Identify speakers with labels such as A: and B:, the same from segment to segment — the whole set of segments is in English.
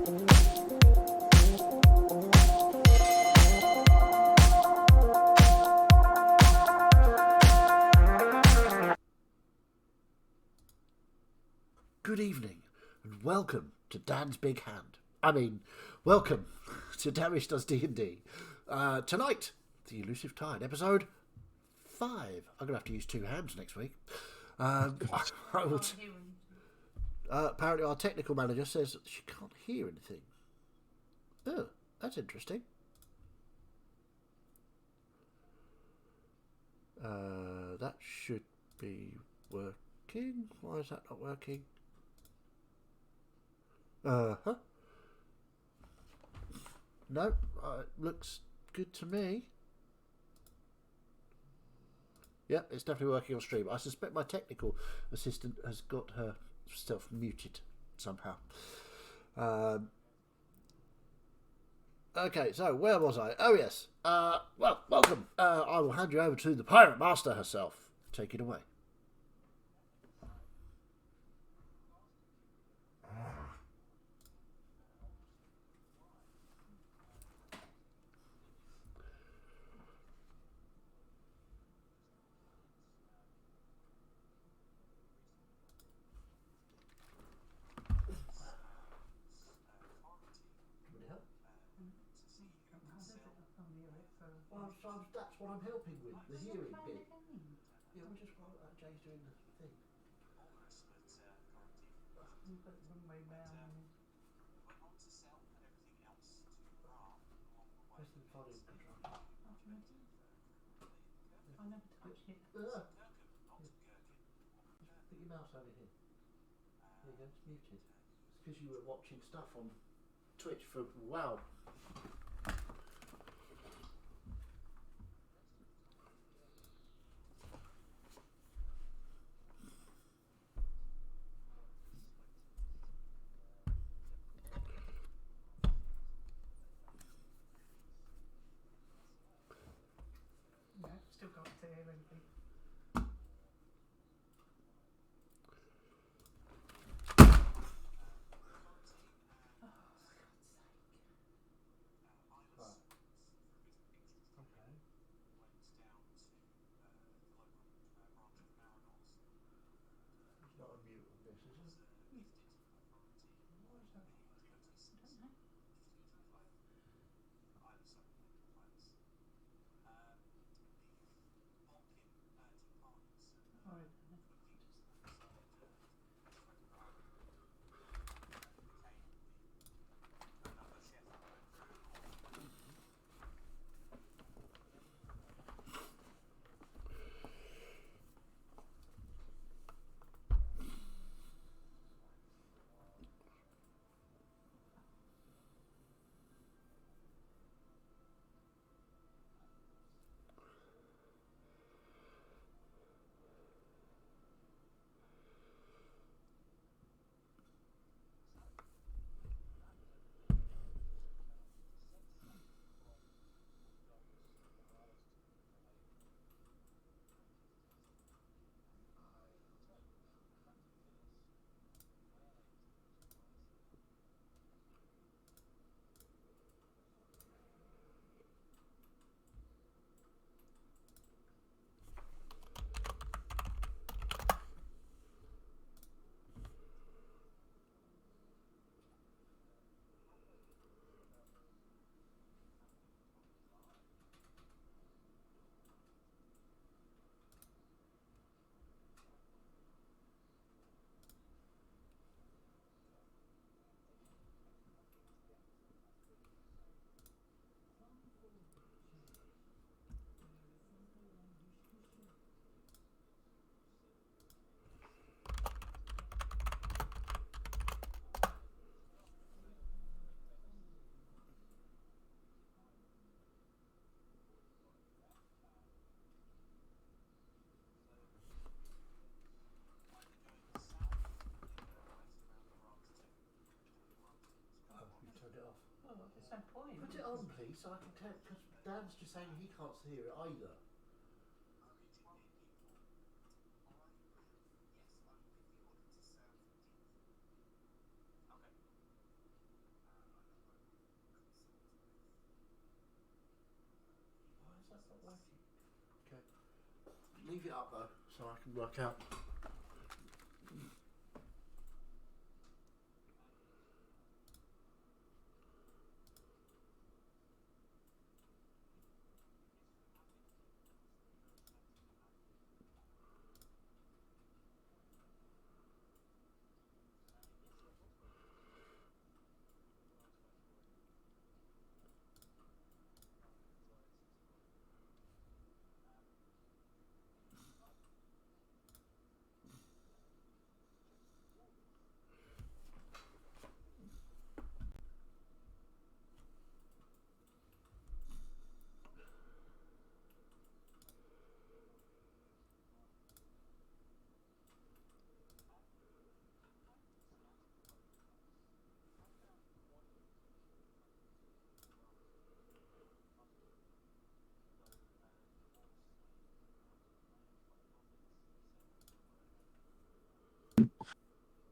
A: Thank good evening, and welcome to Dan's Big Hand. I mean, welcome to Darish Does D&D. Tonight, the Elusive Tide, episode 5. I'm going to have to use 2 hands next week. Apparently our technical manager says that she can't hear anything. Oh, that's interesting. That should be working. Why is that not working? Uh-huh. No, it looks good to me. Yep, it's definitely working on stream. I suspect my technical assistant has got herself muted somehow. Okay, so where was I? Oh, yes. Well, welcome. I will hand you over to the Pirate Master herself. Take it away. Well, that's what I'm helping with, the hearing bit. Yeah, we're just while Jay's doing the thing. Press the volume control. I never touched it. Just put your mouse over here. There you go, it's muted. It's because you were watching stuff on Twitch for a while.
B: Still can't hear anything.
A: Not a mute on this, is it? Why is that?
B: I don't know. Alright. There's no point.
A: Put it on, please, so I can tell. Because Dan's just saying he can't hear it either. Why is that not working? Okay. Leave it up though, so I can work out.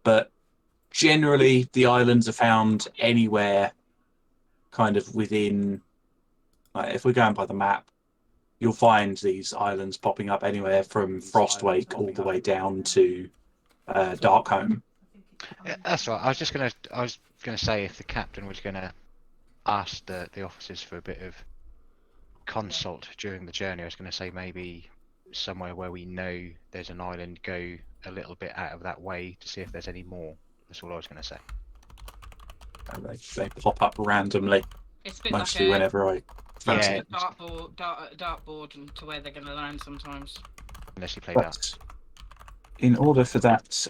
C: but generally the islands are found anywhere kind of within, like, if we're going by the map, you'll find these islands popping up anywhere from Frostwake all the way down to Darkholme.
D: Yeah, that's right. I was gonna say if the captain was gonna ask the officers for a bit of consult during the journey, I was gonna say maybe somewhere where we know there's an island, go a little bit out of that way to see if there's any more. That's all I was gonna say.
C: And they pop up randomly,
B: It's a bit
C: mostly
B: like a
C: whenever I fancy
D: Yeah.
C: it.
B: dartboard and to where they're going to land sometimes.
D: Unless you play that.
C: But in order for that,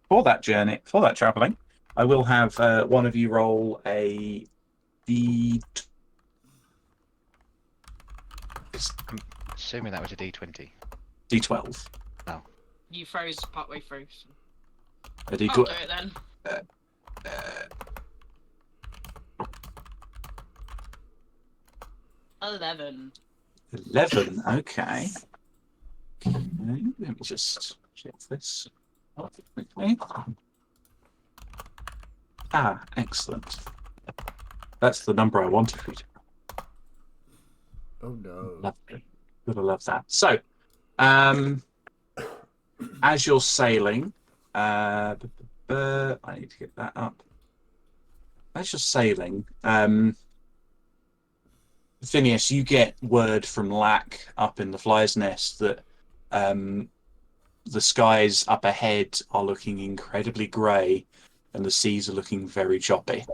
C: for that journey, for that travelling, I will have one of you roll a D.
D: I'm assuming that was a D20.
C: D12.
B: You froze partway through. So.
C: A
B: I'll do
C: D12.
B: it then. 11.
C: 11. Okay. Let me just check this out quickly. Ah, excellent. That's the number I wanted for you to.
A: Oh no.
C: Lovely. Gotta love that. So, as you're sailing, I need to get that up. As you're sailing, Phineas, you get word from Lack up in the Fly's Nest that the skies up ahead are looking incredibly grey and the seas are looking very choppy.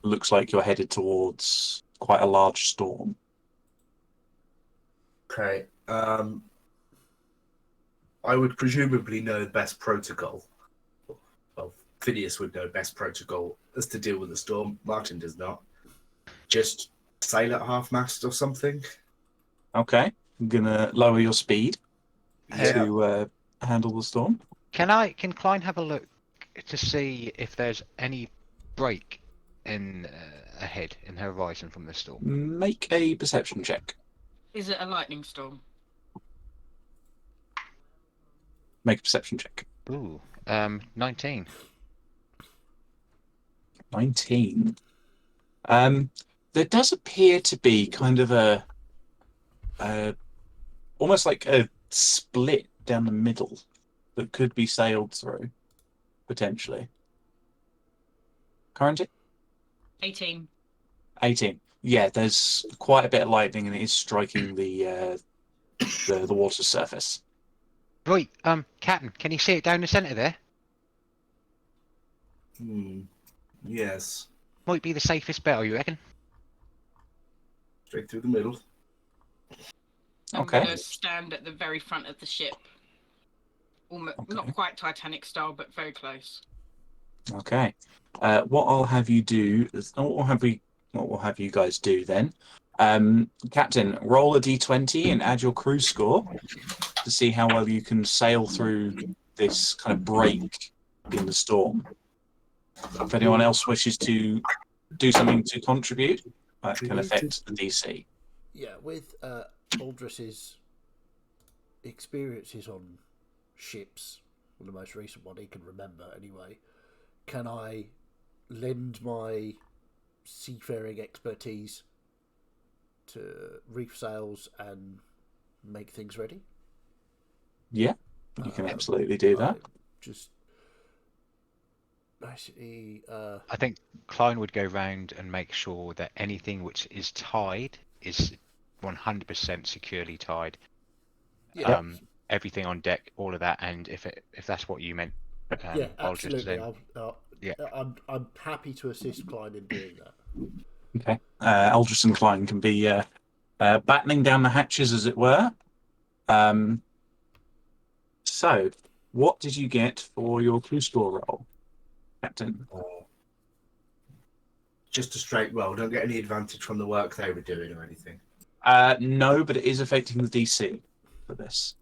C: Looks like you're headed towards quite a large storm.
E: Okay. I would presumably know the best protocol. Well, Phineas would know best protocol as to deal with the storm. Martin does not. Just sail at half mast or something.
C: Okay, I'm gonna lower your speed to handle the storm.
D: Can Klein have a look to see if there's any break in ahead in the horizon from the storm?
C: Make a perception check.
B: Is it a lightning storm?
C: Make a perception check.
D: Ooh, 19.
C: 19. There does appear to be kind of a almost like a split down the middle that could be sailed through, potentially. Currently?
B: 18.
C: 18. Yeah, there's quite a bit of lightning and it is striking the water surface.
D: Right, Captain, can you see it down the centre there?
E: Yes.
D: Might be the safest bet, you reckon?
E: Straight through the middle.
B: I'm
C: Okay.
B: going to stand at the very front of the ship. Almost,
C: Okay.
B: Not quite Titanic style, but very close.
C: Okay. What I'll have you do is, what we'll have you guys do then. Captain, roll a d20 and add your crew score to see how well you can sail through this kind of break in the storm. If anyone else wishes to do something to contribute, that can affect the DC.
A: Yeah, with Aldris's experiences on ships, well, the most recent one he can remember anyway, can I lend my seafaring expertise to reef sails and make things ready?
C: Yeah, you can absolutely do that.
A: Just basically,
D: I think Klein would go round and make sure that anything which is tied is 100% securely tied.
A: yeah,
D: Everything on deck, all of that, and if that's what you meant,
A: yeah,
D: I'll just
A: absolutely.
D: then. Yeah.
A: I'm happy to assist Klein in doing that.
C: Okay. Aldous and Klein can be battening down the hatches, as it were. So, what did you get for your crew score roll, Captain?
E: Just a straight roll. Don't get any advantage from the work they were doing or anything.
C: No, but it is affecting the DC for this.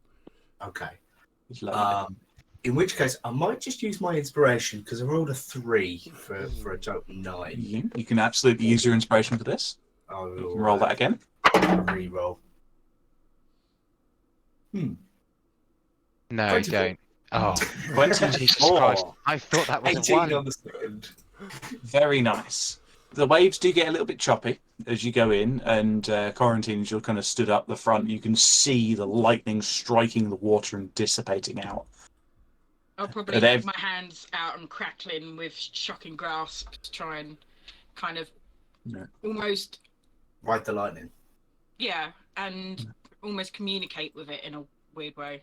E: Okay.
C: It's low.
E: In which case, I might just use my inspiration because I rolled a 3 for a total 9.
C: You can absolutely use your inspiration for this.
E: I will
C: You can roll that again.
E: re-roll.
D: No,
E: 24.
D: don't. Oh, Jesus
C: 24.
D: Christ! I thought that was a
E: 18
D: one.
E: on the second.
C: Very nice. The waves do get a little bit choppy as you go in, and Quarantine, as you're kind of stood up the front, you can see the lightning striking the water and dissipating out.
B: I'll probably
C: But
B: have my hands out and crackling with shocking grasp to try and kind of almost,
E: Ride the lightning.
B: and almost communicate with it in a weird way.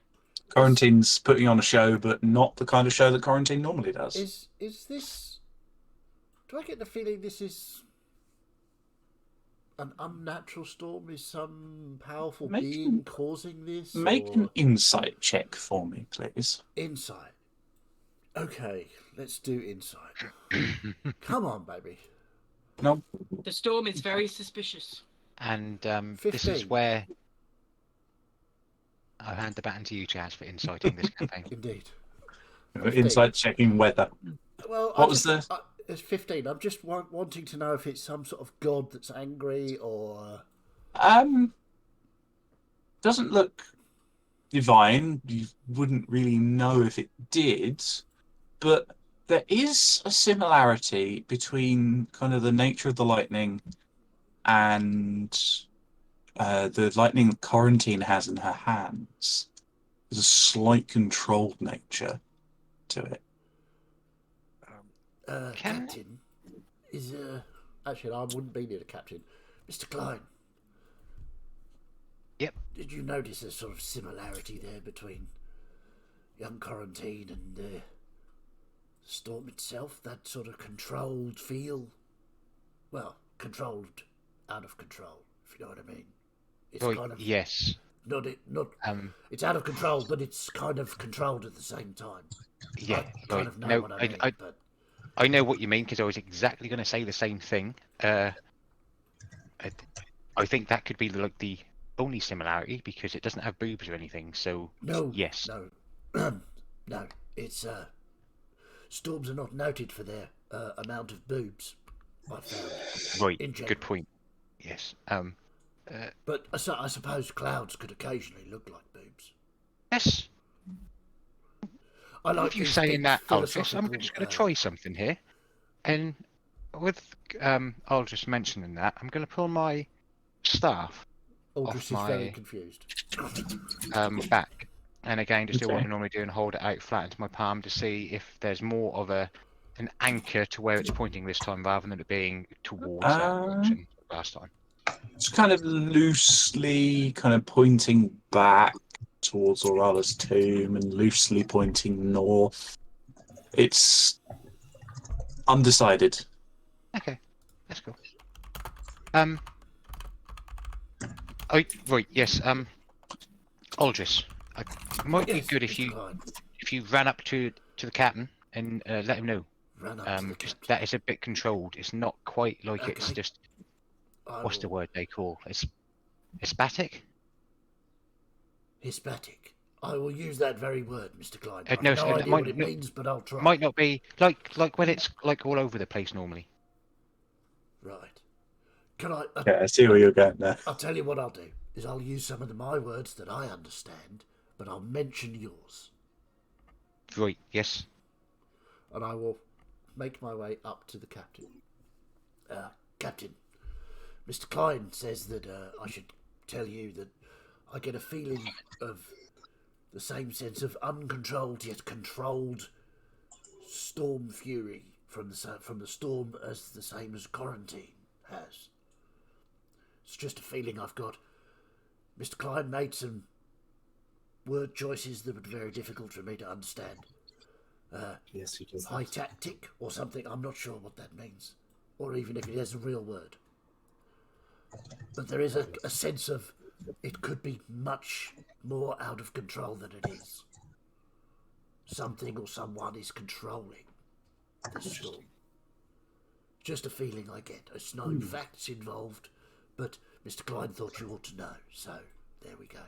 C: Quarantine's putting on a show, but not the kind of show that Quarantine normally does.
A: Is this? Do I get the feeling this is an unnatural storm? Is some powerful being causing this?
C: Make
A: or...
C: an insight check for me, please.
A: Insight. Okay, let's do insight. Come on, baby.
C: No.
B: The storm is very suspicious.
D: And this is
A: 15.
D: where I'll hand the baton to you, Chaz, for inciting this campaign.
A: Indeed.
C: Insight checking weather.
A: Well,
C: What was the?
A: it's 15. I'm just wanting to know if it's some sort of god that's angry or...
C: Doesn't look divine. You wouldn't really know if it did, but there is a similarity between kind of the nature of the lightning and the lightning that Quarantine has in her hands. There's a slight controlled nature to it.
A: Captain is actually I wouldn't be near the captain. Mr. Klein.
D: Yep.
A: Did you notice a sort of similarity there between young Quarantine and the storm itself? That sort of controlled feel? Well, controlled out of control, if you know what I mean. It's
D: Well,
A: kind of
D: yes.
A: not it's out of control, but it's kind of controlled at the same time.
D: Yeah.
A: I kind of know what I mean, but
D: I know what you mean because I was exactly going to say the same thing. I think that could be like the only similarity because it doesn't have boobs or anything. So
A: no,
D: yes,
A: no, no. It's storms are not noted for their amount of boobs. I found.
D: right.
A: In general.
D: Good point. Yes.
A: But I suppose clouds could occasionally look like boobs.
D: Yes.
A: I like
D: With you
A: these
D: saying
A: things
D: that, Aldous, I'm
A: philosophical,
D: just going to try something here. And with Aldous mentioning that, I'm going to pull my staff
A: Aldous
D: off
A: is very
D: my
A: confused.
D: back. And again, just do what
C: Okay.
D: I normally do and hold it out flat into my palm to see if there's more of an anchor to where it's pointing this time rather than it being towards that direction last time.
C: It's kind of loosely kind of pointing back towards Orala's tomb and loosely pointing north. It's undecided.
D: Okay, that's cool. Right, yes. Aldris, it might be
A: Yes,
D: good
A: Mr.
D: if
A: Klein.
D: you ran up to the captain and let him know.
A: Ran up to the
D: Because
A: captain.
D: that is a bit controlled. It's not quite like it's
A: Okay.
D: just
A: I
D: what's the
A: will-
D: word they call? It's static.
A: Hispatic. I will use that very word, Mr. Klein.
D: No,
A: I've no
D: it
A: idea
D: might
A: what it
D: not-
A: means, but I'll try.
D: Might not be like when it's like all over the place normally.
A: Right. Can I?
C: Yeah, I see where you're going there.
A: I'll tell you what I'll do. Is I'll use some of my words that I understand, but I'll mention yours,
D: Right, yes.
A: and I will make my way up to the captain. Captain, Mr. Klein says that I should tell you that I get a feeling of the same sense of uncontrolled yet controlled storm fury from the storm as the same as Quarantine has. It's just a feeling I've got. Mr. Klein made some word choices that were very difficult for me to understand.
E: Yes, he does.
A: High tactic or something, I'm not sure what that means. Or even if it is a real word. But there is a sense of it could be much more out of control than it is. Something or someone is controlling the storm. Just a feeling I get. It's no facts involved, but Mr. Klein thought you ought to know, so there we go.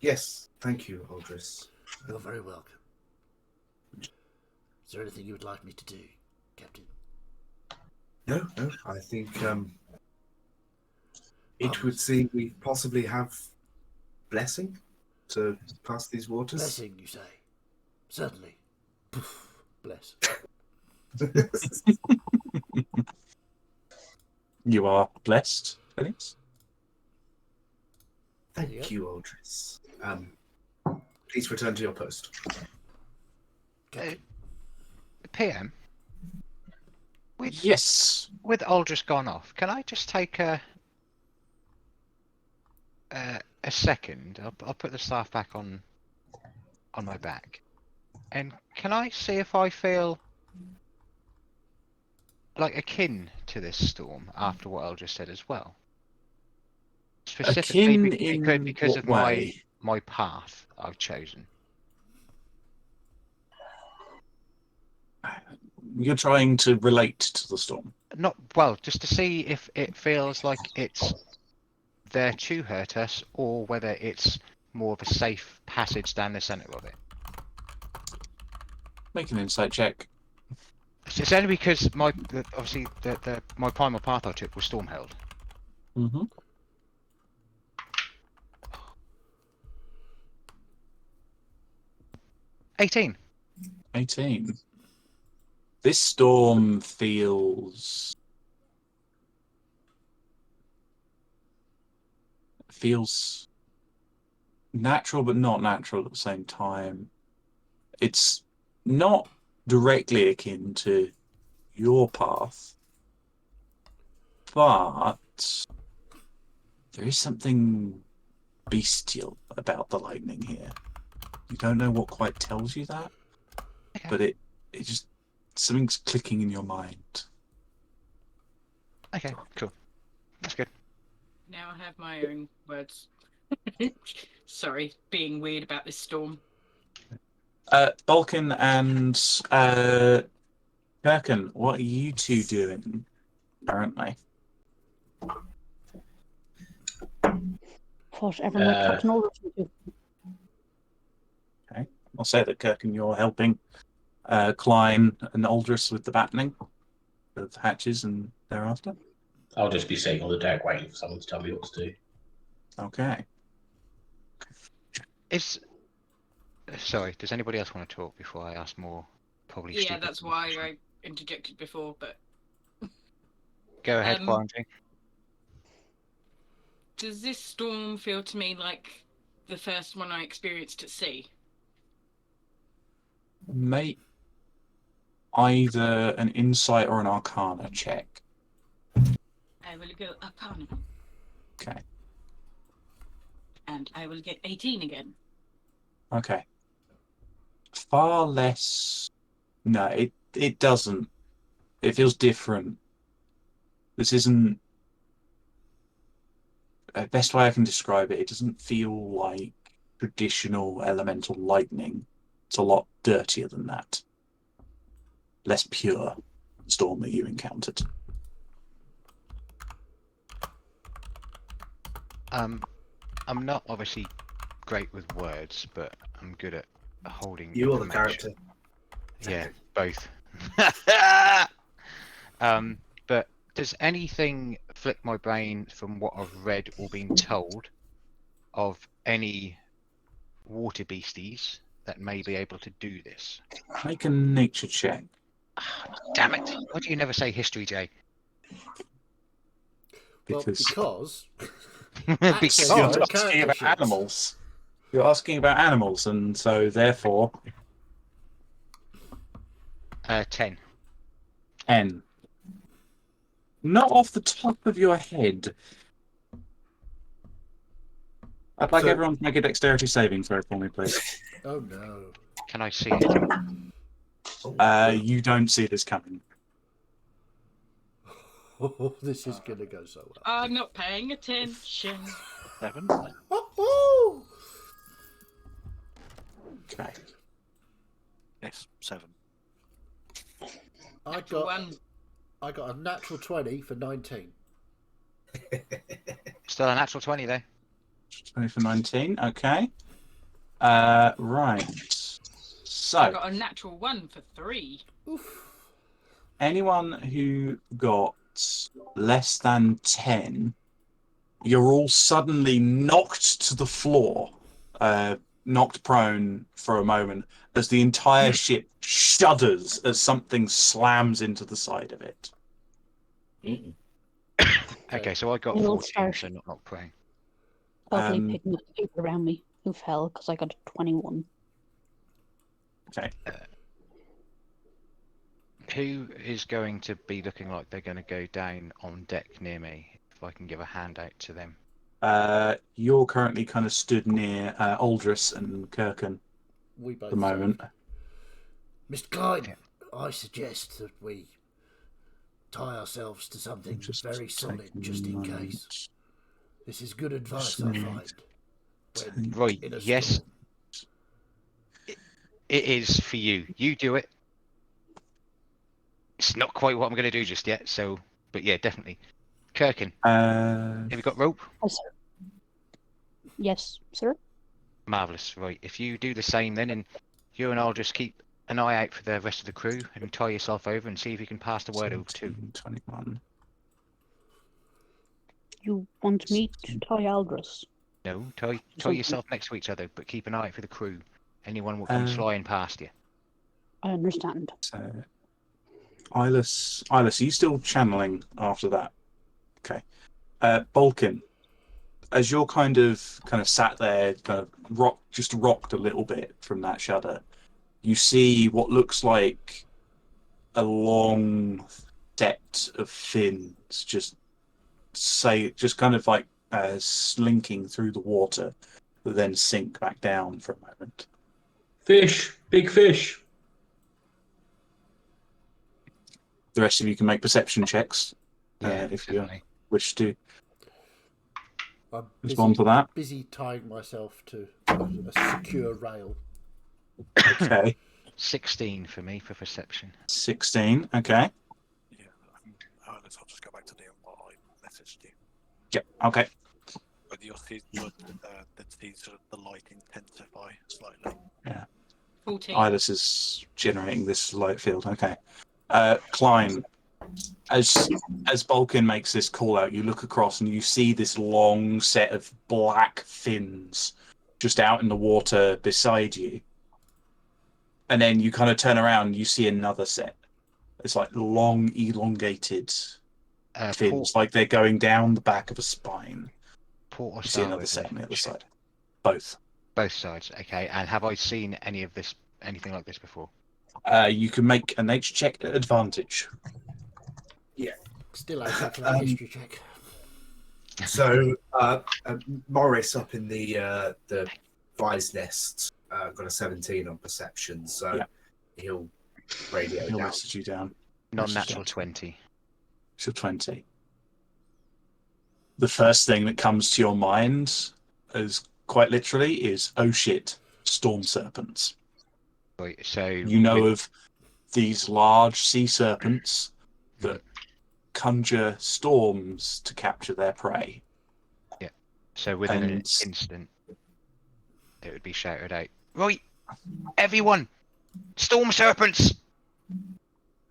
E: Yes, thank you, Aldris.
A: You're very welcome. Is there anything you would like me to do, Captain?
E: No, I think it would seem we possibly have blessing to pass these waters?
A: Blessing, you say? Certainly. Poof, bless.
C: You are blessed, Felix.
E: Thank you, Aldris. Please return to your post.
D: PM.
C: Yes.
D: With Aldris gone off, can I just take a second? I'll put the staff back on my back, and can I see if I feel like akin to this storm after what Aldris said as well? Specifically
C: Akin in
D: because
C: what
D: of
C: way?
D: my path I've chosen.
C: You're trying to relate to the storm.
D: Not well, just to see if it feels like it's there to hurt us, or whether it's more of a safe passage down the centre of it.
C: Make an insight check.
D: It's only because my primal path I took was storm held.
C: Mm-hmm.
D: 18.
C: 18. This storm feels natural, but not natural at the same time. It's not directly akin to your path, but there is something bestial about the lightning here. You don't know what quite tells you that,
D: Okay.
C: but it just, something's clicking in your mind.
D: Okay, cool. That's good.
B: Now I have my own words. Sorry, being weird about this storm.
C: Balkan and Kirkin, what are you two doing currently?
F: Whatever my captain orders me to.
C: Okay, I'll say that Kirkin, you're helping Klein and Aldris with the battening of hatches and thereafter.
G: I'll just be sitting on the deck waiting for someone to tell me what to do.
C: Okay.
D: Sorry, does anybody else want to talk before I ask more probably
B: Yeah,
D: stupid
B: that's why
D: questions?
B: I interjected before, but
D: Go ahead,
B: Um,
D: Quarantine.
B: does this storm feel to me like the first one I experienced at sea?
C: Make either an insight or an arcana check.
B: I will go Arcana,
C: Okay.
B: and I will get 18 again.
C: Okay. Far less. No, it doesn't. It feels different. This isn't. Best way I can describe it, it doesn't feel like traditional elemental lightning. It's a lot dirtier than that. Less pure storm that you encountered.
D: I'm not obviously great with words, but I'm good at holding.
E: You are the
D: information.
E: character.
D: Yeah, both. But does anything flick my brain from what I've read or been told of any water beasties that may be able to do this?
C: Make a nature check.
D: Damn it! Why do you never say history, Jay?
C: Because
A: Because
D: Because
A: You're
C: you're
A: character
C: asking about
A: sheets.
C: animals. You're asking about animals, and so therefore
D: 10.
C: N. Not off the top of your head. I'd like
E: So-
C: everyone to make a dexterity saving throw for me, please.
A: oh no.
D: Can I see anything?
C: You don't see this coming.
A: This is gonna go so well.
B: I'm not paying attention.
C: 7.
A: Woo-hoo!
C: Okay.
H: Yes, 7.
A: I
B: Natural
A: got
B: one.
A: I got a natural 20 for 19.
D: Still a natural 20 though.
C: 20 for 19. Okay. Right.
B: I
C: So,
B: got a natural 1 for 3.
A: Oof.
C: anyone who got less than 10 you're all suddenly knocked to the floor, knocked prone for a moment, as the entire ship shudders as something slams into the side of it.
D: Okay, so I got
F: We'll
D: 14,
F: start.
D: so not praying.
F: Probably
C: Um,
F: picking up the people around me who fell because I got a 21.
C: Okay.
D: Who is going to be looking like they're going to go down on deck near me? If I can give a hand out to them.
C: You're currently kind of stood near Aldris and Kirkin
A: We
C: at
A: both
C: the moment.
A: Mr. Klein,
D: Yeah.
A: I suggest that we tie ourselves to something
C: Just
A: very solid,
C: taking
A: just
C: a
A: in
C: moment.
A: case. This is good advice,
C: Just
A: I
C: need
A: find. When
D: Right,
A: in a
D: yes.
A: storm.
D: It is for you. You do it. It's not quite what I'm going to do just yet, so... But yeah, definitely. Kirkin, have you got rope?
F: Yes, sir.
D: Marvellous. Right, if you do the same then, and you and I'll just keep an eye out for the rest of the crew and tie yourself over and see if you can pass the word over too.
C: 21.
F: You want me to tie Aldris?
D: No, tie
F: Something.
D: yourself next to each other, but keep an eye out for the crew. Anyone will come
C: Uh,
D: flying past you.
F: I understand.
C: So, Eyeless, are you still channeling after that? Okay. Balkan, as you're kind of sat there, kind of rocked a little bit from that shudder, you see what looks like a long set of fins just kind of like slinking through the water, but then sink back down for a moment.
G: Fish, big fish.
C: The rest of you can make perception checks
D: Yeah,
C: if you
D: definitely.
C: wish to
A: I'm
C: respond to that.
A: busy tying myself to a secure rail.
C: Okay.
D: 16 for me for perception.
C: 16. Okay.
H: Yeah, I'll just go back to the what I messaged you.
C: Yep. Okay.
H: But you'll see the light intensify slightly.
C: Yeah.
B: 14.
C: Iris is generating this light field. Okay. Klein, as Balkan makes this call out, you look across and you see this long set of black fins just out in the water beside you. And then you kind of turn around and you see another set. It's like long, elongated fins, like they're going down the back of a spine.
D: Port or
C: You see another
D: starboard?
C: set on the other side. Both.
D: Both sides. Okay. And have I seen anything like this before?
C: You can make a nature check at advantage.
E: Yeah.
A: Still okay for that history check.
E: So Morris up in the Vi's nest got a 17 on perception, so
C: Yeah.
E: he'll radio
C: He'll
E: down.
C: message you down.
D: Non-natural 20.
C: So 20. The first thing that comes to your mind, is quite literally, is oh shit, storm serpents.
D: Right. So
C: You know of these large sea serpents that conjure storms to capture their prey.
D: Yeah. So within an
C: And-
D: instant, it would be shouted out. Right, everyone, storm serpents.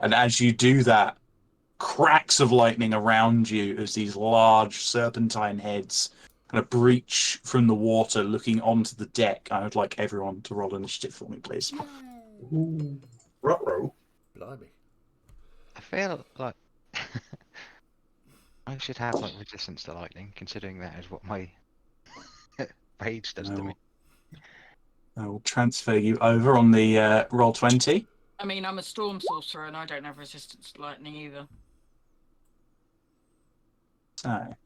C: And as you do that, cracks of lightning around you as these large serpentine heads kind of breach from the water looking onto the deck. I would like everyone to roll initiative for me, please.
E: Ruh-roh.
A: Blimey.
D: I feel like I should have like resistance to lightning, considering that is what my rage does to me.
C: I will transfer you over on the roll 20.
B: I mean, I'm a storm sorcerer and I don't have resistance to lightning either.
C: So,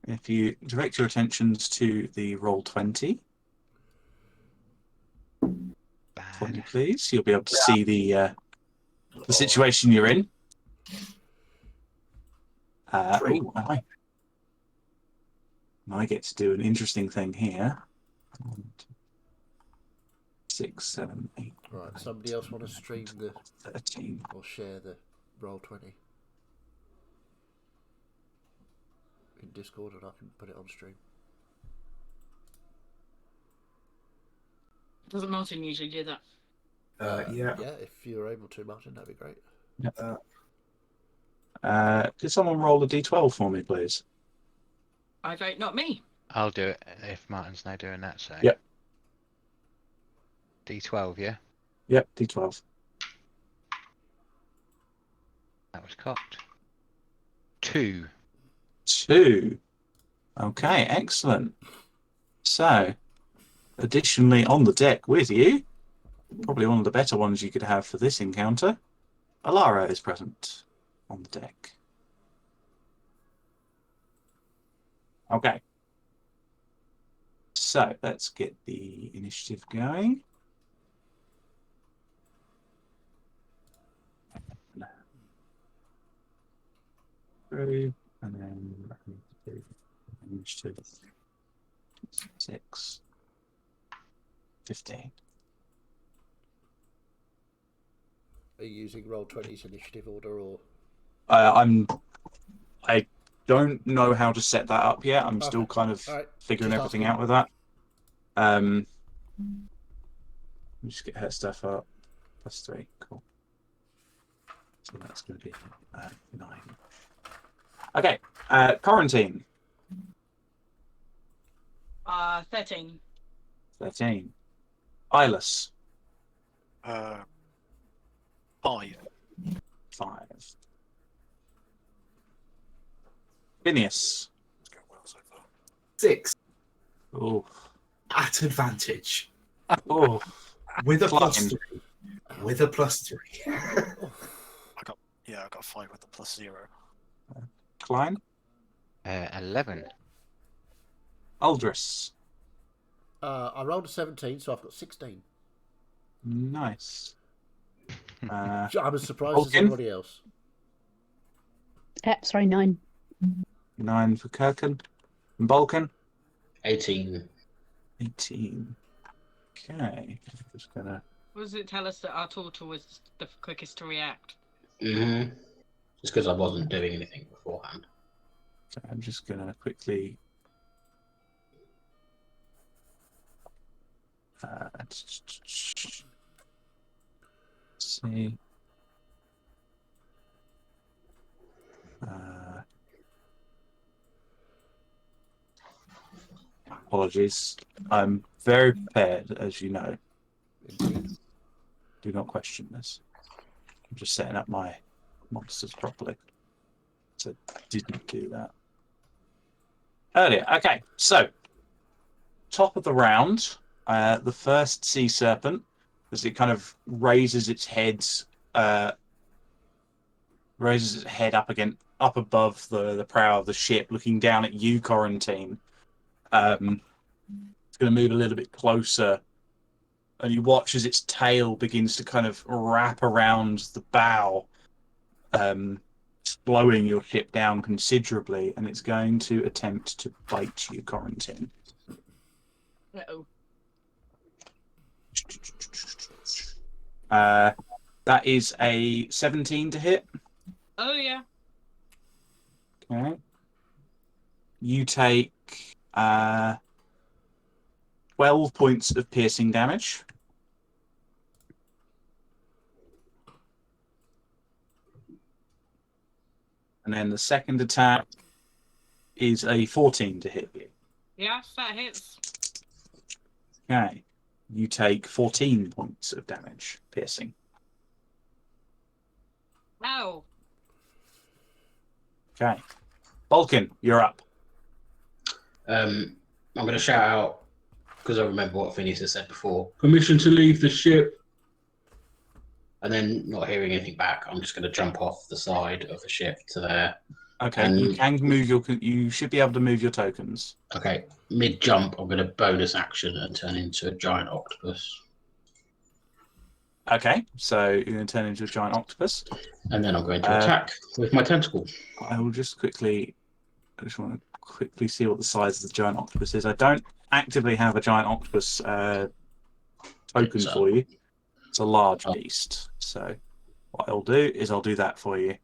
C: if you direct your attentions to the roll 20, for me,
D: Bad.
C: please, you'll be able to see the situation you're in. Ooh, I get to do an interesting thing here. 6, 7, 8.
A: Right, somebody else want to stream the
C: 13.
A: or share the roll 20 in Discord, and I can put it on stream.
B: Doesn't Martin usually do that?
E: Yeah.
A: Yeah, if you're able to, Martin, that'd be great.
C: Could someone roll a d12 for me, please?
B: I vote not me.
D: I'll do it if Martin's now doing that. So.
C: Yep.
D: D12, yeah.
C: Yep, d12.
D: That was cocked. 2.
C: 2. Okay, excellent. So, additionally on the deck with you, probably one of the better ones you could have for this encounter, Alara is present on the deck. Okay. So, let's get the initiative going. Through, and then I need to do initiative 6, 15.
A: Are you using Roll20's initiative order or?
C: I don't know how to set that up yet. I'm still
A: Okay.
C: kind of
A: All right.
C: figuring
A: Just
C: everything
A: asking.
C: out with that. Let me just get her stuff up. +3, cool. So that's going to be 9. Okay, quarantine.
B: 13.
C: 13. Eyeless.
H: 5.
C: 5. Phineas.
H: It's going well so far.
E: 6
C: Oh,
E: at advantage
C: oh.
E: with a
C: Klein.
E: +3. With a +3.
H: I got 5 with the +0.
C: Klein.
D: 11.
C: Aldris.
A: I rolled a 17, so I've got 16.
C: Nice.
A: I'm as surprised as
C: Vulcan?
A: anybody else.
F: Sorry, 9.
C: 9 for Kirkin. And Balkan.
G: 18.
C: 18. Okay. Just gonna.
B: What does it tell us that our turtle was the quickest to react?
G: Mm-hmm. Just because I wasn't doing anything beforehand.
C: So I'm just gonna quickly. See. Apologies. I'm very prepared, as you know.
A: Indeed.
C: Do not question this. I'm just setting up my monsters properly. So didn't do that earlier. Okay, so top of the round, the first sea serpent, as it kind of raises its head up above the prow of the ship, looking down at you, Quarantine. It's going to move a little bit closer, and you watch as its tail begins to kind of wrap around the bow, slowing your ship down considerably, and it's going to attempt to bite you, Quarantine.
B: Uh-oh.
C: That is a 17 to hit.
B: Oh, yeah.
C: Okay. You take 12 points of piercing damage. And then the second attack is a 14 to hit you.
B: Yeah, that hits.
C: Okay. You take 14 points of damage, piercing.
B: Ow.
C: Okay. Vulcan, you're up.
G: I'm going to shout out, because I remember what Phineas has said before, permission to leave the ship. And then not hearing anything back, I'm just going to jump off the side of the ship to there.
C: Okay,
G: And
C: you can move you should be able to move your tokens.
G: Okay, mid-jump, I'm going to bonus action and turn into a giant octopus.
C: Okay, so you're going to turn into a giant octopus.
G: And then I'm going to attack with my tentacle.
C: I just want to quickly see what the size of the giant octopus is. I don't actively have a giant octopus token for you. It's a large beast. So what I'll do is I'll do that for you.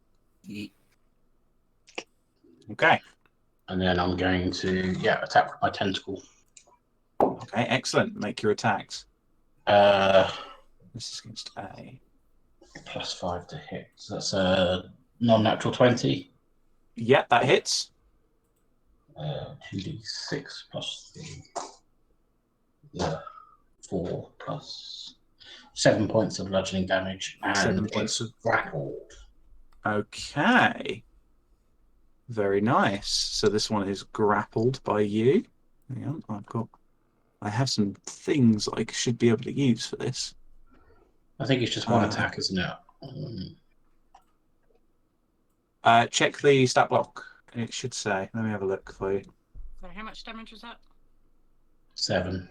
C: Okay.
G: And then I'm going to, attack with my tentacle.
C: Okay, excellent. Make your attacks.
G: This
C: is against A.
G: +5 to hit. So that's a Non-natural 20.
C: Yeah, that hits.
G: 2d6 plus 3. Yeah. 4 plus 7 points of bludgeoning damage, and
C: 7 points
G: it's
C: of-
G: grappled.
C: Okay. Very nice. So this one is grappled by you. Hang on, I have some things I should be able to use for this.
G: I think it's just one attack, isn't it?
C: Check the stat block. It should say. Let me have a look for you.
B: So how much damage was that?
G: 7.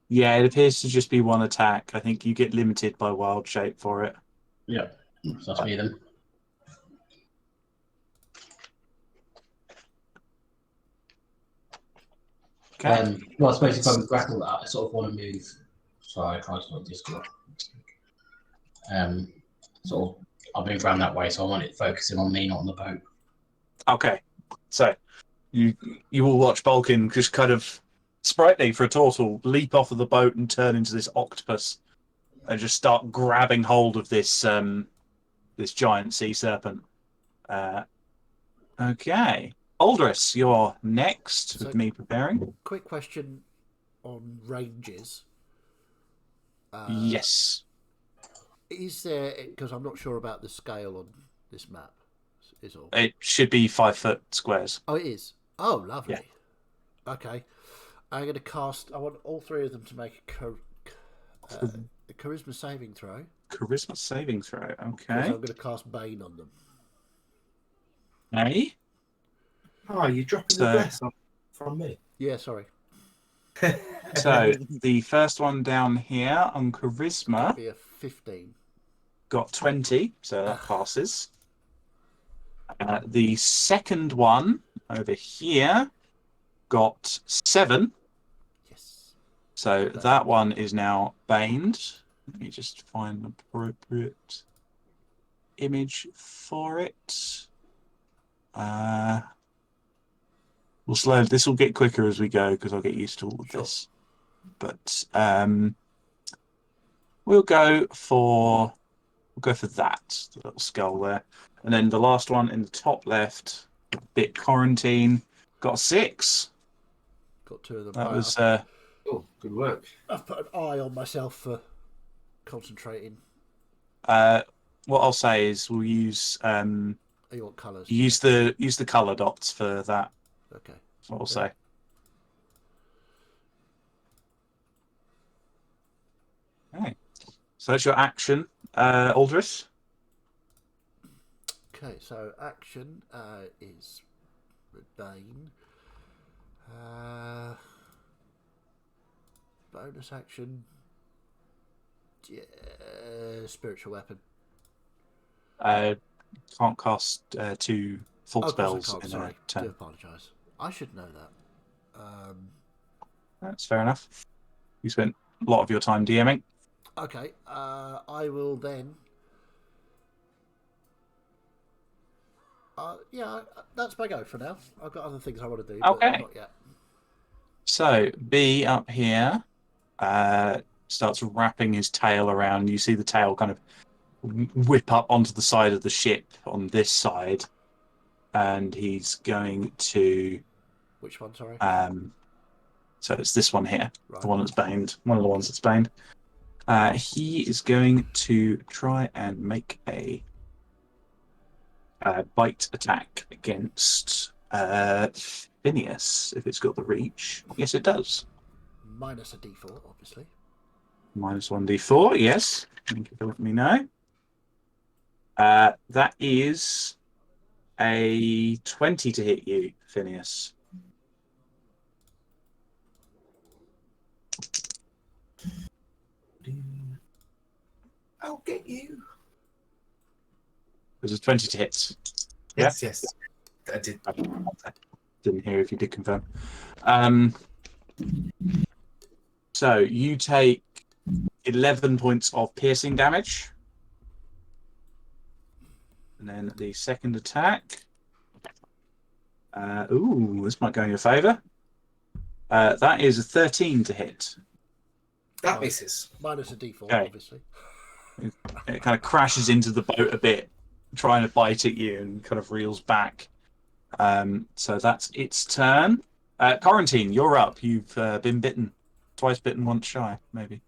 C: Yeah, it appears to just be one attack. I think you get limited by wild shape for it.
G: Yeah, so that's me then.
C: Okay.
G: Well, I suppose if I'm grappled, I sort of want to move. Sorry, I tried to not Discord. Sort of, I'll move around that way, so I want it focusing on me, not on the boat.
C: Okay. So you will watch Balkin just kind of sprightly for a turtle leap off of the boat and turn into this octopus and just start grabbing hold of this this giant sea serpent. Okay. Aldris, you're next with
A: So-
C: me preparing.
A: Quick question on ranges.
C: Yes.
A: Is there, because I'm not sure about the scale on this map, is all.
C: It should be 5 foot squares.
A: Oh, it is. Oh, lovely.
C: Yeah.
A: Okay. I'm going to cast, I want all three of them to make a charisma saving throw.
C: Charisma saving throw.
A: Because
C: Okay.
A: I'm going to cast Bane on them.
C: Hey.
E: Oh, you're dropping
C: So-
E: the bless on from me.
A: Yeah, sorry.
C: So the first one down here on charisma
A: That'll be a 15.
C: got 20, so that passes. The second one over here got 7,
A: Yes.
C: so that one is now baned. Let me just find an appropriate image for it. We'll slow. This will get quicker as we go because I'll get used to all of
A: Sure.
C: this. But we'll go for that, the little skull there, and then the last one in the top left, a bit quarantine, got 6.
A: Got 2 of them.
C: That
A: Right,
C: was
E: Oh, good work.
A: I've put an eye on myself for concentrating.
C: what I'll say is we'll use
A: Oh, you want colours?
C: use the color dots for that.
A: Okay.
C: That's what I'll say. Okay, so that's your action, Aldris.
A: Okay, so action is Bane. Bonus action. Yeah, spiritual weapon.
C: Can't cast 2 full
A: Oh, of course I
C: spells
A: can't,
C: in
A: sorry.
C: a
A: I do
C: turn.
A: apologise. I should know that.
C: That's fair enough. You spent a lot of your time DMing.
A: Okay, I will then. Yeah, that's my go for now. I've got other things I want to do, but
C: Okay.
A: not yet.
C: So B up here starts wrapping his tail around. You see the tail kind of whip up onto the side of the ship on this side, and he's going to.
A: Which one? Sorry.
C: So it's this one here,
A: Right.
C: the one that's baned. One of the ones that's baned. He is going to try and make a bite attack against Phineas, if it's got the reach. Yes, it does.
A: Minus a d4, obviously.
C: Minus 1d4, yes. Thank you for letting me know. That is a 20 to hit you, Phineas.
E: I'll get you.
C: There's a 20 to hit.
E: Yes, yes. I did.
C: I didn't hear if you did confirm. So you take 11 points of piercing damage. And then the second attack. This might go in your favour. That is a 13 to hit.
E: That
A: Right.
E: misses.
A: Minus a D4,
C: Okay.
A: obviously.
C: It kind of crashes into the boat a bit, trying to bite at you, and kind of reels back. So that's its turn. Quarantine, you're up. You've been bitten. Twice bitten, once shy, maybe.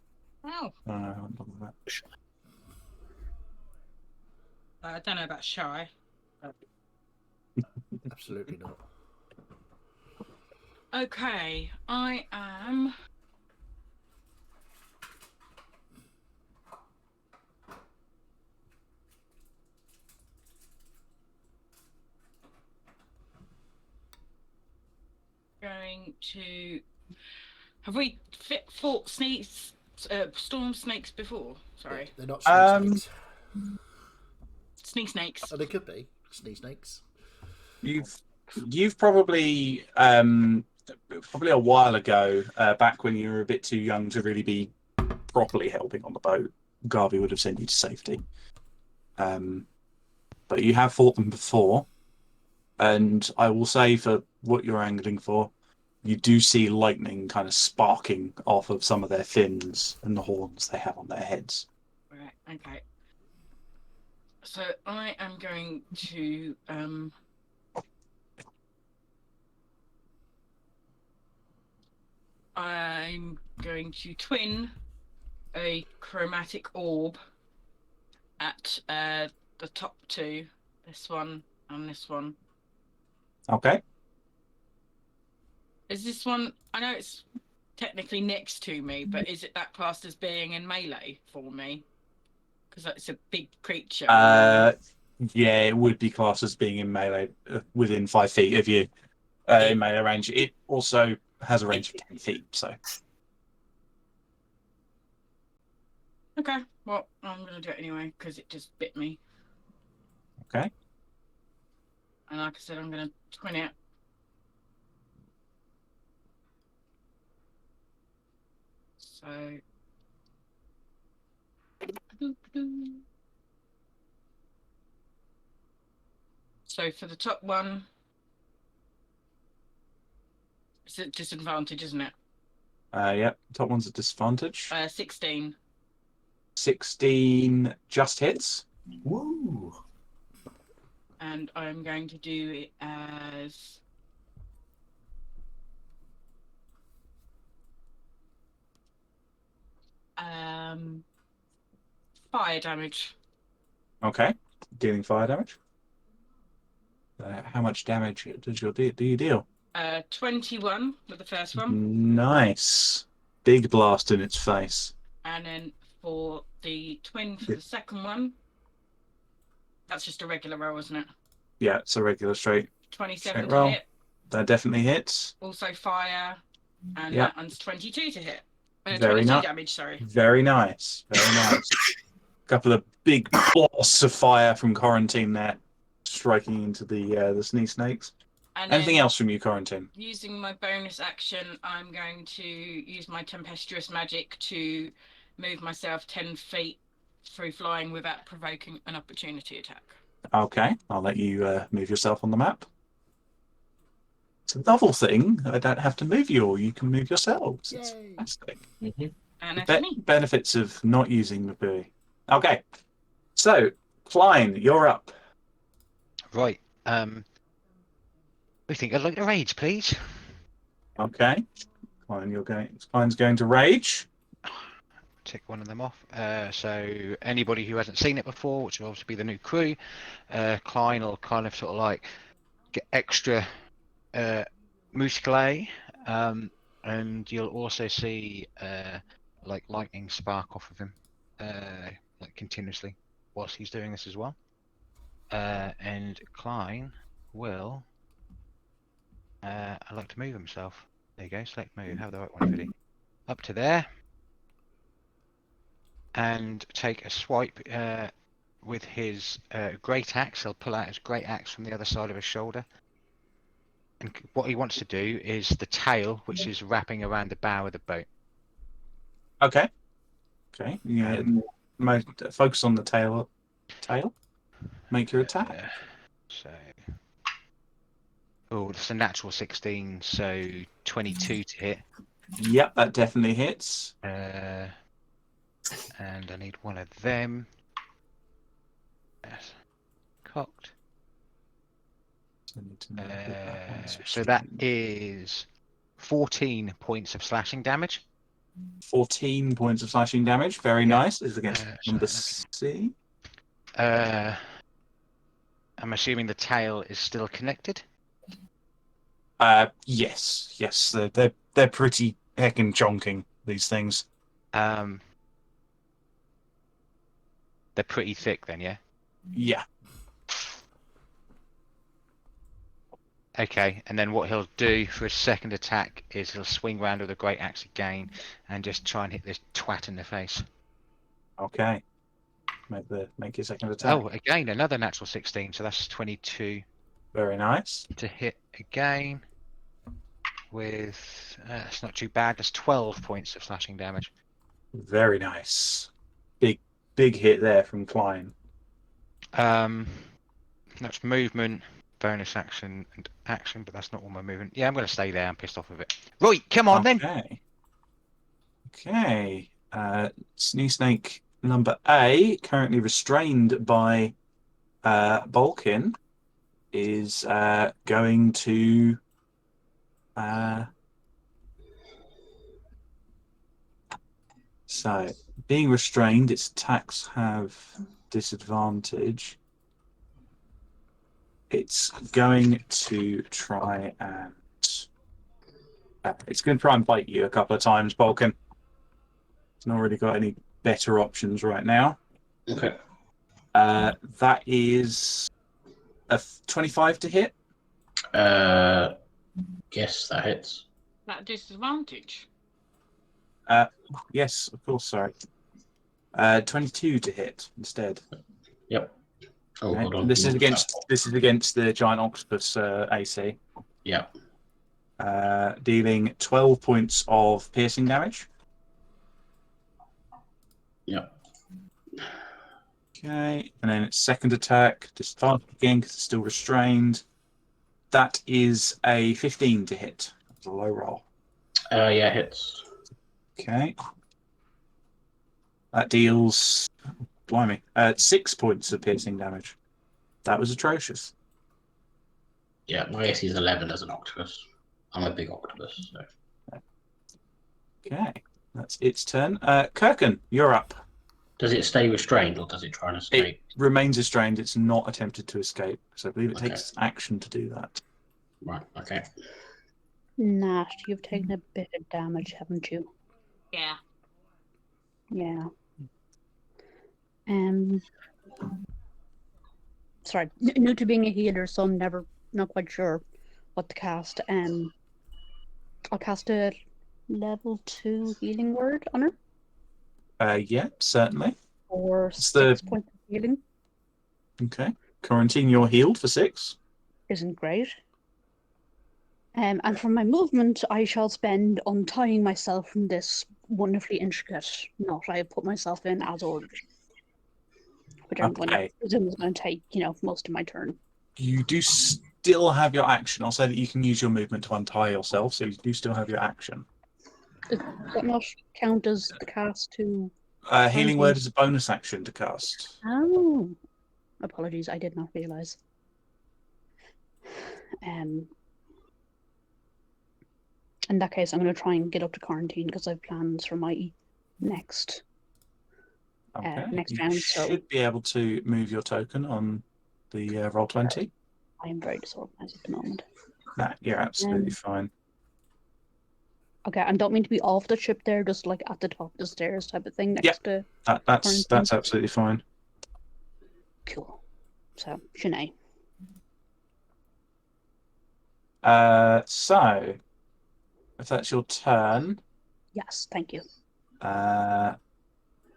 B: Oh,
C: I don't know. On top of that.
B: I don't know about shy.
A: Absolutely not.
B: Okay, I am. Going to. Have we fought snakes, storm snakes before? Sorry,
A: They're not snakes.
B: sneak snakes.
A: Oh, they could be. Snakes.
C: You've probably probably a while ago, back when you were a bit too young to really be properly helping on the boat, Garvey would have sent you to safety. But you have fought them before, and I will say, for what you're angling for, you do see lightning kind of sparking off of some of their fins and the horns they have on their heads.
B: Right. Okay. So I am going to I'm going to twin a chromatic orb at the top two, this one and this one.
C: Okay.
B: Is this one? I know it's technically next to me, but is it that classed as being in melee for me? Because it's a big creature.
C: Yeah, it would be classed as being in melee, within 5 feet of you, in melee range. It also has a range of 10 feet, so.
B: Okay, well, I'm going to do it anyway because it just bit me.
C: Okay.
B: And like I said, I'm going to twin it. So. So for the top one, it's a disadvantage, isn't it?
C: Yep, top one's a disadvantage.
B: 16.
C: 16 just hits.
E: Woo!
B: And I'm going to do it as fire damage.
C: Okay, dealing fire damage. How much damage do you deal?
B: 21 with the first one.
C: Nice. Big blast in its face.
B: And then for the twin for the second one, that's just a regular roll, isn't it?
C: Yeah, it's a regular straight
B: 27
C: straight
B: to
C: roll.
B: hit.
C: That definitely hits.
B: Also fire, and
C: Yep.
B: that one's 22 to hit.
C: Very
B: 22
C: nice.
B: damage, sorry.
C: Very nice. Very nice. A couple of big blasts of fire from Quarantine there, striking into the sneeze snakes.
B: And
C: Anything
B: then,
C: else from you, Quarantine?
B: using my bonus action, I'm going to use my tempestuous magic to move myself 10 feet through flying without provoking an opportunity attack.
C: Okay, I'll let you move yourself on the map. It's a novel thing. I don't have to move you, or you can move yourselves. It's
A: Yay.
C: fantastic.
B: And that's me.
C: Benefits of not using Mabui. Okay, so Klein, you're up.
D: Right. We think I'd like to rage, please.
C: Okay, Klein's going to rage.
D: Tick one of them off. So anybody who hasn't seen it before, which will obviously be the new crew, Klein will kind of sort of like get extra muscle, and you'll also see like lightning spark off of him, like continuously whilst he's doing this as well. And Klein will I'd like to move himself. There you go, select move, have the right one, Fiddy. Up to there. And take a swipe with his great axe. He'll pull out his great axe from the other side of his shoulder. And what he wants to do is the tail, which is wrapping around the bow of the boat.
C: Okay. Okay. Yeah. Focus on the tail. Tail. Make your attack.
D: So, oh, it's a natural 16, so 22 to hit.
C: Yep, that definitely hits.
D: And I need one of them. Yes. Cocked.
C: So, I need to know what that one's
D: So that
C: restrained.
D: is 14 points of slashing damage.
C: 14 points of slashing damage. Very
D: Yeah.
C: nice. This is against
D: So
C: number
D: let
C: C.
D: I'm assuming the tail is still connected.
C: Yes. They're pretty heckin' chonking, these things.
D: They're pretty thick then, yeah?
C: Yeah.
D: Okay, and then what he'll do for his second attack is he'll swing round with a great axe again and just try and hit this twat in the face.
C: Okay. Make your second attack.
D: Oh, again, another natural 16, so that's 22
C: Very nice.
D: to hit again with, it's not too bad, that's 12 points of slashing damage.
C: Very nice. Big hit there from Klein.
D: That's movement, bonus action, and action, but that's not all my movement. Yeah, I'm going to stay there. I'm pissed off with it. Right, come on then.
C: Okay. Snee Snake number A, currently restrained by Balkin, is going to so being restrained, its attacks have disadvantage. It's going to try and bite you a couple of times, Balkan. It's not really got any better options right now.
G: Okay.
C: That is a 25 to hit.
G: Yes, that hits.
B: That disadvantage.
C: Yes, of course. Sorry. 22 to hit instead.
G: Yep. Oh,
C: Okay.
G: hold on.
C: This is against the giant octopus AC.
G: Yep.
C: Dealing 12 points of piercing damage.
G: Yep.
C: Okay, and then its second attack, disadvantage again because it's still restrained. That is a 15 to hit. That's a low roll.
G: Yeah, hits.
C: Okay. That deals, blimey, 6 points of piercing damage. That was atrocious.
G: Yeah, my AC is 11 as an octopus. I'm a big octopus. So.
C: Okay, that's its turn. Kirkin, you're up.
G: Does it stay restrained or does it try and escape?
C: It remains restrained. It's not attempted to escape, so I believe it
G: Okay.
C: takes action to do that.
G: Right, okay.
F: Nat, you've taken a bit of damage, haven't you?
B: Yeah.
F: Yeah. Sorry, new to being a healer, so I'm not quite sure what to cast. I'll cast a level 2 healing word on her.
C: Yeah, certainly.
F: For
C: It's
F: 6 points of healing.
C: Okay. Quarantine, you're healed for 6.
F: Isn't great. And from my movement, I shall spend untying myself from this wonderfully intricate knot I have put myself in as ordered. Which I'm going to presume is going to take, most of my turn.
C: You do still have your action. I'll say that you can use your movement to untie yourself, so you do still have your action.
F: Does that not count as the cast to...
C: Healing Word is a bonus action to cast.
F: Oh. Apologies, I did not realise. In that case, I'm going to try and get up to quarantine because I have plans for my next next round.
C: You
F: So
C: should be able to move your token on the Roll20.
F: I am very disorganized at the moment.
C: Nah, you're absolutely fine.
F: Okay, I don't mean to be off the ship there, just like at the top of the stairs type of thing next to
C: that's absolutely fine.
F: Cool. So, Shanae.
C: So, if that's your turn.
F: Yes, thank you.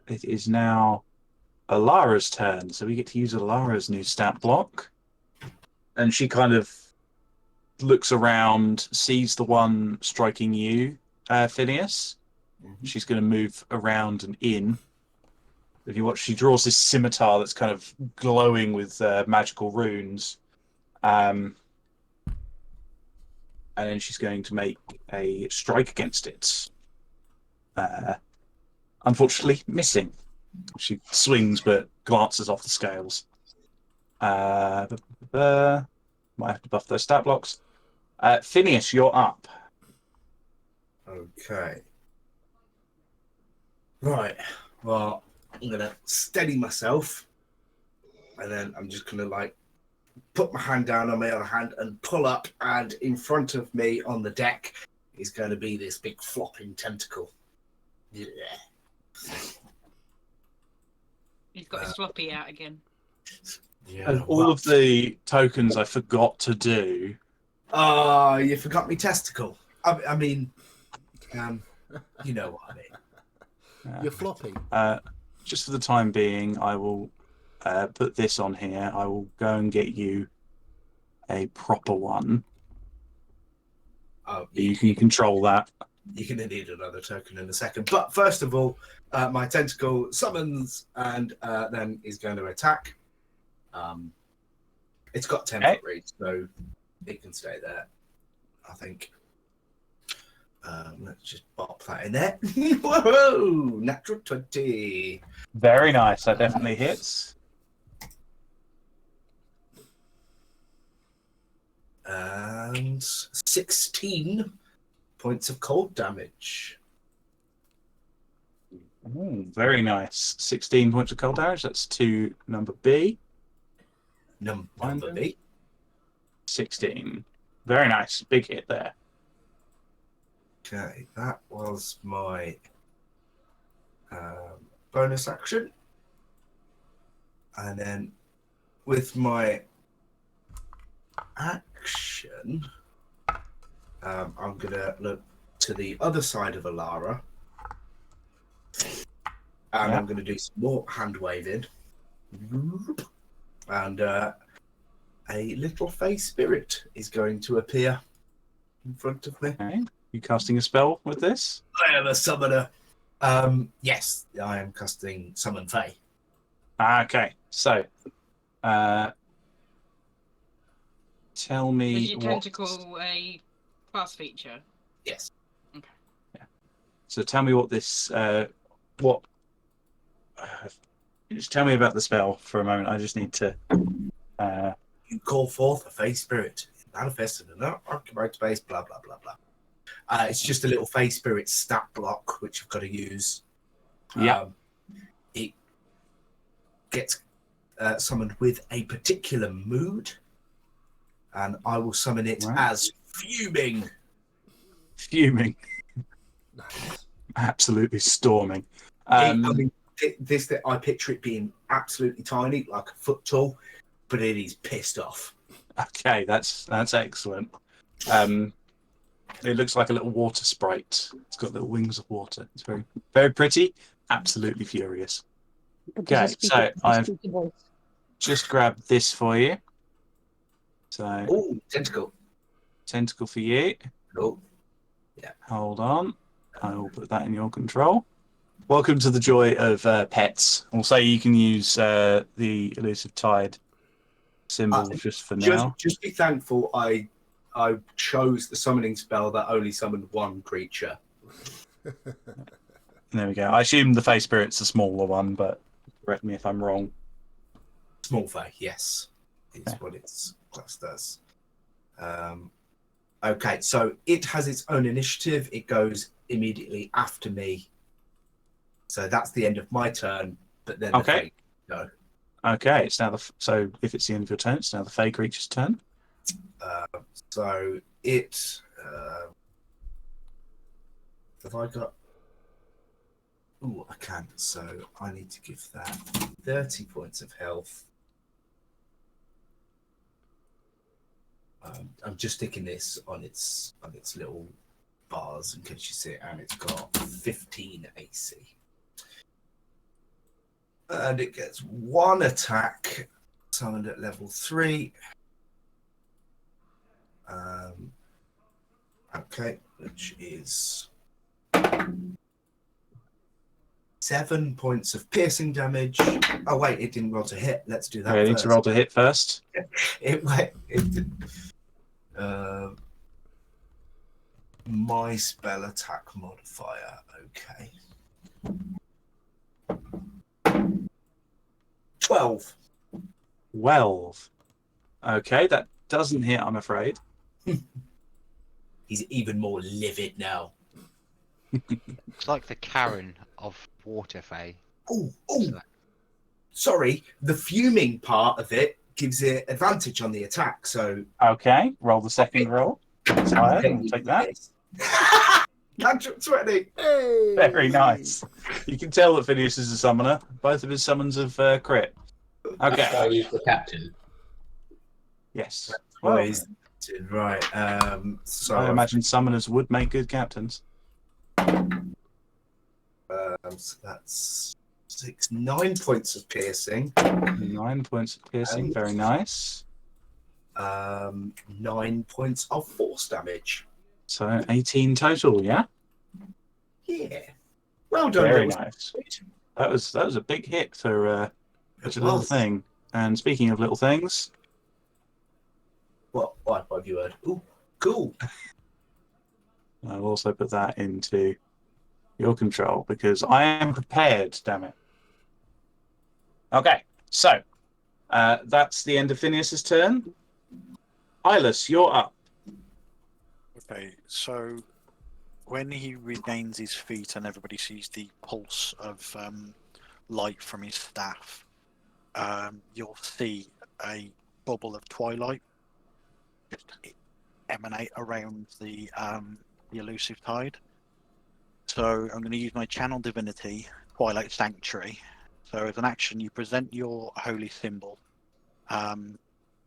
C: It is now Alara's turn, so we get to use Alara's new stat block. And she kind of looks around, sees the one striking you, Phineas. Mm-hmm. She's going to move around and in. If you watch, she draws this scimitar that's kind of glowing with magical runes. and then she's going to make a strike against it. Unfortunately, missing. She swings but glances off the scales. Might have to buff those stat blocks. Phineas, you're up.
E: Okay. Right. Well, I'm gonna steady myself, and then I'm just gonna like put my hand down on my other hand and pull up, and in front of me on the deck is going to be this big flopping tentacle. Yeah.
B: He's got his floppy out again.
E: Yeah.
C: And all of the tokens I forgot to do.
E: Oh, you forgot me testicle. I mean, you know what I mean.
A: You're floppy.
C: Just for the time being, I will put this on here. I will go and get you a proper one.
E: Oh,
C: You can control that.
E: You're going to need another token in a second. But first of all, my tentacle summons and then is going to attack. It's got 10 foot reach, so it can stay there, I think. Let's just bop that in there. Whoa! Natural 20.
C: Very nice. That definitely hits.
E: And 16 points of cold damage.
C: Very nice. 16 points of cold damage. That's to number B.
E: Number B.
C: 16. Very nice. Big hit there.
E: Okay, that was my bonus action. And then with my action, I'm going to look to the other side of Alara. And I'm going to do some more hand waving. And a little face spirit is going to appear in front of me.
C: Okay. You casting a spell with this?
E: I am a summoner. Yes, I am casting Summon Fae.
C: Okay. So, tell me
B: Is your
C: what...
B: tentacle a class feature?
E: Yes.
B: Okay.
C: Yeah. So tell me what this... just tell me about the spell for a moment. I just need to...
E: You call forth a Fae spirit. Manifest in an occupied space, blah, blah, blah, blah. It's just a little Fae spirit stat block, which I've got to use.
C: Yeah.
E: It gets summoned with a particular mood, and I will summon it as Fuming.
C: Fuming.
A: Nice.
C: Absolutely storming.
E: I mean, I picture it being absolutely tiny, like a foot tall, but it is pissed off.
C: Okay, that's excellent. It looks like a little water sprite. It's got little wings of water. It's very, very pretty. Absolutely furious. Okay, so I've just grabbed this for you. So,
E: Oh, tentacle.
C: Tentacle for you.
E: Cool. Yeah.
C: Hold on. I will put that in your control. Welcome to the joy of pets. Also, you can use the Elusive Tide symbol just for now.
E: Just be thankful I chose the summoning spell that only summoned one creature.
C: There we go. I assume the Fae Spirit's the smaller one, but correct me if I'm wrong.
E: Small Fae, yes. Is what its class does. Okay, so it has its own initiative. It goes immediately after me. So that's the end of my turn, but then the Fae go.
C: Okay, it's now so if it's the end of your turn, it's now the Fae creature's turn.
E: So it have I got? Oh, I can. So I need to give that 30 points of health. I'm just sticking this on its little bars in case you see it, and it's got 15 AC. And it gets one attack, summoned at level 3. Okay, which is 7 points of piercing damage. Oh wait, it didn't roll to hit. Let's do that.
C: Okay, I need to roll to hit first.
E: It didn't. my spell attack modifier. Okay. 12.
C: 12. Okay, that doesn't hit, I'm afraid.
E: He's even more livid now.
D: It's like the Karen of Water Fae.
E: Oh,
D: It's like-
E: sorry. The fuming part of it gives it advantage on the attack, so...
C: Okay, roll the second roll. It's higher, I'll take that.
E: Natural 20.
A: Hey!
C: Very nice. You can tell that Phineas is a summoner. Both of his summons have crit.
G: That's
C: Okay.
G: why he's the captain.
C: Yes.
E: Well,
C: Well,
E: he's right. So
C: I imagine summoners would make good captains.
E: so that's 9 points of piercing.
C: 9 points of piercing. Very nice.
E: 9 points of force damage.
C: So 18 total, yeah?
E: Yeah. Well done.
C: Very
E: little
C: nice.
E: squid.
C: That was a big hit for such a
E: It
C: little
E: was.
C: thing. And speaking of little things,
E: What have you heard? Ooh, cool.
C: I'll also put that into your control because I am prepared, damn it. Okay, so that's the end of Phineas's turn. Hylas, you're up.
H: Okay, so when he regains his feet and everybody sees the pulse of light from his staff, you'll see a bubble of twilight just emanate around the elusive tide. So I'm going to use my channel divinity, Twilight Sanctuary. So as an action, you present your holy symbol, and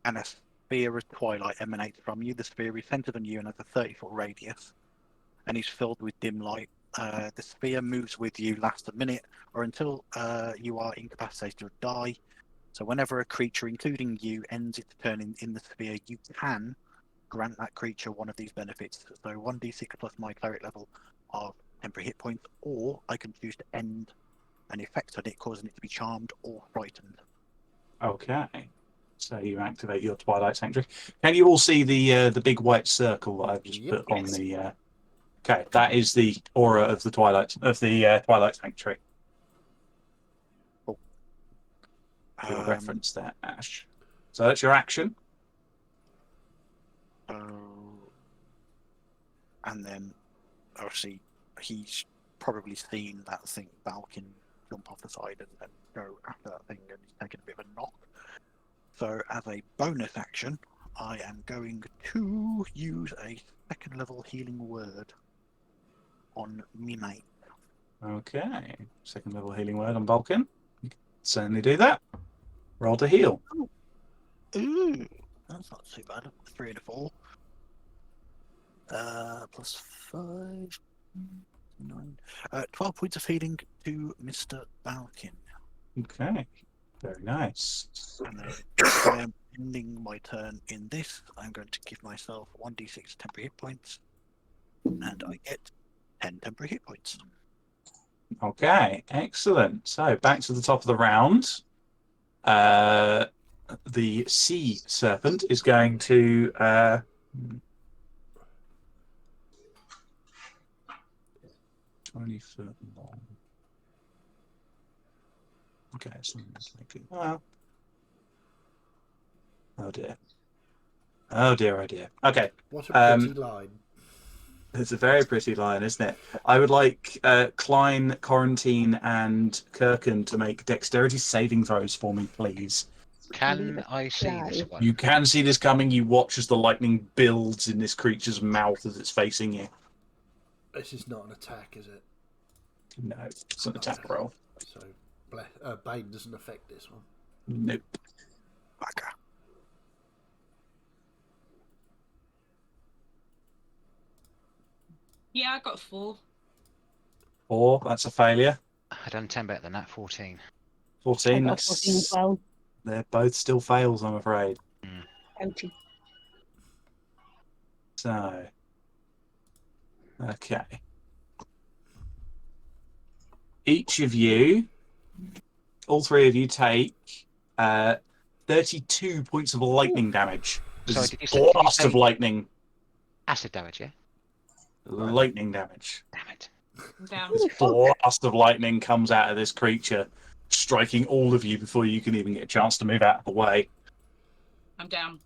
H: a sphere of twilight emanates from you. The sphere is centered on you and has a 30-foot radius, and is filled with dim light. The sphere moves with you, lasts a minute, or until you are incapacitated or die. So whenever a creature, including you, ends its turn in the sphere, you can grant that creature one of these benefits. So 1d6 plus my cleric level of temporary hit points, or I can choose to end an effect on it, causing it to be charmed or frightened.
C: Okay. So you activate your Twilight Sanctuary. Can you all see the big white circle that I've just
A: Yep.
C: put on the? Okay, that is the aura of the Twilight Sanctuary.
H: Cool.
C: Your reference there, Ash. So that's your action.
H: And then, obviously, he's probably seen that thing Balkin jump off the side and go after that thing, and he's taken a bit of a knock. So, as a bonus action, I am going to use a second level healing word on me mate.
C: Okay. Second level healing word on Vulcan. You can certainly do that. Roll to heal.
H: Ooh, that's not too bad. 3 and a 4. Plus 5, 9. 12 points of healing to Mr. Balkin.
C: Okay. Very nice.
H: And then I am ending my turn in this. I'm going to give myself 1d6 temporary hit points. And I get 10 temporary hit points.
C: Okay, excellent. So back to the top of the round. The sea serpent is going to 20 foot long. Okay, so let's make it. Well, oh dear. Oh dear, oh dear. Okay,
A: What a pretty line.
C: it's a very pretty line, isn't it? I would like Klein, Quarantine, and Kirkin to make dexterity saving throws for me, please.
F: Leave
D: Can
F: it
D: I see this
F: fly.
D: one?
C: You can see this coming. You watch as the lightning builds in this creature's mouth as it's facing you.
A: This is not an attack, is it?
C: No, it's an attack roll.
A: So, Bane doesn't affect this one.
C: Nope.
H: Bugger.
B: Yeah, I got 4.
C: 4, that's a failure.
D: I done 10 better than that. 14.
C: 14,
F: I got
C: that's
F: 14 as well.
C: they're both still fails, I'm afraid.
F: Ouchie.
C: So, okay. Each of you, all 3 of you, take 32 points of lightning damage. This
D: Sorry,
C: is
D: did you say
C: blast of lightning.
D: acid damage? Yeah.
C: lightning damage.
D: Damn it.
B: Down.
F: Holy
C: This
F: fuck.
C: blast of lightning comes out of this creature, striking all of you before you can even get a chance to move out of the way.
B: I'm down.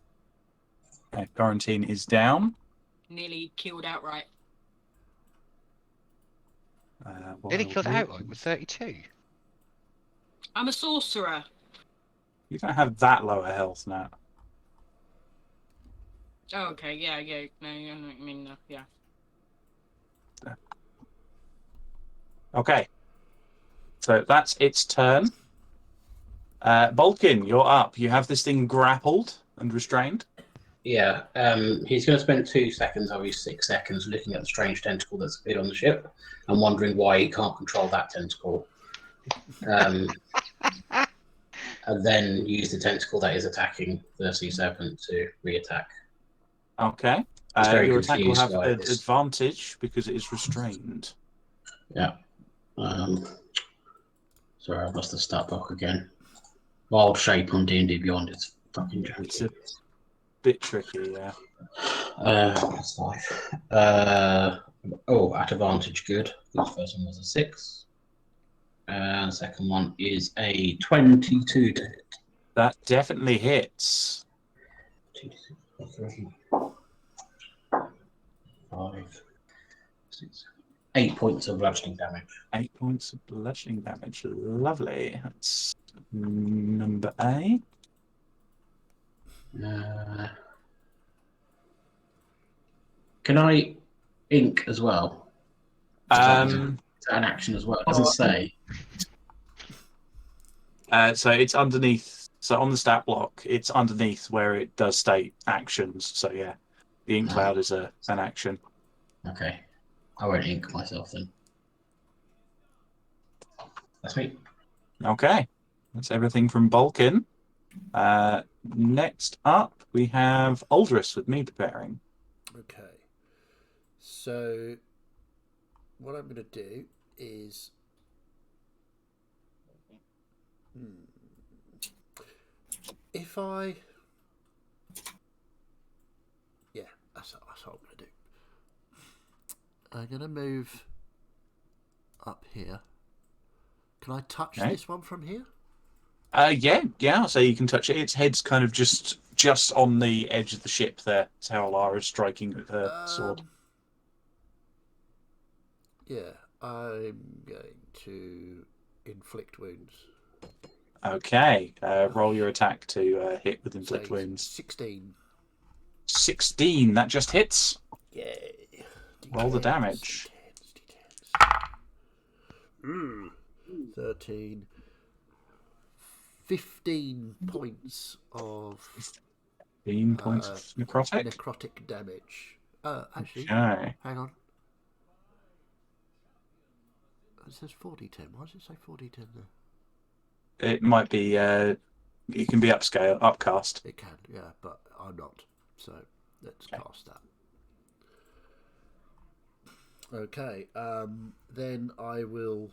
C: Okay, Quarantine is down.
B: Nearly killed outright.
D: Nearly
C: While
D: killed
C: you-
D: outright with 32.
B: I'm a sorcerer.
C: You don't have that lower health now.
B: Oh, okay. Yeah. No, I mean, yeah.
C: Okay. So that's its turn. Bulkin, you're up. You have this thing grappled and restrained.
G: Yeah, he's going to spend 2 seconds of his 6 seconds looking at the strange tentacle that's appeared on the ship and wondering why he can't control that tentacle. And then use the tentacle that is attacking the sea serpent to re-attack.
C: Okay.
G: He's very
C: Your attack will
G: confused
C: have
G: by
C: an
G: this.
C: advantage because it is restrained.
G: Yeah. Sorry, I've lost the stat block again. Wild shape on D&D Beyond is fucking
C: It's
G: janky.
C: a bit tricky, yeah.
G: That's 5. At advantage, good. The first one was a 6. The second one is a 22 to hit.
C: That definitely hits.
G: 2, 3, 5, 6, 8 points of bludgeoning damage.
C: 8 points of bludgeoning damage. Lovely. That's number A.
G: Can I ink as well? Is that an action as well? It doesn't say.
C: So it's underneath. So on the stat block, it's underneath where it does state actions. So yeah, the ink cloud is an action.
G: Okay. I won't ink myself then. That's me.
C: Okay, that's everything from Bulkin. Next up, we have Aldris with me preparing.
A: Okay. So, what I'm going to do is. If I. Yeah, that's what I'm going to do. I'm going to move up here. Can I touch
C: Okay.
A: this one from here?
C: Yeah. So you can touch it. Its head's kind of just on the edge of the ship there. That's how Alara's striking with her sword.
A: Yeah, I'm going to inflict wounds.
C: Okay. Roll your attack to hit with inflict
A: Say
C: wounds.
A: 16.
C: 16. That just hits.
A: Yay.
C: Roll the
A: D10s,
C: damage.
A: D10s. 13. 15 points of
C: 15 points of necrotic.
A: necrotic damage. Actually,
C: Okay.
A: hang on. It says 4d10. Why does it say 4d10 there?
C: It might be. It can be upcast.
A: It can, yeah, but I'm not. So let's cast that. Okay, then I will.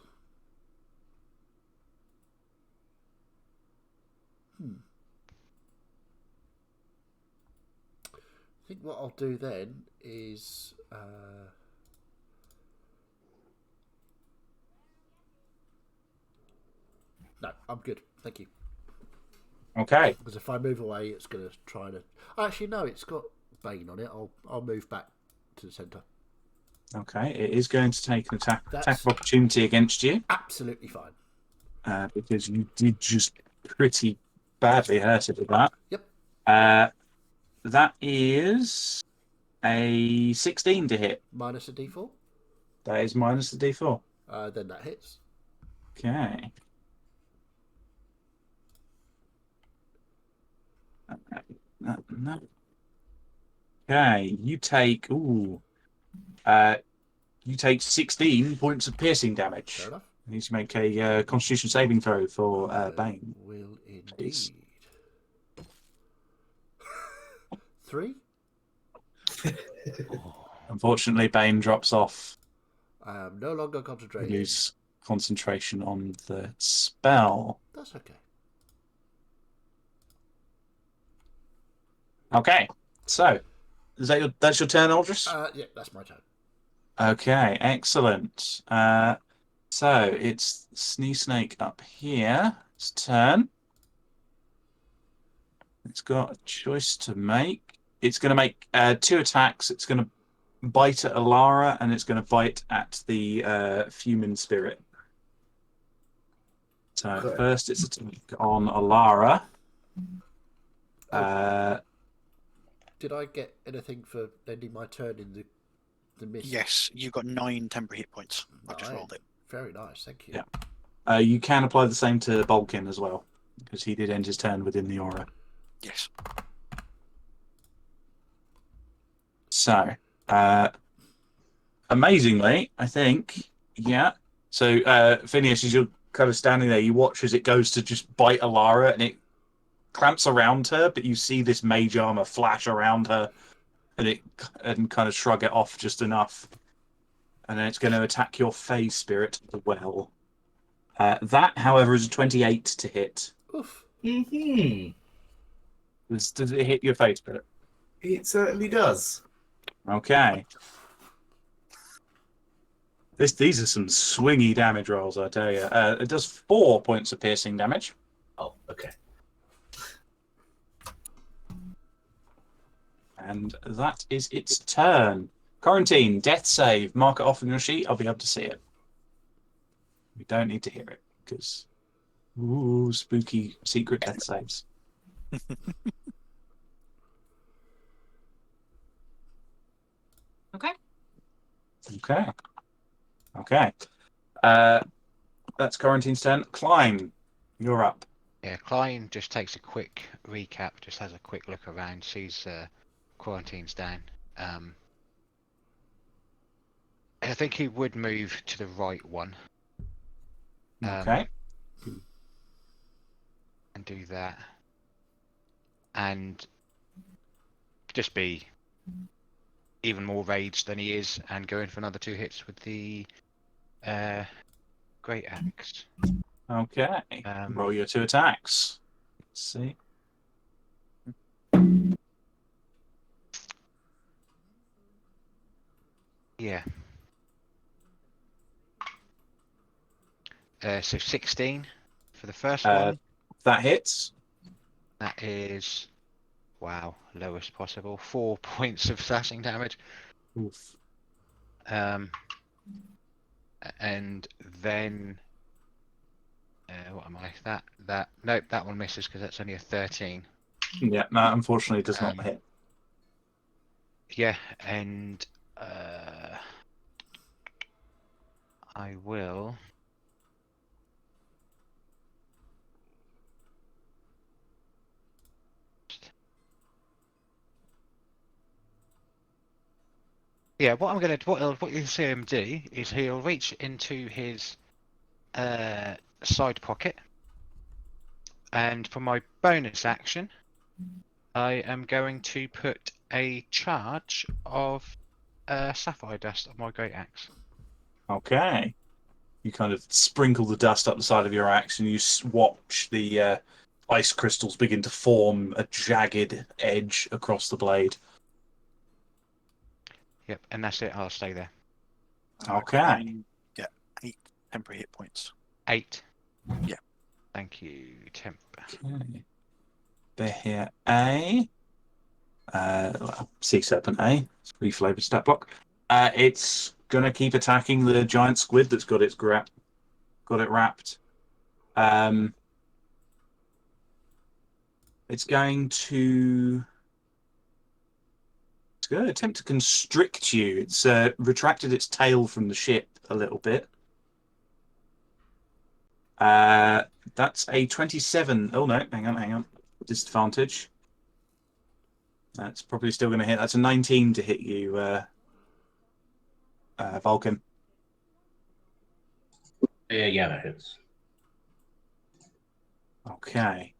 A: I think what I'll do then is. No, I'm good. Thank you.
C: Okay.
A: Because if I move away, it's going to try to. Actually, no, it's got Bane on it. I'll move back to the centre.
C: Okay. It is going to take an attack
A: That's-
C: of opportunity against you
A: Absolutely fine.
C: because you did just pretty badly hurt it with that.
A: Yep.
C: That is a 16 to hit.
A: Minus a d4.
C: That is minus the d4.
A: Then that hits.
C: Okay. No. Okay, you take 16 points of piercing damage.
A: Fair enough.
C: You need to make a Constitution saving throw for Bane.
A: Will indeed.
C: Please.
A: 3.
C: Unfortunately, Bane drops off.
A: I am no longer
C: You
A: concentrating.
C: lose concentration on the spell.
A: That's okay.
C: Okay, so that's your turn, Aldris.
A: Yeah, that's my turn.
C: Okay, excellent. So it's Snee Snake up here. It's turn. It's got a choice to make. It's going to make 2 attacks. It's going to bite at Alara, and it's going to bite at the Fuming Spirit. So
E: Okay.
C: first, it's attack on Alara.
A: Did I get anything for ending my turn in the mist?
H: Yes, you got 9 temporary hit points. I just
A: Nine.
H: rolled it.
A: Very nice, thank you.
C: Yeah. You can apply the same to Balkin as well, because he did end his turn within the aura.
H: Yes.
C: So, amazingly, I think, yeah. So, Phineas, as you're kind of standing there, you watch as it goes to just bite Alara, and it clamps around her, but you see this mage armor flash around her, and kind of shrug it off just enough. And then it's going to attack your Fey Spirit as well. That, however, is a 28 to hit.
A: Oof.
E: Mm-hmm.
C: Does it hit your Fey Spirit?
E: It certainly does.
C: Okay. These are some swingy damage rolls, I tell you. It does 4 points of piercing damage.
E: Oh, okay.
C: And that is its turn. Quarantine, death save. Mark it off on your sheet. I'll be able to see it. We don't need to hear it, because... Ooh, spooky secret death saves.
B: Okay.
C: Okay. Okay. That's Quarantine's turn. Klein, you're up.
D: Yeah, Klein just takes a quick recap, just has a quick look around, sees Quarantine's down. I think he would move to the right one.
C: Okay.
D: And do that. And just be even more raged than he is and go in for another 2 hits with the Great Axe.
C: Okay. Roll your 2 attacks. Let's see.
D: Yeah. So 16 for the first one.
C: That hits.
D: That is, wow, lowest possible. 4 points of slashing damage.
C: Oof.
D: And then, what am I? Nope, that one misses because that's only a 13.
C: Yeah, that unfortunately does not hit.
D: Yeah, and I will. Yeah, what you'll see him do is he'll reach into his side pocket, and for my bonus action, I am going to put a charge of sapphire dust on my great axe.
C: Okay. You kind of sprinkle the dust up the side of your axe, and you watch the ice crystals begin to form a jagged edge across the blade.
D: Yep, and that's it. I'll stay there.
C: Okay.
H: Klein get 8 temporary hit points.
D: 8.
H: Yeah.
D: Thank you, temp.
C: Okay. They're here. A. Sea Serpent A. It's a reflavored stat block. It's going to keep attacking the giant squid that's got it wrapped. It's going to attempt to constrict you. It's retracted its tail from the ship a little bit. That's a 27. Oh no, hang on. Disadvantage. That's probably still going to hit. That's a 19 to hit you, Vulcan.
G: Yeah, that hits.
C: Okay.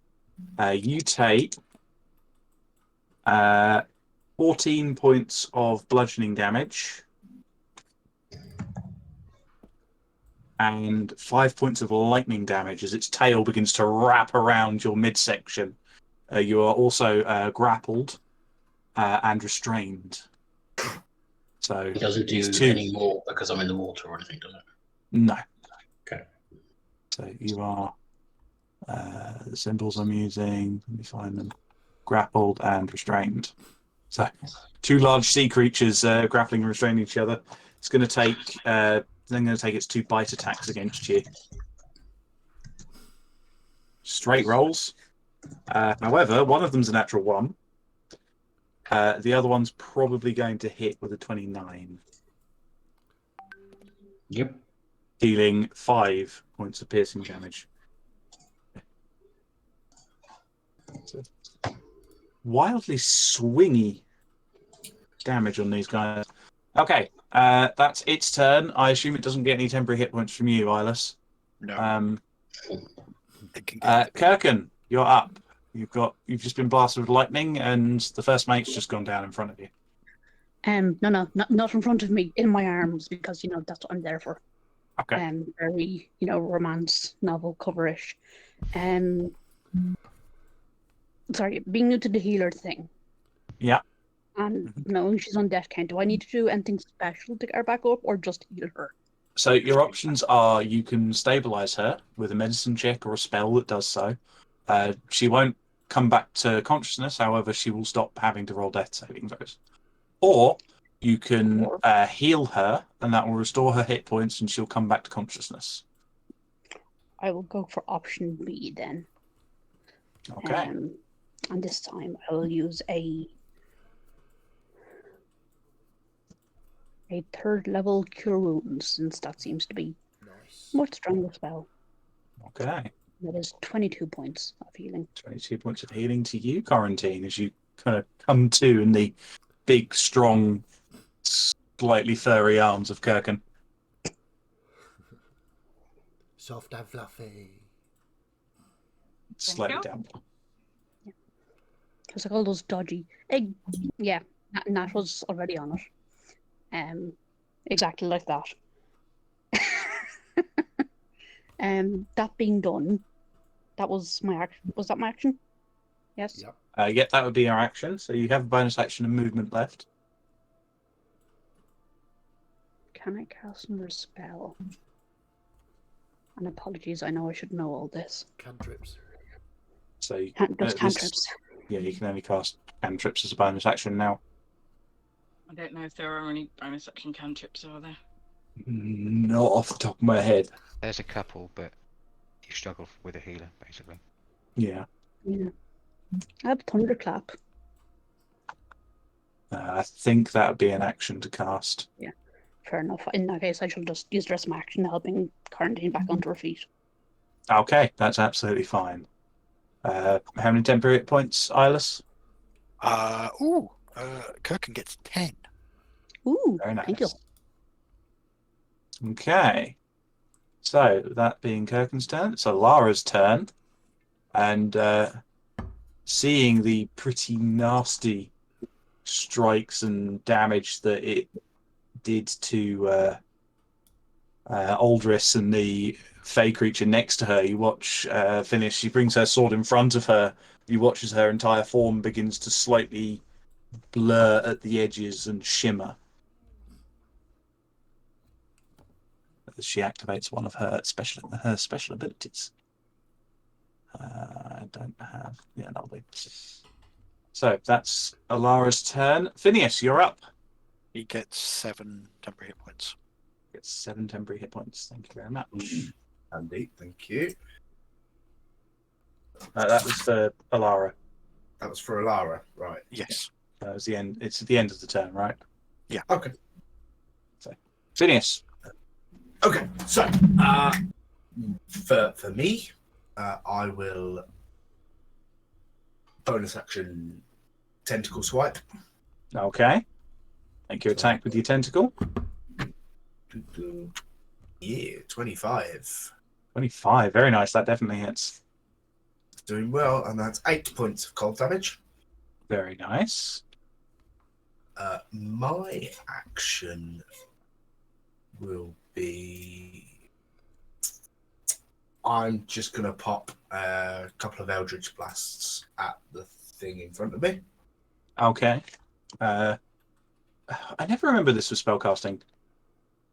C: You take 14 points of bludgeoning damage and 5 points of lightning damage as its tail begins to wrap around your midsection. You are also grappled and restrained. So
G: It doesn't do
C: these two.
G: any more because I'm in the water or anything, does it?
C: No.
G: Okay.
C: So you are the symbols I'm using. Let me find them. Grappled and restrained. So 2 large sea creatures grappling and restraining each other. It's going to take. Then going to take its 2 bite attacks against you. Straight rolls. However, one of them's a natural 1. The other one's probably going to hit with a 29.
G: Yep.
C: Dealing 5 points of piercing damage. So, wildly swingy damage on these guys. Okay, that's its turn. I assume it doesn't get any temporary hit points from you, Eyeless.
H: No. It can get
C: Kirkin, you're up. You've just been blasted with lightning, and the first mate's just gone down in front of you.
F: No, not in front of me, in my arms, because that's what I'm there for.
C: Okay.
F: Very romance novel coverish. Sorry, being new to the healer thing.
C: Yeah.
F: And knowing she's on death count, do I need to do anything special to get her back up, or just heal her?
C: So your options are you can stabilize her with a medicine check or a spell that does so. She won't come back to consciousness, however, she will stop having to roll death saving throws. Or you can heal her, and that will restore her hit points, and she'll come back to consciousness.
F: I will go for option B then.
C: Okay.
F: And this time I will use a 3rd level Cure Wounds, since that seems to be more stronger spell.
C: Okay.
F: That is 22 points of healing.
C: 22 points of healing to you, Quarantine, as you kind of come to in the big, strong, slightly furry arms of Kirkin.
A: Soft and fluffy.
C: Slightly down.
F: It's like all those dodgy. Yeah, Nat was already on it. Exactly like that. That being done, that was my action. Was that my action? Yes.
A: Yep.
C: Yeah, that would be our action. So you have a bonus action and movement left.
F: Can I cast another spell? And apologies, I know I should know all this.
A: Cantrips.
C: So
F: Just cantrips.
C: Yeah, you can only cast cantrips as a bonus action now.
B: I don't know if there are any bonus action cantrips, are there?
C: Not off the top of my head.
D: There's a couple, but you struggle with a healer, basically.
C: Yeah.
F: Yeah. I have Thunderclap.
C: I think that would be an action to cast.
F: Yeah. Fair enough. In that case, I shall just use the rest of my action Helping Quarantine back onto her feet.
C: Okay, that's absolutely fine. How many temporary hit points, Eyeless?
H: Kirkin gets 10.
F: Ooh,
C: Very nice.
F: thank you.
C: Okay. So, that being Kirkin's turn, it's Alara's turn. And seeing the pretty nasty strikes and damage that it did to Aldris and the fey creature next to her, you watch Phineas. She brings her sword in front of her. You watch as her entire form begins to slightly blur at the edges and shimmer as she activates one of her special abilities. I don't have. Yeah, that'll be. So that's Alara's turn. Phineas, you're up.
H: He gets 7 temporary hit points.
C: Gets 7 temporary hit points. Thank you very much.
E: Andy, thank you.
C: That was for Alara.
E: That was for Alara, right?
H: Yes.
C: That was the end. It's at the end of the turn, right?
H: Yeah.
E: Okay.
C: So, Phineas.
E: Okay. So, for me, I will bonus action tentacle swipe.
C: Okay. Make your attack with your tentacle.
E: Yeah, 25.
C: 25. Very nice. That definitely hits.
E: Doing well, and that's 8 points of cold damage.
C: Very nice.
E: My action will be... I'm just going to pop a couple of Eldritch Blasts at the thing in front of me.
C: Okay. I never remember this for spellcasting.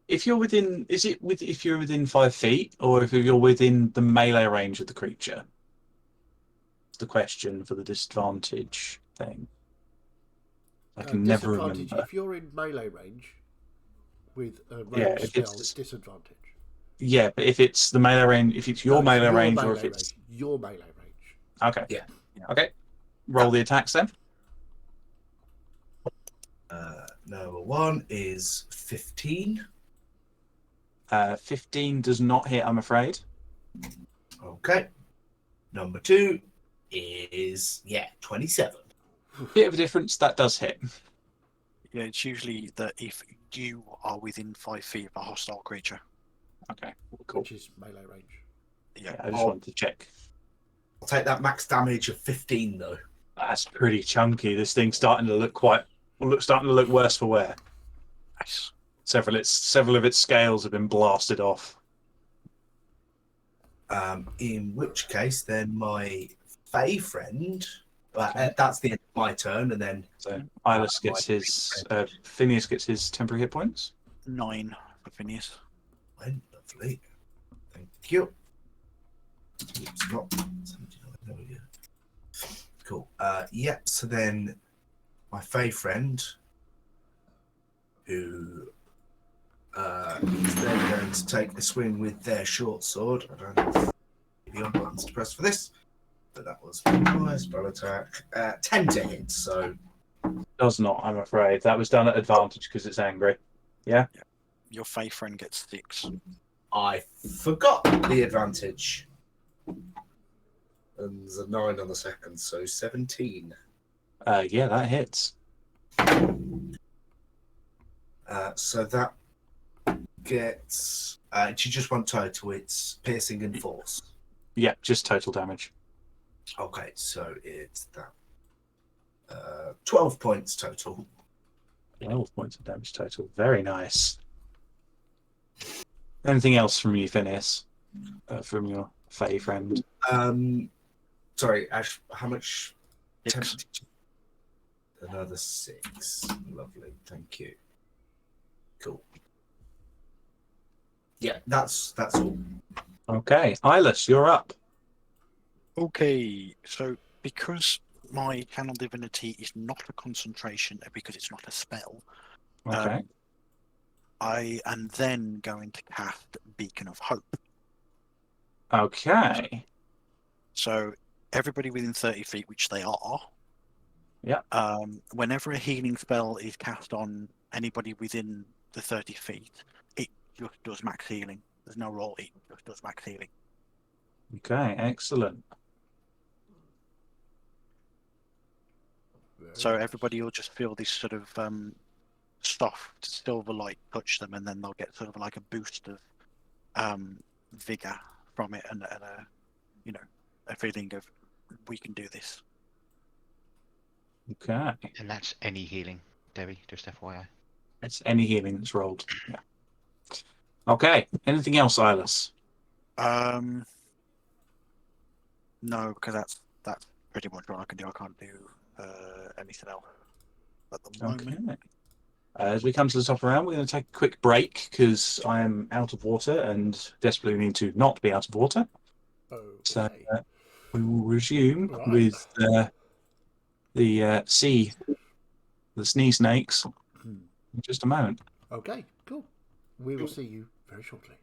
C: If you're within, if you're within 5 feet, or if you're within the melee range of the creature? It's the question for the disadvantage thing. I can never
A: Disadvantage
C: remember.
A: if you're in melee range with a
C: Yeah,
A: ranged
C: if
A: spell,
C: it's-
A: it's disadvantage.
C: Yeah, but if it's the melee range, if it's your
A: No, it's
C: melee
A: your
C: range, or
A: melee
C: if it's
A: range, your melee range.
C: okay,
E: Yeah.
C: okay, roll the attacks then.
E: Number 1 is 15.
C: 15 does not hit, I'm afraid.
E: Okay. Number 2 is 27.
C: Bit of a difference. That does hit.
H: Yeah, it's usually that if you are within 5 feet of a hostile creature.
C: Okay, cool.
A: Which is melee range.
C: Yeah, I just wanted to check.
E: I'll take that max damage of 15 though.
C: That's pretty chunky. This thing's starting to look worse for wear.
H: Nice.
C: Several of its scales have been blasted off.
E: In which case, then my Fey friend. That's the end of my turn, and then
C: So Ilis gets his. Phineas gets his temporary hit points.
H: 9 for Phineas.
E: lovely. Thank you. Oops, not 79. There we go. Cool. So then my Fey friend, who is then going to take a swing with their short sword. I don't have the buttons to press for this, but that was my spell attack. 10 to hit, so.
C: Does not, I'm afraid. That was done at advantage because it's angry. Yeah?
H: Your Fey friend gets 6.
E: I forgot the advantage. And there's a 9 on the second, so 17.
C: Yeah, that hits.
E: So that gets. Do you just want total? It's piercing and force.
C: Yeah, just total damage.
E: Okay, so it's that. 12 points total.
C: 12 points of damage total. Very nice. Anything else from you, Phineas? From your Fey friend?
E: Sorry, Ash, how much?
H: 6.
E: Another 6. Lovely, thank you. Cool. Yeah, that's all.
C: Okay, Ilis, you're up.
H: Okay, so because my Channel Divinity is not a concentration because it's not a spell,
C: Okay.
H: I am then going to cast Beacon of Hope.
C: Okay.
H: So everybody within 30 feet, which they are,
C: Yeah.
H: whenever a healing spell is cast on anybody within the 30 feet, it just does max healing. There's no roll, it just does max healing.
C: Okay, excellent.
H: So everybody will just feel this sort of soft silver light touch them, and then they'll get sort of like a boost of vigor from it, and a a feeling of we can do this.
C: Okay.
D: And that's any healing, Debbie, just FYI.
C: It's any healing that's rolled. Yeah. Okay. Anything else, Ilis?
H: No, because that's pretty much what I can do. I can't do anything else at the moment.
C: Okay. As we come to the top of the round, we're going to take a quick break because I am out of water and desperately need to not be out of water.
A: Okay.
C: So we will resume
A: Right.
C: with the sneeze snakes in just a moment.
A: Okay, cool. We will see you very shortly.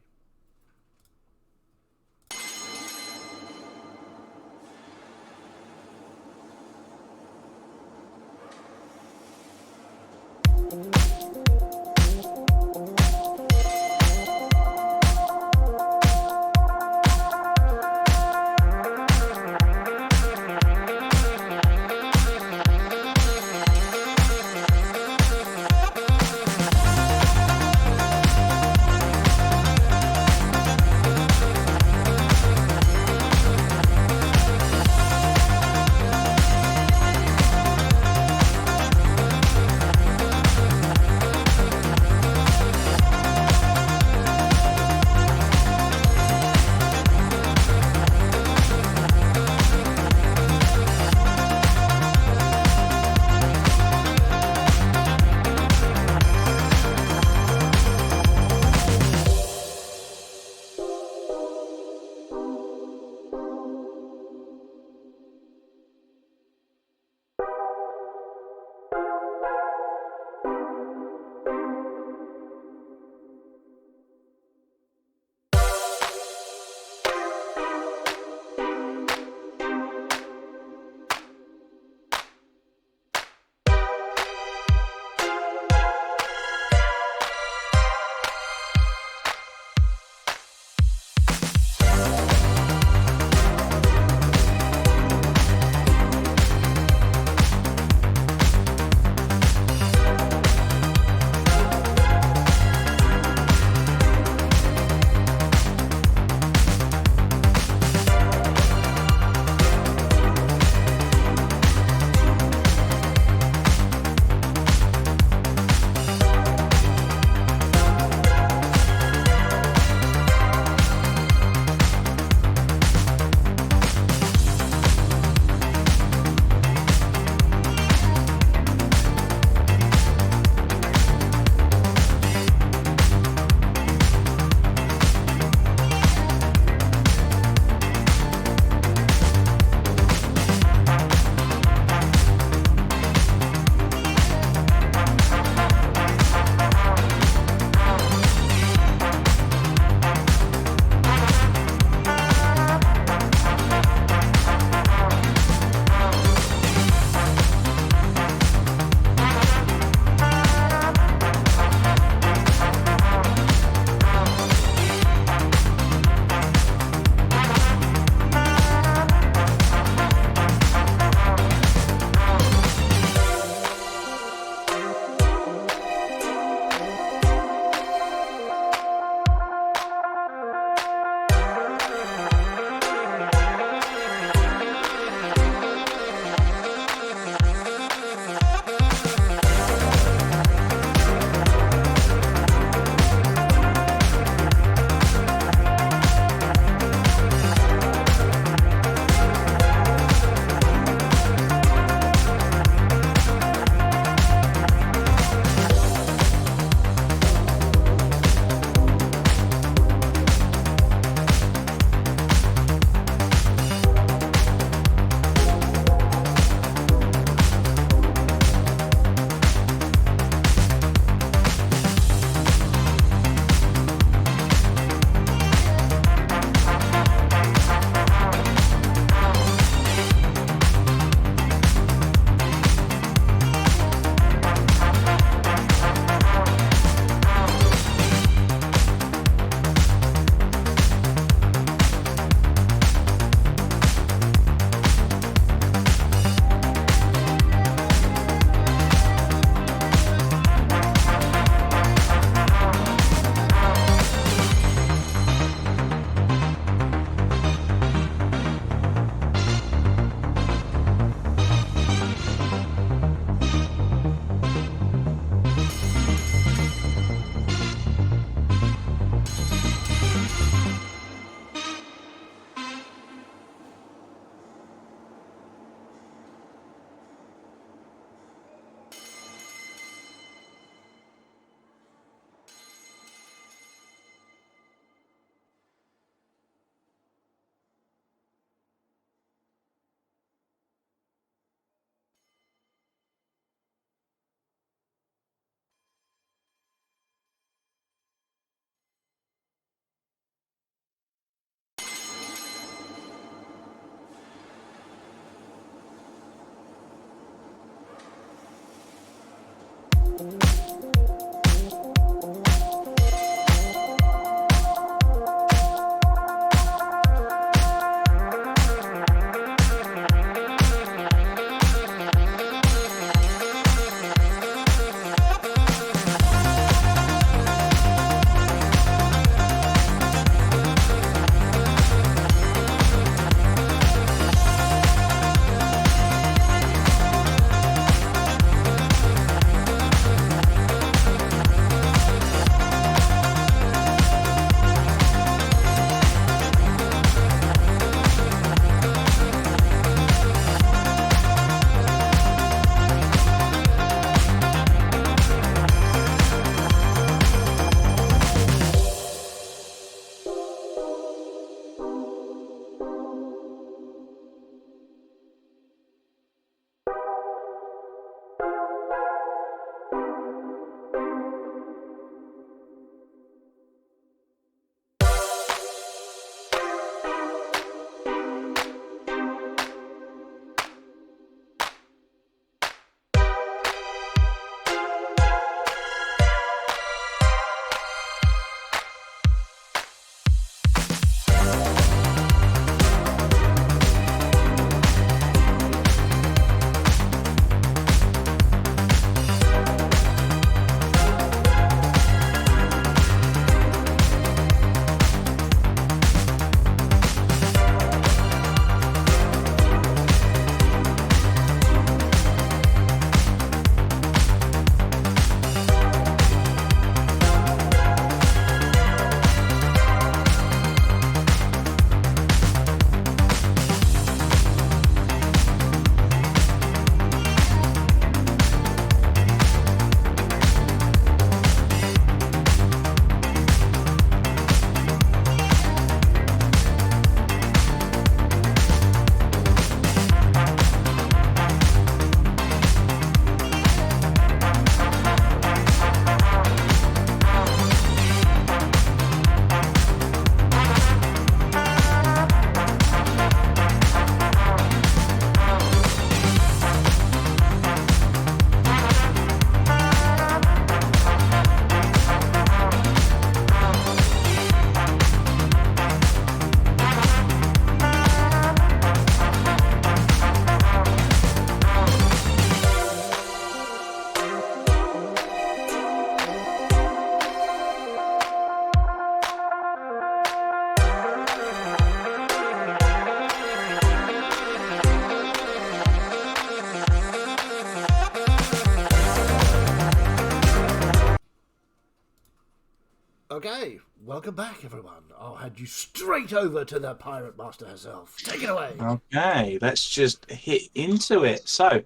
A: Okay, welcome back, everyone. I'll hand you straight over to the pirate master herself. Take it away.
C: Okay, let's just hit into it. So,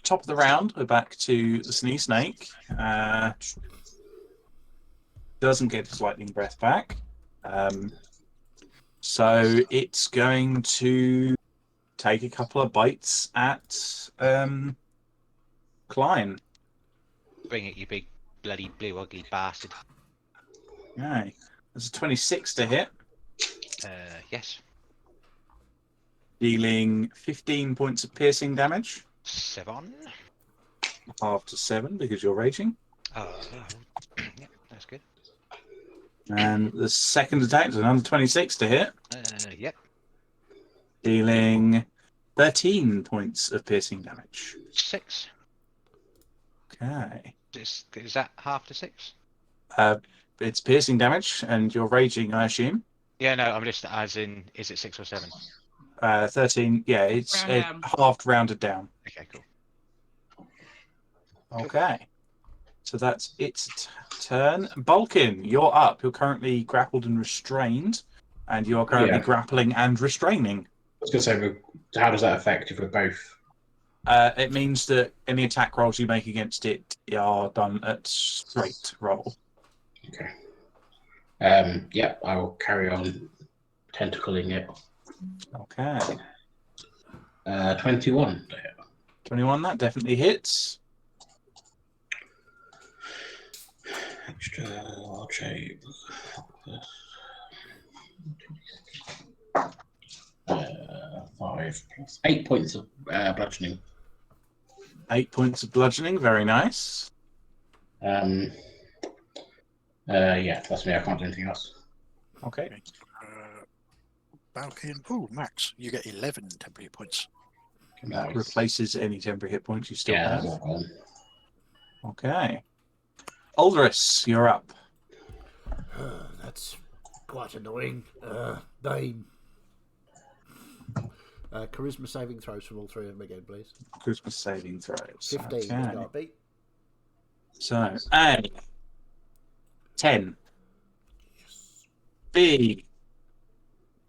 C: top of the round, we're back to the Sneeze Snake. Doesn't get his lightning breath back. So it's going to take a couple of bites at Klein.
D: Bring it, you big bloody blue ugly bastard.
C: Okay. There's a 26 to hit,
D: Yes.
C: dealing 15 points of piercing damage.
D: 7.
C: Half to 7 because you're raging.
D: Oh, yeah, that's good.
C: And the second attack is another 26 to hit,
D: Yep.
C: dealing 13 points of piercing damage.
D: 6.
C: Okay.
D: Is that half to 6?
C: It's piercing damage, and you're raging, I assume.
D: Yeah, no, I'm just as in, is it 6 or 7?
C: 13, yeah, it's
B: Round down.
C: halved, rounded down.
D: Okay, cool.
C: Okay. So that's its turn. Bulkin, you're up. You're currently grappled and restrained, and you're currently
G: Yeah.
C: grappling and restraining.
G: I was going to say, how does that affect if we're both?
C: It means that any attack rolls you make against it are done at straight roll.
G: Okay. Yep, I will carry on tentacling it.
C: Okay.
G: 21 to hit.
C: 21, that definitely hits.
G: Extra large shape. 5 plus 8 points of bludgeoning.
C: 8 points of bludgeoning, very nice.
G: Yeah, that's me. I can't do anything else.
C: Okay.
H: Balkan. Oh, Max, you get 11 temporary hit points.
C: That replaces any temporary hit points you still
G: Yeah,
C: have.
G: that's not gone.
C: Okay. Aldris, you're up.
A: That's quite annoying. Bane. Charisma saving throws from all three of them again, please.
C: Charisma saving throws.
A: 15,
C: Okay.
A: got a beat.
C: So, A. 10. B.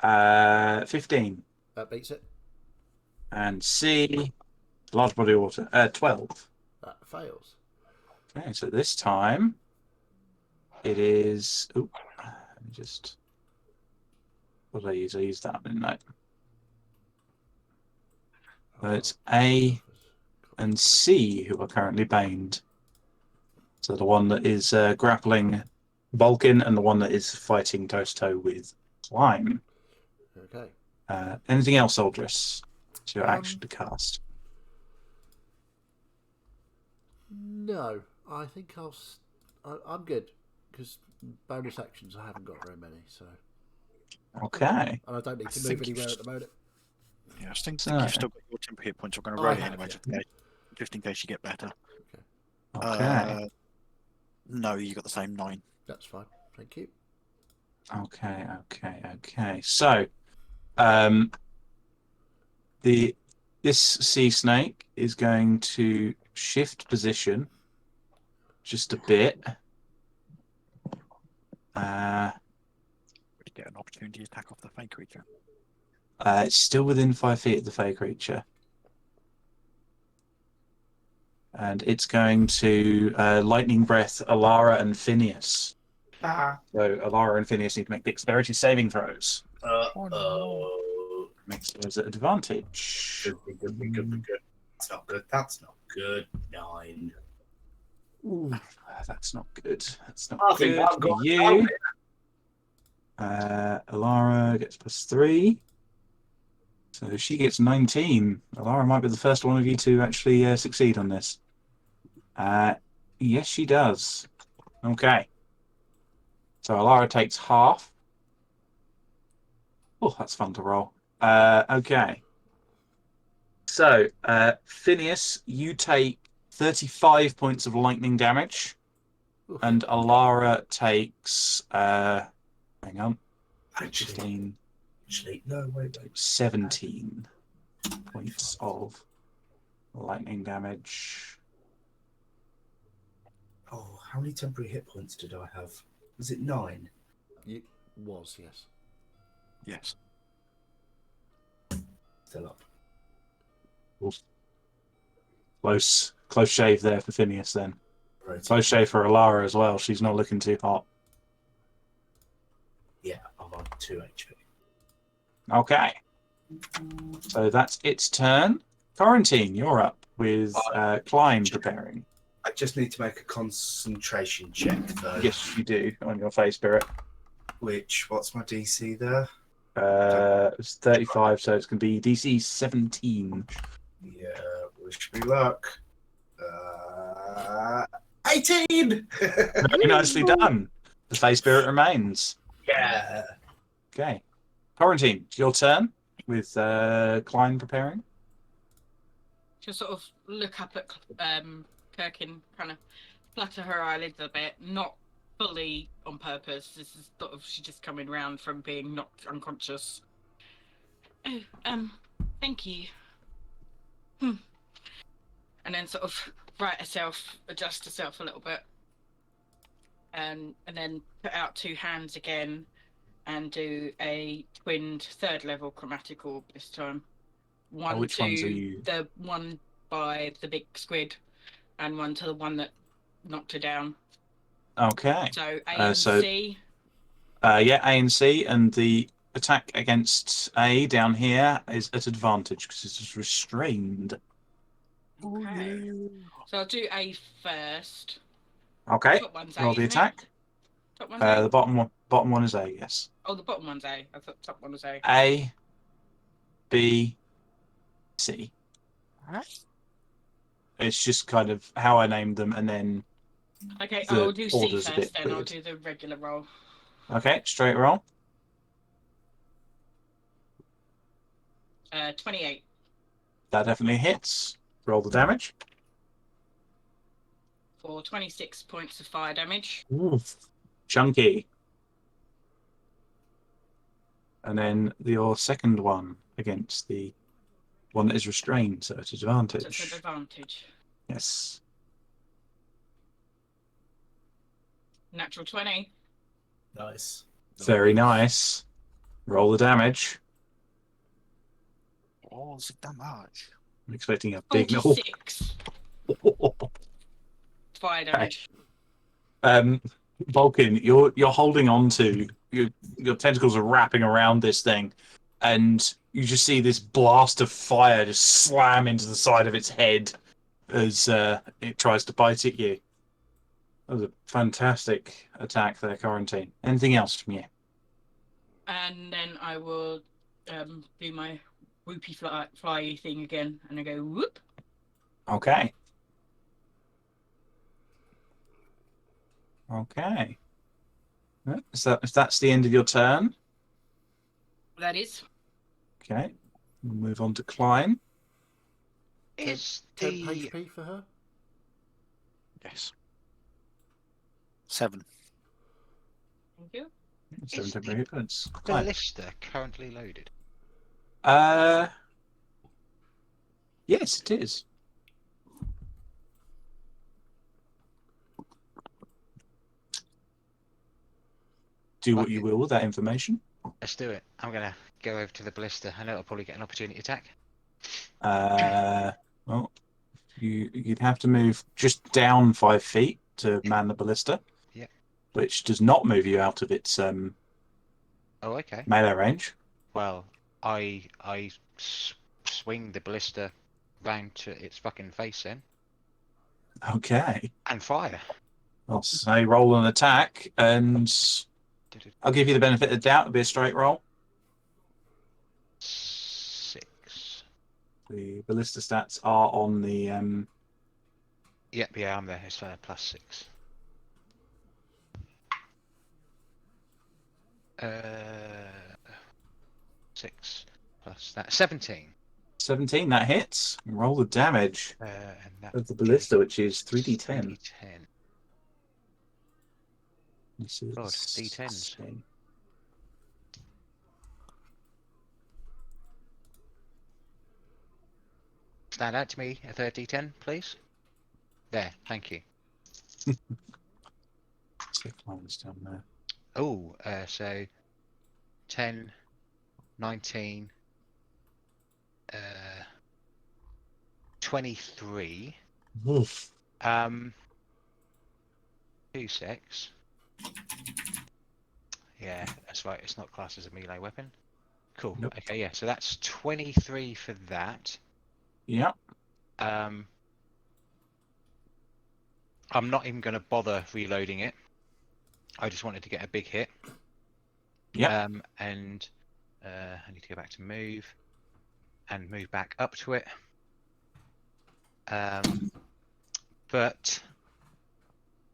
C: 15.
A: That beats it.
C: And C. Large body of water. 12.
A: That fails.
C: Okay, so this time it is. Oop, let me just. What did I use? I used that, didn't I? So it's A and C who are currently baned. So the one that is grappling Vulcan and the one that is fighting toe to toe with Slime.
A: Okay.
C: Anything else, Aldris? It's your action to cast.
A: No, I think I'm good because bonus actions I haven't got very many, so
C: Okay.
A: and I don't need
H: I
A: to move
H: think
A: anywhere
H: you've
A: at the moment.
H: Yeah, I think
C: So-
H: you've still got your temporary hit points. I'm going to
A: I
H: roll it
A: have,
H: anyway,
A: yeah.
H: just in case you get better.
C: Okay.
H: No, you got the same 9.
A: That's fine. Thank you.
C: Okay. So, this sea snake is going to shift position just a bit.
H: Would get an opportunity attack off the fey creature.
C: It's still within 5 feet of the fey creature. And it's going to lightning breath Alara and Phineas. So Alara and Phineas need to make dexterity saving throws. Makes those at advantage.
E: Good. That's not good. That's not good. 9.
C: That's not good. That's not
E: I think
C: good
E: I've
C: for
E: got
C: you. Alara gets +3. So she gets 19. Alara might be the first one of you to actually succeed on this. Yes, she does. Okay. So Alara takes half. Oh, that's fun to roll. Okay. So, Phineas, you take 35 points of lightning damage,
A: Oof.
C: and Alara takes, hang on,
E: Actually,
C: 15,
E: no, wait.
C: 17 points of lightning damage.
E: Oh, how many temporary hit points did I have? Was it 9?
A: It was, yes.
H: Yes.
E: Still up.
C: Close shave there for Phineas then.
E: Right.
C: Close shave for Alara as well. She's not looking too hot.
E: Yeah, I'm on 2 HP.
C: Okay. So that's its turn. Quarantine, you're up with Klein preparing.
E: I just need to make a concentration check, though.
C: Yes, you do, on your face spirit.
E: What's my DC there?
C: It's 35, so it's going to be DC 17.
E: Yeah, wish me luck. 18!
C: Very nicely done. The face spirit remains.
E: Yeah.
C: Okay. Quarantine, it's your turn with Klein preparing.
B: She'll sort of look up at Kirkin, kind of flutter her eyelids a bit, not fully on purpose. This is sort of she just coming round from being knocked unconscious. Oh, thank you. And then sort of right herself, adjust herself a little bit, and then put out 2 hands again, and do a twinned 3rd level chromatic orb this time. One
C: which
B: to
C: ones are you?
B: the one by the big squid, and one to the one that knocked her down.
C: Okay.
B: So A and C.
C: Yeah, A and C, and the attack against A down here is at advantage because it's restrained.
B: Okay. So I'll do A first.
C: Okay.
B: Top one's A,
C: Roll the
B: isn't it?
C: attack.
B: Top one's A.
C: The bottom one is A. Yes.
B: Oh, the bottom one's A. I thought top one was A.
C: A, B, C. It's just kind of how I named them, and then
B: Okay,
C: the
B: I'll do C
C: order's a bit
B: first, then I'll
C: weird.
B: do the regular roll.
C: Okay, straight roll.
B: 28.
C: That definitely hits. Roll the damage.
B: For 26 points of fire damage.
C: Oof. Chunky. And then your second one against the one that is restrained, so it's
B: So it's
C: advantage.
B: an advantage.
C: Yes.
B: Natural 20.
E: Nice.
C: Very nice. Roll the damage.
H: Oh, is it that much?
C: I'm expecting a big
B: 46 fire damage.
C: Vulcan, you're holding on to your tentacles are wrapping around this thing, and you just see this blast of fire just slam into the side of its head as it tries to bite at you. That was a fantastic attack there, Quarantine. Anything else from you?
B: And then I will do my whoopy fly thing again, and I go whoop.
C: Okay. Okay. So if that's the end of your turn,
B: That is.
C: okay, we'll move on to Klein.
D: Is
A: 10
D: the
A: HP for her.
H: Yes. 7.
B: Thank you.
C: So
D: Is
C: very good. Klein.
D: ballista currently loaded?
C: Yes, it is. Do what you will with that information.
D: Let's do it. I'm gonna go over to the ballista. I know I'll probably get an opportunity attack.
C: Well, you'd have to move just down 5 feet to man the ballista.
D: Yeah.
C: Which does not move you out of its
D: Oh, okay.
C: melee range.
D: Well, I swing the ballista round to its fucking face then,
C: Okay.
D: and fire.
C: I'll say roll an attack, and I'll give you the benefit of the doubt. It'll be a straight roll.
D: 6.
C: The ballista stats are on the
D: Yep, yeah, I'm there. It's +6. 6 plus that 17.
C: 17. That hits. Roll the damage
D: And that
C: of the ballista,
D: is
C: which is 3d10.
D: 3d10.
C: This is
D: God, D10s. Stand out to me a third d10, please. There, thank you.
C: Sick lines down there.
D: Oh, so 10, 19, 23.
C: Oof.
D: 2 6. Yeah, that's right. It's not classed as a melee weapon. Cool.
C: Nope.
D: Okay, yeah. So that's 23 for that.
C: Yep.
D: I'm not even going to bother reloading it. I just wanted to get a big hit.
C: Yep.
D: And I need to go back to move and move back up to it. But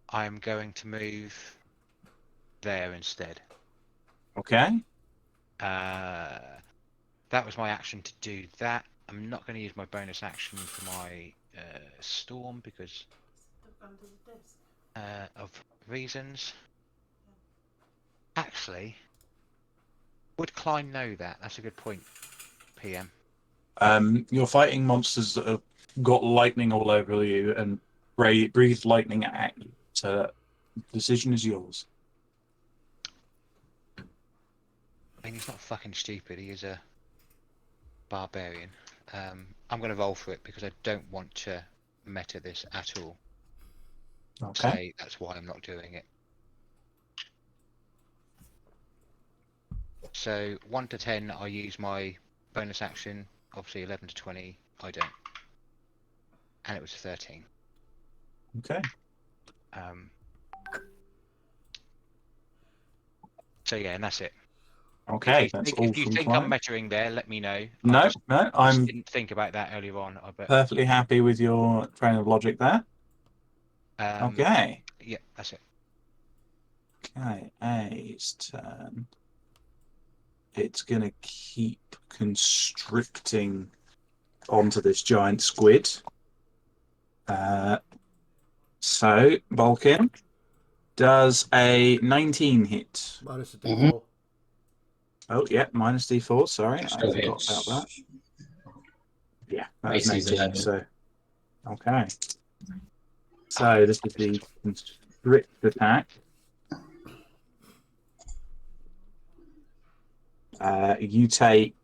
D: I'm going to move there instead.
C: Okay.
D: That was my action to do that. I'm not going to use my bonus action for my storm because of reasons. Actually, would Klein know that? That's a good point, PM.
C: You're fighting monsters that have got lightning all over you and breathe lightning at you. So the decision is yours.
D: I mean, he's not fucking stupid. He is a barbarian. I'm going to roll for it because I don't want to meta this at all.
C: Okay.
D: So that's why I'm not doing it. So 1 to 10, I use my bonus action. Obviously 11 to 20, I don't. And it was 13.
C: Okay.
D: So yeah, and that's it.
C: Okay. That's all
D: if you
C: from
D: think
C: Klein.
D: I'm metaing there, let me know.
C: No, no.
D: I
C: I'm
D: didn't think about that earlier on. But
C: perfectly happy with your train of logic there. Okay.
D: Yeah, that's it.
C: Okay. A's turn. It's going to keep constricting onto this giant squid. So, Balkan does a 19 hit.
A: Minus a D4.
C: Oh, yeah, minus D4. Sorry, I
G: Still
C: forgot
G: hits.
C: about that. Yeah, that's
G: AC's
C: 19.
G: 11.
C: So, okay. So, this is the constrict attack. You take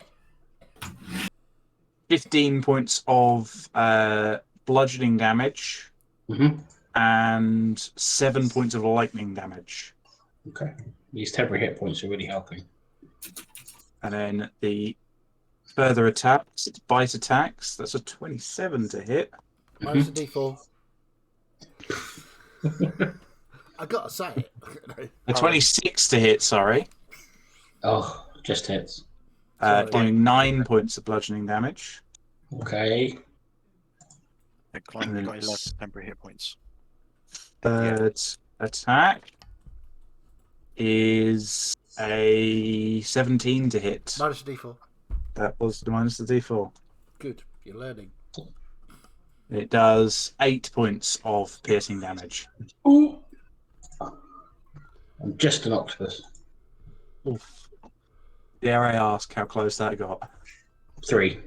C: 15 points of bludgeoning damage and 7 points of lightning damage.
G: Okay. These temporary hit points are really helping.
C: And then the further attacks, it's bite attacks. That's a 27 to hit.
A: Minus a D4. I gotta say it.
C: A 26 to hit, sorry.
G: Oh, just hits.
C: Doing 9 points of bludgeoning damage.
G: Okay.
H: Yeah, Klein, you got 11 temporary hit points.
C: Third attack is a 17 to hit.
A: Minus a D4.
C: That was the minus the D4.
A: Good. You're learning.
C: It does 8 points of piercing damage.
G: Ooh. I'm just an octopus.
C: Oof. Dare I ask how close that got?
G: 3.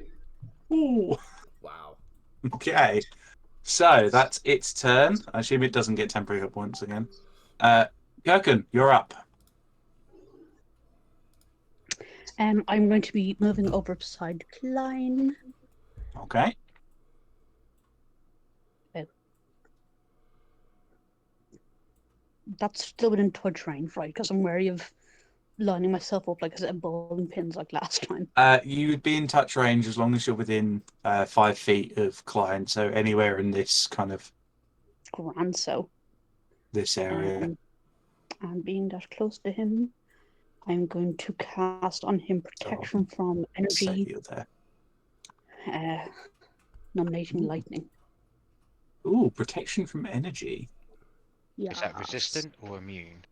C: Ooh.
A: Wow.
C: Okay. So that's its turn. I assume it doesn't get temporary hit points again. Gherkin, you're up.
F: I'm going to be moving over beside Klein.
C: Okay.
F: That's still within touch range, right? Because I'm wary of lining myself up like I said, bowling pins like last time.
C: You would be in touch range as long as you're within 5 feet of Klein, so anywhere in this kind of
F: Grand, so.
C: this area.
F: And being that close to him, I'm going to cast on him protection from energy, nominating lightning.
C: Ooh, protection from energy.
F: Yeah.
D: Is that resistant or immune?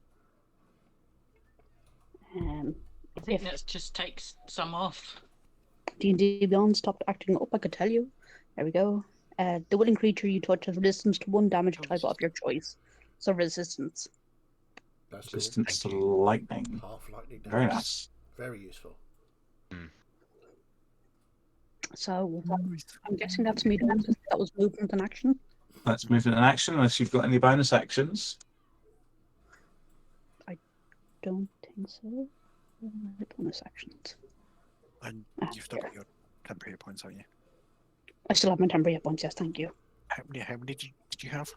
B: I think that just takes some off.
F: D&D Beyond stopped acting up, I could tell you. There we go. The willing creature you touch has resistance to one damage type of your choice. So resistance.
A: That's
C: Resistance to
A: cool.
C: lightning.
A: Half lightning damage.
C: Very nice.
A: Very useful.
F: So I'm guessing that's me done because that was movement and action.
C: Let's move into action unless you've got any bonus actions.
F: don't think so. Bonus actions.
H: And you've still got your temporary hit points, haven't you?
F: I still have my temporary hit points, yes, thank you.
H: How many did you have?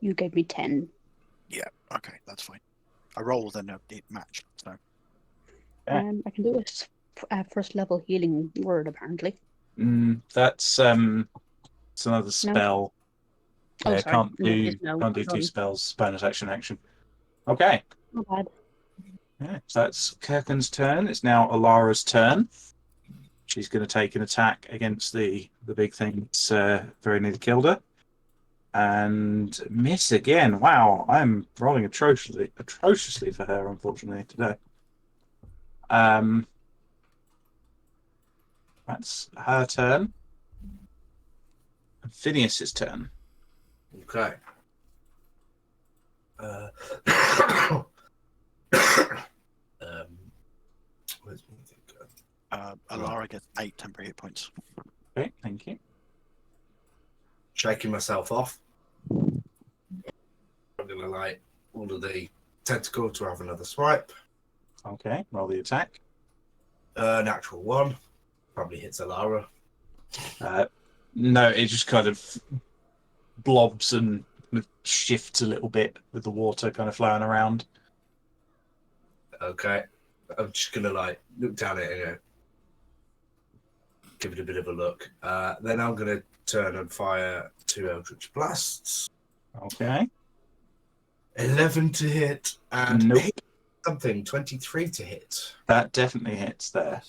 F: You gave me 10.
H: Yeah, okay, that's fine. I rolled and it matched, so.
C: Yeah.
F: I can do a first level healing word, apparently.
C: That's it's another spell.
F: Oh,
C: Yeah,
F: sorry.
C: can't
F: No, it
C: do
F: is no.
C: can't do two
F: None.
C: spells. Bonus action. Okay.
F: Not bad.
C: Yeah, so that's Kirken's turn. It's now Alara's turn. She's going to take an attack against the big thing that's very nearly killed her. And miss again. Wow, I'm rolling atrociously for her, unfortunately, today. That's her turn. And Phineas's turn.
E: Okay. Where's my thing going?
H: Alara gets 8 temporary hit points.
C: Okay, thank you.
E: Shaking myself off. I'm gonna light all of the tentacle to have another swipe.
C: Okay, roll the attack.
E: Natural 1. Probably hits Alara.
C: No, it just kind of blobs and shifts a little bit with the water kind of flowing around.
E: Okay. I'm just gonna look down at it and give it a bit of a look. Then I'm gonna turn and fire 2 Eldritch Blasts.
C: Okay.
E: 11 to hit and
C: Nope.
E: hit something. 23 to hit.
C: That definitely hits there.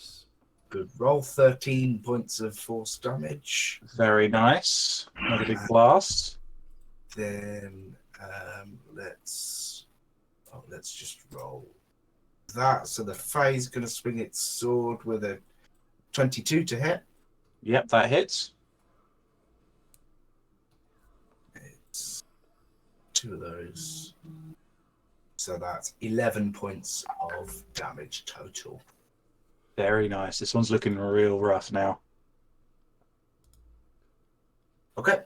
E: Good roll. 13 points of force damage.
C: Very nice. Another big blast.
E: Then let's just roll that. So the Fae's going to swing its sword with a 22 to hit.
C: Yep, that hits.
E: It's 2 of those. So that's 11 points of damage total.
C: Very nice. This one's looking real rough now.
E: Okay.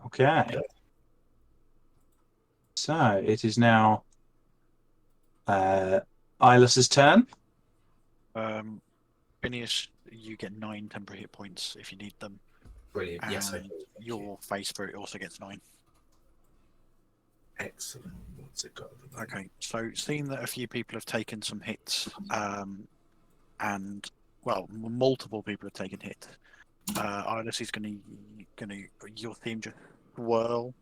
C: Okay. So it is now Ilas's turn.
H: Phineas, you get 9 temporary hit points if you need them.
E: Brilliant.
H: And
E: Yes, I do. Thank you.
H: your Face Spirit also gets 9.
E: Excellent. What's it got?
H: Okay, so seeing that a few people have taken some hits, and well, multiple people have taken hits, Iris is gonna your theme just whirl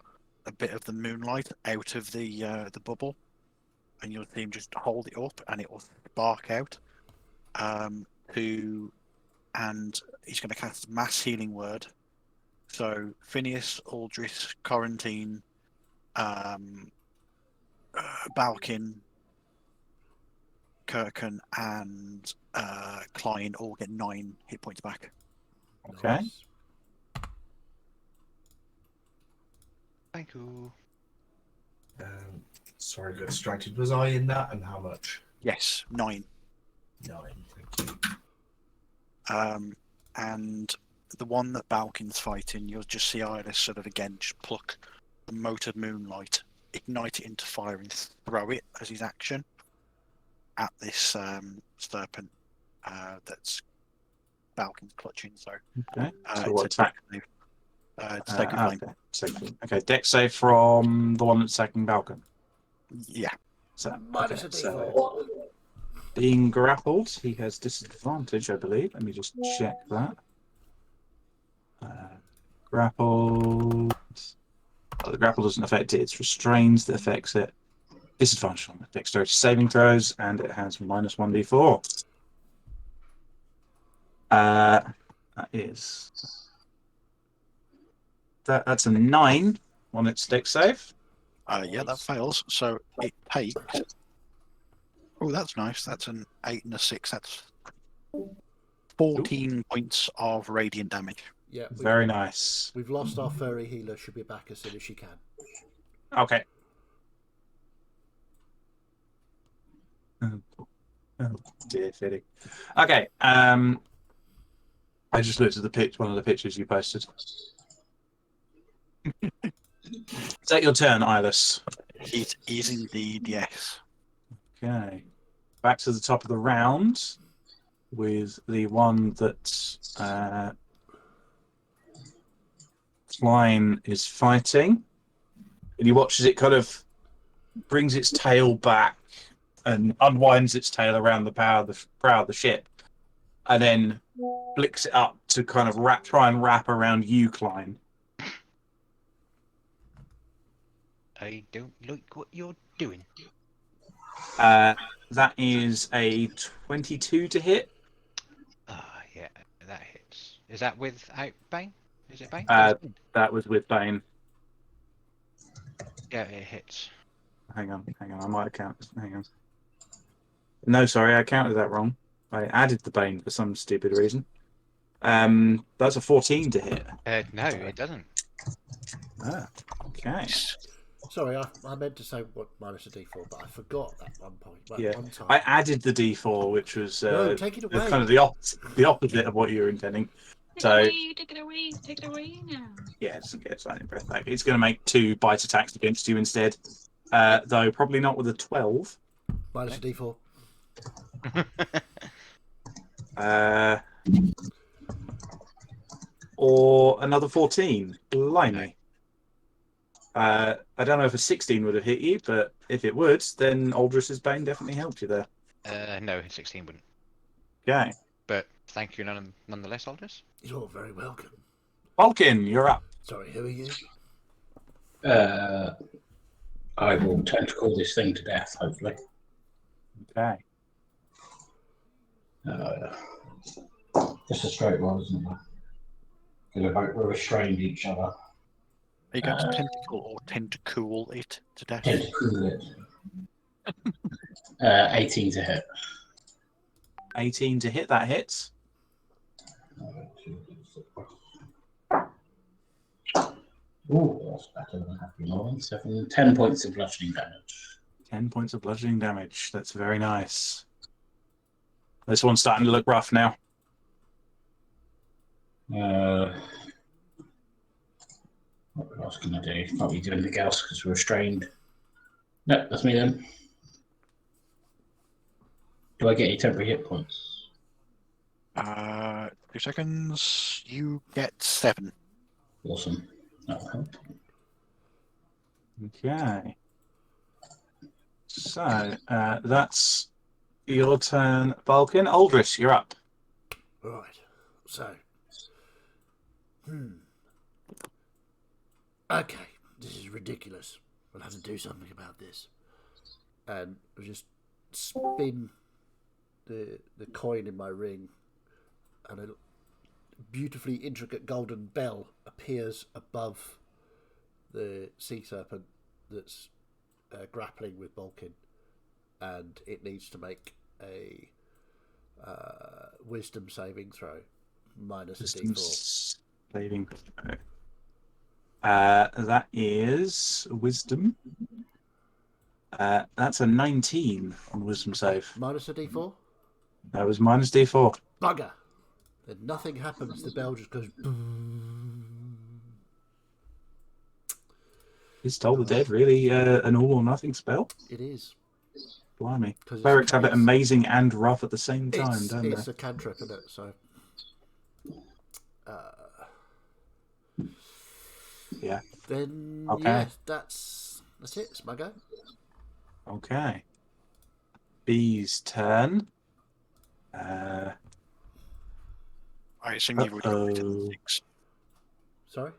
H: a bit of the moonlight out of the bubble, and your theme just hold it up, and it will spark out. And he's going to cast Mass Healing Word. So Phineas, Aldris, Quarantine, Balkin, Kirken, and Klein all get 9 hit points back.
C: Okay.
A: Nice.
D: Thank you.
E: Sorry, got distracted. Was I in that, and how much?
H: Yes, 9.
E: 9. Thank you.
H: And the one that Balkin's fighting, you'll just see Iris sort of again just pluck the mote of moonlight, ignite it into fire, and throw it as his action at this serpent that's Balkin's clutching. So,
C: Okay. So
H: it's
C: what
H: a
C: attack?
H: dex save. It's taken flame.
C: Okay. Dex save from the one that's attacking Balkan.
H: Yeah.
C: So,
A: Minus
C: okay,
A: a
C: so
A: D4.
C: being grappled, he has disadvantage, I believe. Let me just check that. Grappled. Oh, the grapple doesn't affect it. It's restrained that affects it. Disadvantage on the dexterity saving throws, and it has minus 1d4. That is. That's a 9 on its dex save.
H: Yeah, that fails. So it takes. Oh, that's nice. That's an 8 and a 6. That's 14 points of radiant damage.
A: Yeah,
C: Very nice.
A: we've lost our furry healer. Should be back as soon as she can.
C: Okay. Oh dear, Fiddy. Okay. I just looked at one of the pictures you posted. Is that your turn, Iris?
H: It is indeed, yes.
C: Okay. Back to the top of the round with the one that Klein is fighting. And you watch as it kind of brings its tail back and unwinds its tail around the prow of the ship, and then flicks it up to kind of try and wrap around you, Klein.
D: I don't like what you're doing.
C: That is a 22 to hit.
D: Yeah, that hits. Is that without Bane? Is it Bane?
C: That was with Bane.
D: Yeah, it hits.
C: Hang on. I might have counted. Hang on. No, sorry, I counted that wrong. I added the Bane for some stupid reason. That's a 14 to hit.
D: No, it doesn't.
C: Okay.
A: Sorry, I meant to say what minus a d4, but I forgot at one point.
C: Yeah,
A: One time.
C: I added the D4, which was
A: No, take it away.
C: kind of the opposite of what you were intending.
B: Take it away now.
C: Yeah, it doesn't get slightly breath back. It's going to make 2 bite attacks against you instead, though probably not with a 12.
A: Minus a d4.
C: Or another 14. Blimey. I don't know if a 16 would have hit you, but if it would, then Aldris's Bane definitely helped you there.
D: No, 16 wouldn't.
C: Okay.
D: But thank you nonetheless, Aldous.
A: You're very welcome.
C: Vulcan, you're up.
A: Sorry, who are you?
G: I will tentacle this thing to death, hopefully.
C: Okay.
G: Just a straight roll, isn't it? Because we're restrained each other.
H: Are you going to tentacle or tentacool it to death?
G: Tentacle it. 18 to hit.
C: 18 to hit, that hits.
G: Ooh, that's better than happy rolling. 10 points of bludgeoning damage.
C: 10 points of bludgeoning damage. That's very nice. This one's starting to look rough now.
G: What else can I do? Can't really do anything else because we're restrained. No, that's me then. Do I get any temporary hit points?
H: 2 seconds. You get 7.
G: Awesome. That'll help.
C: Okay. So, that's your turn, Vulcan. Aldris, you're up.
A: Right. So. Okay, this is ridiculous. We'll have to do something about this. And I'll just spin the coin in my ring, and a beautifully intricate golden bell appears above the sea serpent that's grappling with Vulcan, and it needs to make a wisdom saving throw minus a d4.
C: Saving throw. That is wisdom. That's a 19 on wisdom save.
A: Minus a d4?
C: That was minus d4.
A: Bugger! Then nothing happens, the bell just goes boom.
C: Is Toll the Dead really an all or nothing spell?
A: It is.
C: Blimey. Clerics have it amazing and rough at the same time, don't
A: It's
C: they?
A: a cantrip, isn't it? So.
C: Yeah.
A: Then,
C: Okay.
A: yeah, that's it. It's my go.
C: Okay. Bee's turn.
H: I assume you've already got better than 6.
A: Sorry?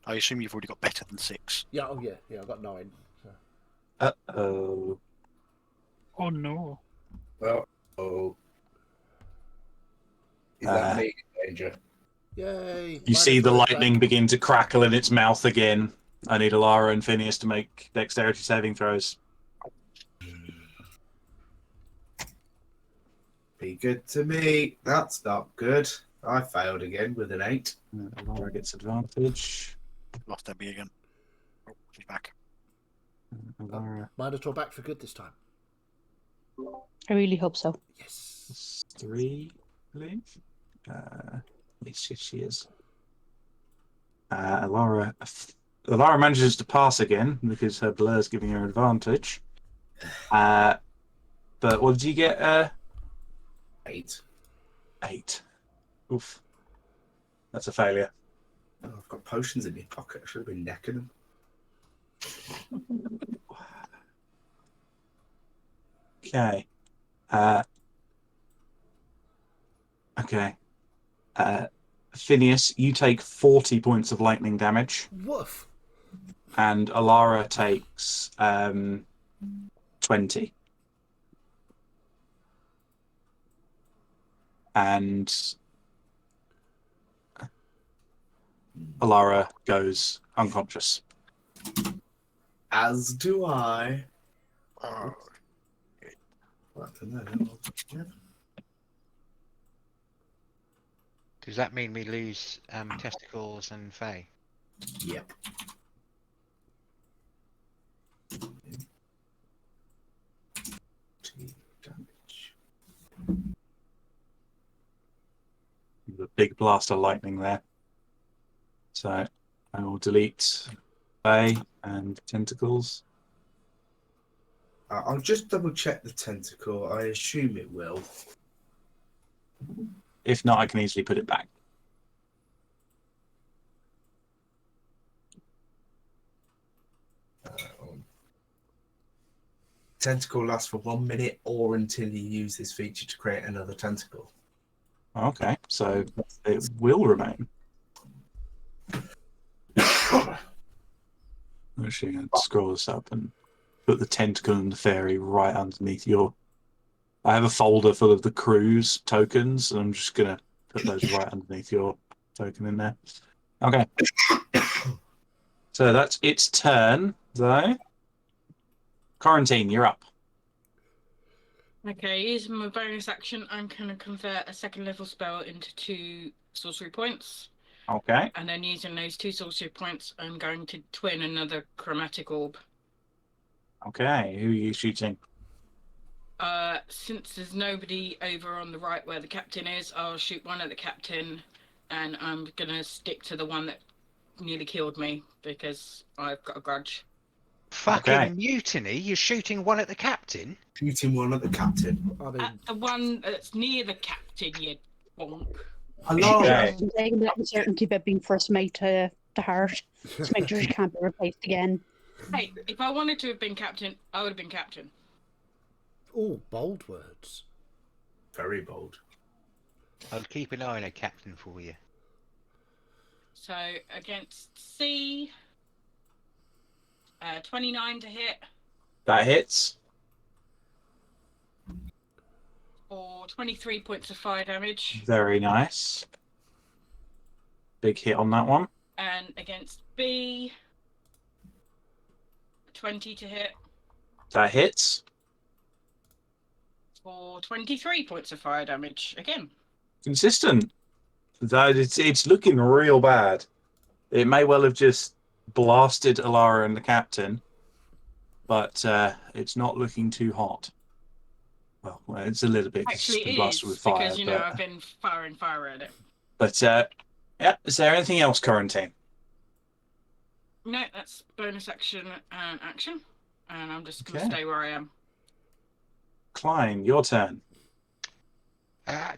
H: I assume you've already got better than 6.
A: Yeah, oh yeah, I got 9. So.
C: Uh-oh.
H: Oh no.
E: Oh. Is that me in danger?
A: Yay!
C: You see the lightning begin to crackle in its mouth again. I need Alara and Phineas to make dexterity saving throws.
E: Be good to me. That's not good. I failed again with an 8.
C: Alara gets advantage.
H: Lost Debbie again. Oh, she's back.
C: Alara
A: Minotaur back for good this time.
F: I really hope so.
A: Yes.
C: is 3, I believe. Yes, she is. Alara Alara manages to pass again because her blur's giving her advantage. But what did you get?
E: 8.
C: 8. Oof. That's a failure.
E: Oh, I've got potions in my pocket. I should have been necking them.
C: Okay. Okay. Phineas, you take 40 points of lightning damage,
A: Woof.
C: and Alara takes 20. And Alara goes unconscious.
E: As do I.
H: Oh,
E: What the hell?
D: Does that mean we lose testicles and Faye?
E: Yep. Damage.
C: The big blast of lightning there. So I will delete Faye and tentacles.
E: I'll just double check the tentacle. I assume it will.
C: If not, I can easily put it back.
E: Tentacle lasts for 1 minute or until you use this feature to create another tentacle.
C: Okay, so it will remain. I'm actually going to scroll this up and put the tentacle and the fairy right underneath your... I have a folder full of the crew's tokens, and I'm just going to put those right underneath your token in there. Okay. So that's its turn, though. Quarantine, you're up.
B: Okay, using my bonus action, I'm going to convert a second level spell into 2 sorcery points.
C: Okay.
B: And then using those 2 sorcery points, I'm going to twin another chromatic orb.
C: Okay, who are you shooting?
B: Since there's nobody over on the right where the captain is, I'll shoot one at the captain, and I'm going to stick to the one that nearly killed me because I've got a grudge.
D: Fucking
C: Okay.
D: mutiny! You're shooting one at the captain?
E: Shooting one at the captain.
A: I mean,
B: At the one that's near the captain, you bonk.
C: Okay.
F: Taking that uncertainty about being first mate to heart. Just make sure she can't be replaced again.
B: Hey, if I wanted to have been captain, I would have been captain.
A: all bold words.
E: Very bold.
D: I'll keep an eye on a captain for you.
B: So against C, 29 to hit,
C: That hits.
B: or 23 points of fire damage.
C: Very nice. Big hit on that one.
B: And against B, 20 to hit,
C: That hits.
B: for 23 points of fire damage again.
C: Consistent. That it's looking real bad. It may well have just blasted Alara and the captain, but it's not looking too hot. Well, it's a little bit 'cause it's
B: Actually,
C: been
B: it
C: blasted
B: is
C: with fire,
B: because, you know, I've been firing fire at it.
C: but yeah. Is there anything else, Quarantine?
B: No, that's bonus action and action. And I'm just going to
C: Okay.
B: stay where I am.
C: Klein, your turn.
D: I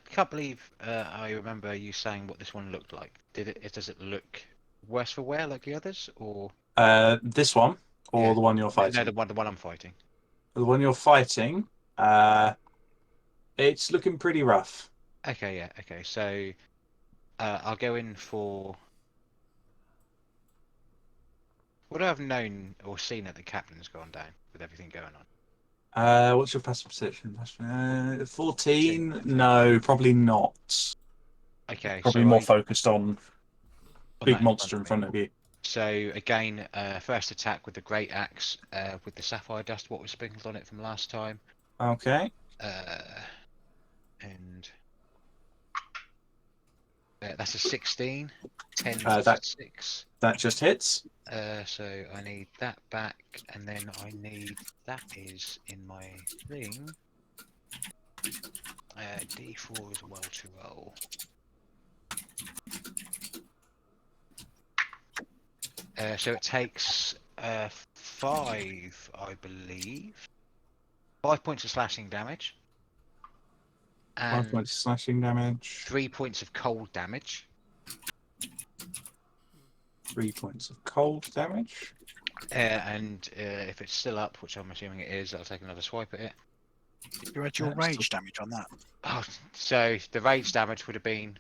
D: can't believe I remember you saying what this one looked like. Does it look worse for wear like the others, or
C: This one or
D: Yeah.
C: the one you're fighting?
D: no, the one I'm fighting?
C: The one you're fighting. It's looking pretty rough.
D: Okay, yeah, okay. So I'll go in for. Would I have known or seen that the captain's gone down with everything going on?
C: What's your passive perception? 14? No, probably not.
D: Okay,
C: Probably
D: so
C: more focused on
D: on
C: big
D: that
C: monster in front
D: me.
C: of you.
D: So again, first attack with the great axe with the sapphire dust. What was sprinkled on it from last time?
C: Okay.
D: And that's a 16. 10
C: that-
D: plus 6.
C: That just hits.
D: So I need that back, and then I need that is in my thing. D4 as well to roll. So it takes 5, I believe. 5 points of slashing damage.
C: 5
D: And
C: points of slashing damage.
D: 3 points of cold damage.
C: 3 points of cold damage.
D: And if it's still up, which I'm assuming it is, I'll take another swipe at it.
H: You had your
C: That's
H: rage damage on that.
D: Oh, so the rage damage would have been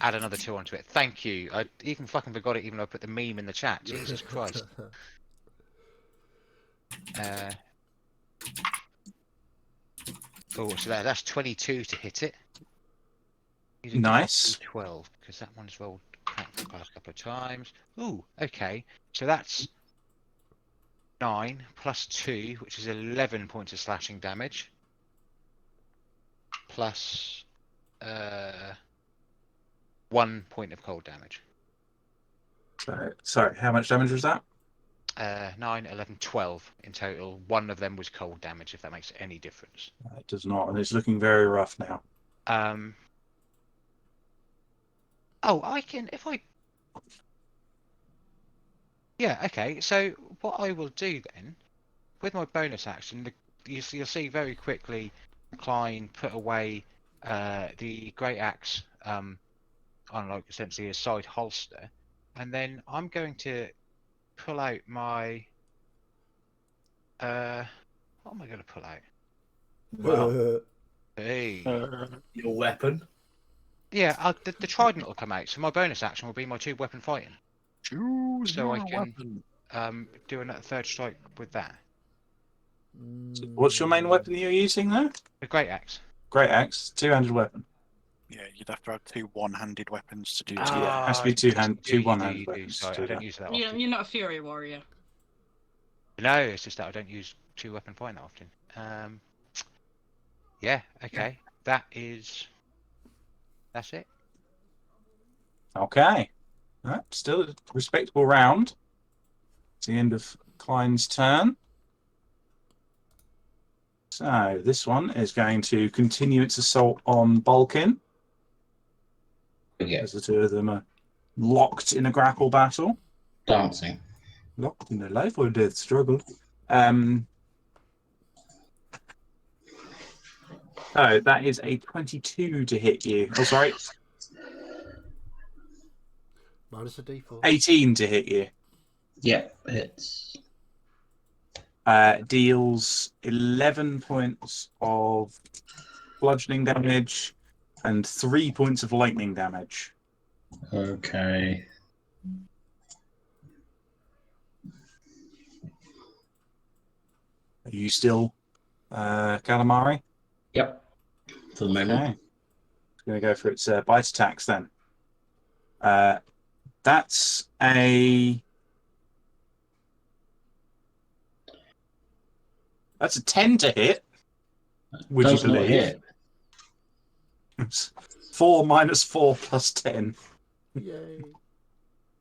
D: add another 2 onto it. Thank you. I even fucking forgot it, even though I put the meme in the chat. Jesus Christ. Oh, so that's 22 to hit it. Using
C: Nice.
D: 12 because that one's rolled the past couple of times. Ooh, okay. So that's 9 plus 2, which is 11 points of slashing damage. Plus 1 point of cold damage.
C: So, sorry, how much damage was that?
D: 9, 11, 12 in total. One of them was cold damage, if that makes any difference.
C: It does not, and it's looking very rough now.
D: Oh, I can, if I... Yeah, okay, so what I will do then, with my bonus action, you'll see very quickly Klein put away the Great Axe on, like, essentially a side holster, and then I'm going to pull out my... what am I going to pull out?
E: Well,
D: Hey.
E: your weapon.
D: Yeah, the trident will come out, so my bonus action will be my 2 weapon fighting.
H: Choose
D: So I
H: your
D: can
H: weapon.
D: do a third strike with that.
C: So what's your main weapon you're using there?
D: The great axe.
C: Great axe, two-handed weapon.
H: Yeah, you'd have to have 2 one-handed weapons to do
D: Ah,
H: two.
C: Yeah, it has to be two one-handed weapons.
D: Sorry,
C: to
D: I
C: do
D: don't
C: that.
D: use that
B: You're,
D: often.
B: you're not a fury warrior.
D: No, it's just that I don't use 2 weapon fighting that often. Yeah, okay. That's it.
C: Okay. Right, still a respectable round. It's the end of Klein's turn. So this one is going to continue its assault on Balkin,
G: Yeah,
C: as the two of them are locked in a grapple battle.
G: dancing.
C: Locked in a life or death struggle. Oh, that is a 22 to hit you. Oh, sorry.
A: Minus a d4.
C: 18 to hit you.
G: Yeah, it's
C: Deals 11 points of bludgeoning damage and 3 points of lightning damage.
G: okay.
C: Are you still calamari?
G: Yep. For the moment.
C: Okay. It's going to go for its bite attacks then. That's a 10 to hit. Would
G: Does
C: you
G: not
C: believe?
G: hit.
C: 4 minus 4 plus 10.
A: Yay.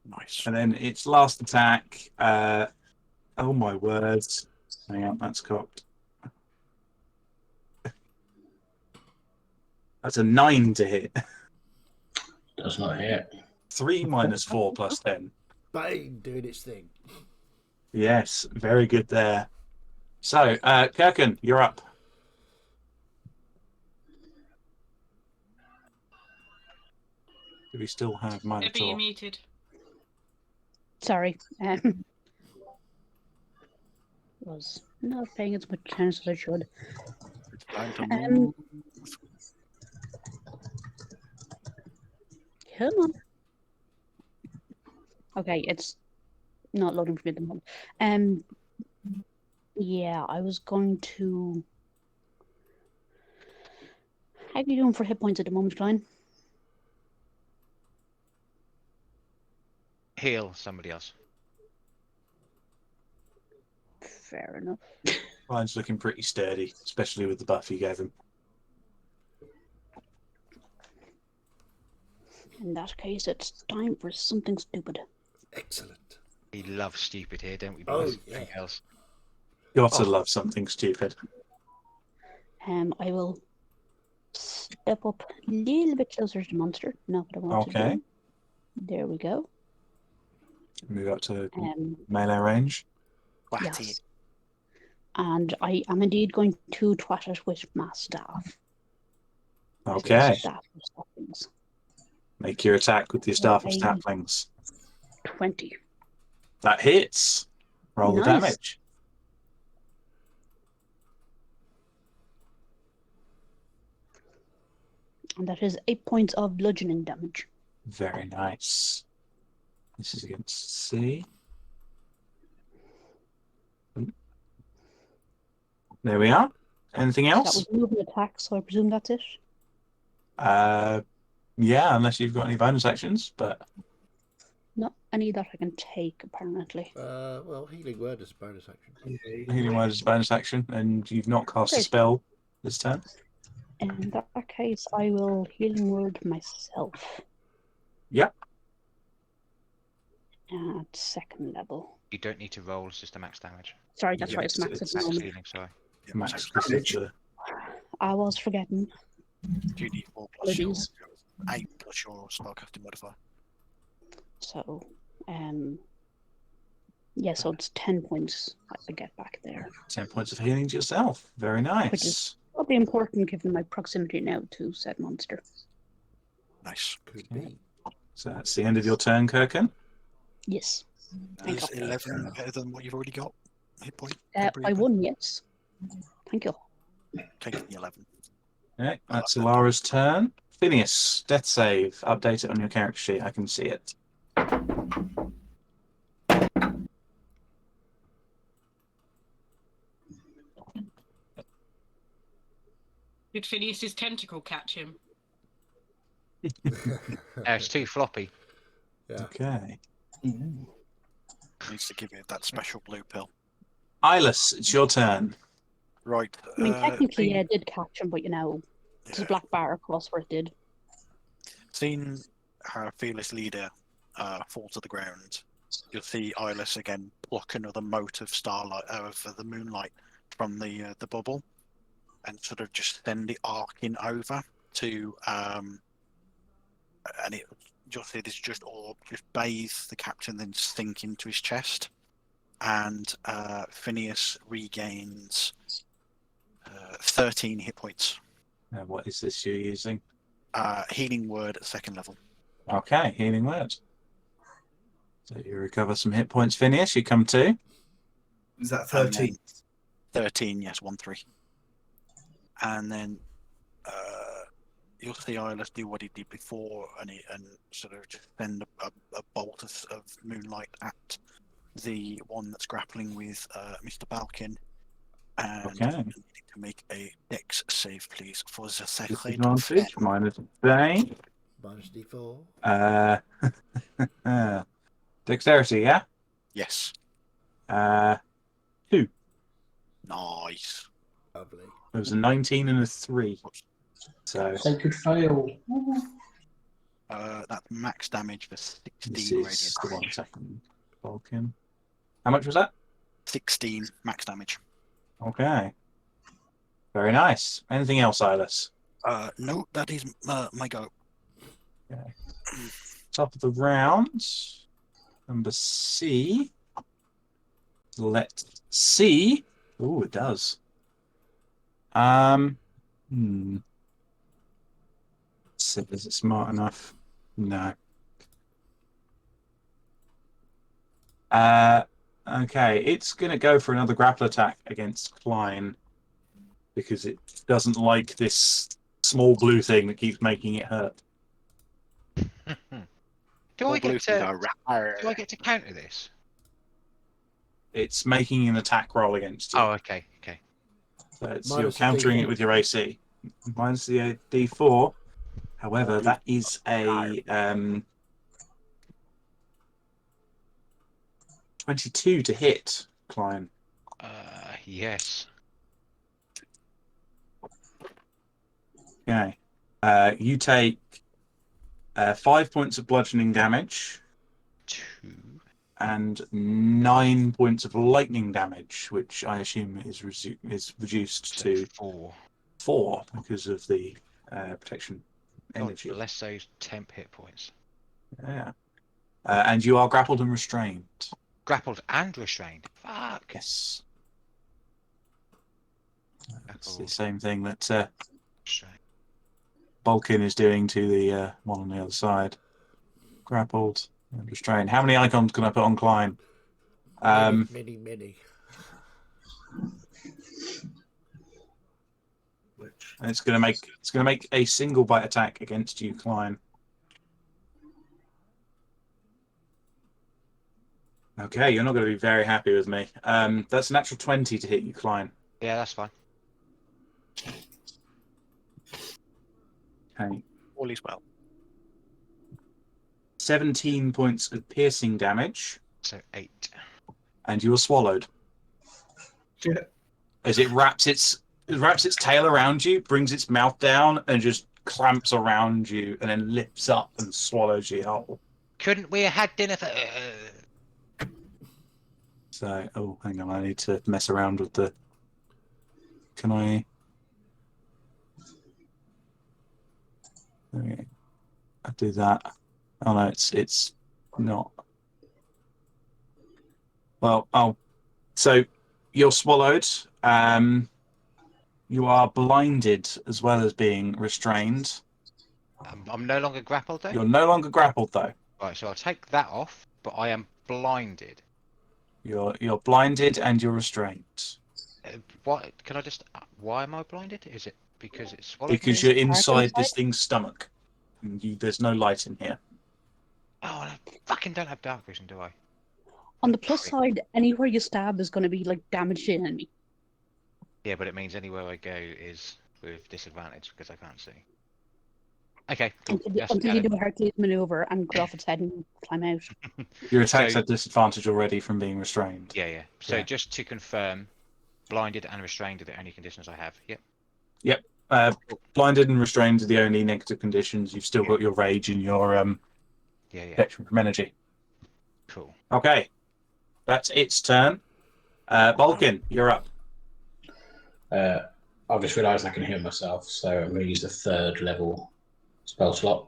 H: Nice.
C: And then its last attack. Oh my words. Hang on, that's cocked. That's a 9 to hit.
G: Does not hit.
C: 3 minus 4 plus 10.
A: Bane doing its thing.
C: Yes, very good there. So, Kirkin, you're up. Do we still have
B: Maybe you
C: Minotaur?
B: muted.
F: Sorry. Was not paying as much attention as I should.
H: It's time to
F: Um,
H: move.
F: Come on. Okay, it's not loading for me at the moment. Yeah, I was going to. How are you doing for hit points at the moment, Klein?
D: Heal somebody else.
F: Fair enough.
C: Mine's looking pretty sturdy, especially with the buff you gave him.
F: In that case, it's time for something stupid.
A: Excellent.
D: We love stupid here, don't we,
A: Oh,
D: boys?
A: yeah.
D: Anything else?
C: Gotta love something stupid.
F: I will step up a little bit closer to the monster. Not what I want to
C: Okay.
F: do. There we go.
C: Move up to
F: Um,
C: melee range.
H: Twatty.
F: yes. And I am indeed going to twat it with my staff.
C: Okay.
F: Staff of saplings.
C: Make your attack with your staff of
F: A
C: saplings.
F: 20.
C: That hits. Roll the
F: Nice.
C: damage.
F: And that is 8 points of bludgeoning damage.
C: Very nice. This is against C. There we are. Anything
F: So that
C: else?
F: was movement attack, so I presume that's it.
C: Yeah, unless you've got any bonus actions, but
F: Not any that I can take, apparently.
A: Well, healing word is a bonus action.
C: healing word is a bonus action, and you've not cast a
F: Great.
C: spell this turn.
F: In that case, I will healing word myself
C: Yep.
F: at second level.
D: You don't need to roll, it's just a max damage.
F: Sorry, that's
C: Yeah,
F: right, it's max at
C: it's
F: the
D: Max
F: moment.
D: healing, sorry.
H: Yeah,
C: Max.
H: so
C: This is
E: damage.
C: the
F: I was forgetting.
H: 2d4 plus
F: Apologies.
H: your 8 plus your spellcasting modifier.
F: So, yeah, so it's 10 points I get back there.
C: 10 points of healing to yourself. Very
F: Which
C: nice.
F: Probably important given my proximity now to said monster.
H: Nice.
A: Could
C: Okay.
A: be.
C: So that's the end of your turn, Kirkin.
F: Yes. Thank
H: Is
F: you.
H: 11 better than what you've already got? Hit point?
F: By
H: temporary hit point?
F: 1, yes. Thank you.
H: Taking the 11.
C: Okay, that's Alara's turn. Phineas, death save. Update it on your character sheet. I can see it.
B: Did Phineas's tentacle catch him?
D: It's too floppy.
A: Yeah.
C: Okay.
H: Needs to give it that special blue pill.
C: Eyeless, it's your turn.
H: Right.
F: I mean, technically,
H: seeing-
F: yeah, it did catch him, but there's a black bar across where it did.
H: Seeing her fearless leader fall to the ground, you'll see Eyeless again pluck another mote of starlight, of the moonlight from the bubble, and sort of just send it arcing over to, and you'll see this just bathe the captain, then sink into his chest, and Phineas regains 13 hit points.
C: What is this you're using?
H: Healing word at second level.
C: Okay, healing word. So you recover some hit points, Phineas. You come to.
E: Is that
H: And
E: 13?
H: then 13, yes, 1-3. And then you'll see Eyeless do what he did before, and sort of just send a bolt of moonlight at the one that's grappling with Mr. Balkin. And
C: Okay.
H: you need to make a dex save, please, for the second
C: Disadvantage, minus bane.
A: Minus D4.
C: Dexterity, yeah?
H: Yes.
C: 2.
H: Nice.
A: Lovely.
C: It was a 19 and a 3. So
G: Sacred fail.
H: That's max damage for 16
C: this
H: radiant
C: is the 1
H: damage.
C: second. Vulcan. How much was that?
H: 16 max damage.
C: Okay. Very nice. Anything else, Eyeless?
H: No, that is my go.
C: Okay. Top of the round. Number C. Let's see. Oh, it does. So is it smart enough? No. Okay, it's going to go for another grapple attack against Klein because it doesn't like this small blue thing that keeps making it hurt.
D: Do I get to
H: Rawr.
D: do I get to counter this?
C: It's making an attack roll against you.
D: Oh, okay.
C: So you're
A: Minus the
C: countering
A: D4.
C: it with your AC. Minus the D4. However, that is a 22 to hit, Klein.
D: Yes.
C: Okay. You take 5 points of bludgeoning damage
D: 2.
C: and 9 points of lightning damage, which I assume is reduced
D: So
C: to
D: 4.
C: 4 because of the protection
D: God
C: energy.
D: bless those temp hit points.
C: Yeah. And you are grappled and restrained.
D: Grappled and restrained. Fuck.
C: Yes. It's the
D: Grappled,
C: same thing that
D: restrained.
C: Balkin is doing to the one on the other side. Grappled and restrained. How many icons can I put on Klein?
A: Many.
C: And it's going to make a single bite attack against you, Klein. Okay, you're not going to be very happy with me. That's a natural 20 to hit you, Klein.
D: Yeah, that's fine.
C: Okay.
H: All is well.
C: 17 points of piercing damage,
D: So 8.
C: and you are swallowed.
E: Yeah.
C: As it wraps its tail around you, brings its mouth down, and just clamps around you, and then lifts up and swallows you whole.
D: Couldn't we have had dinner for...
C: So, oh, hang on, I need to mess around with the... Can I... Okay. I do that. Oh no, it's not. Well, oh, so you're swallowed. You are blinded as well as being restrained.
D: I'm no longer grappled though?
C: You're no longer grappled though.
D: Right, so I'll take that off, but I am blinded.
C: You're blinded and you're restrained
D: What? Can I just... Why am I blinded? Is it because it's swallowed
C: because
D: me?
C: you're inside this thing's stomach. And there's no light in here.
D: Oh, I fucking don't have dark vision, do I?
F: On the plus side, anywhere you stab is going to be like damage to an enemy.
D: Yeah, but it means anywhere I go is with disadvantage because I can't see. Okay, cool.
F: Until you do a Hercules maneuver and cut off its head and climb out.
C: Your attack's
D: So-
C: at disadvantage already from being restrained.
D: Yeah. So
C: Yeah.
D: just to confirm, blinded and restrained are the only conditions I have. Yep.
C: Blinded and restrained are the only negative conditions. You've still got your rage and your
D: Yeah.
C: protection from energy.
D: Cool.
C: Okay, that's its turn. Balkin, you're up.
G: I've just realised I can heal myself, so I'm going to use the 3rd level spell slot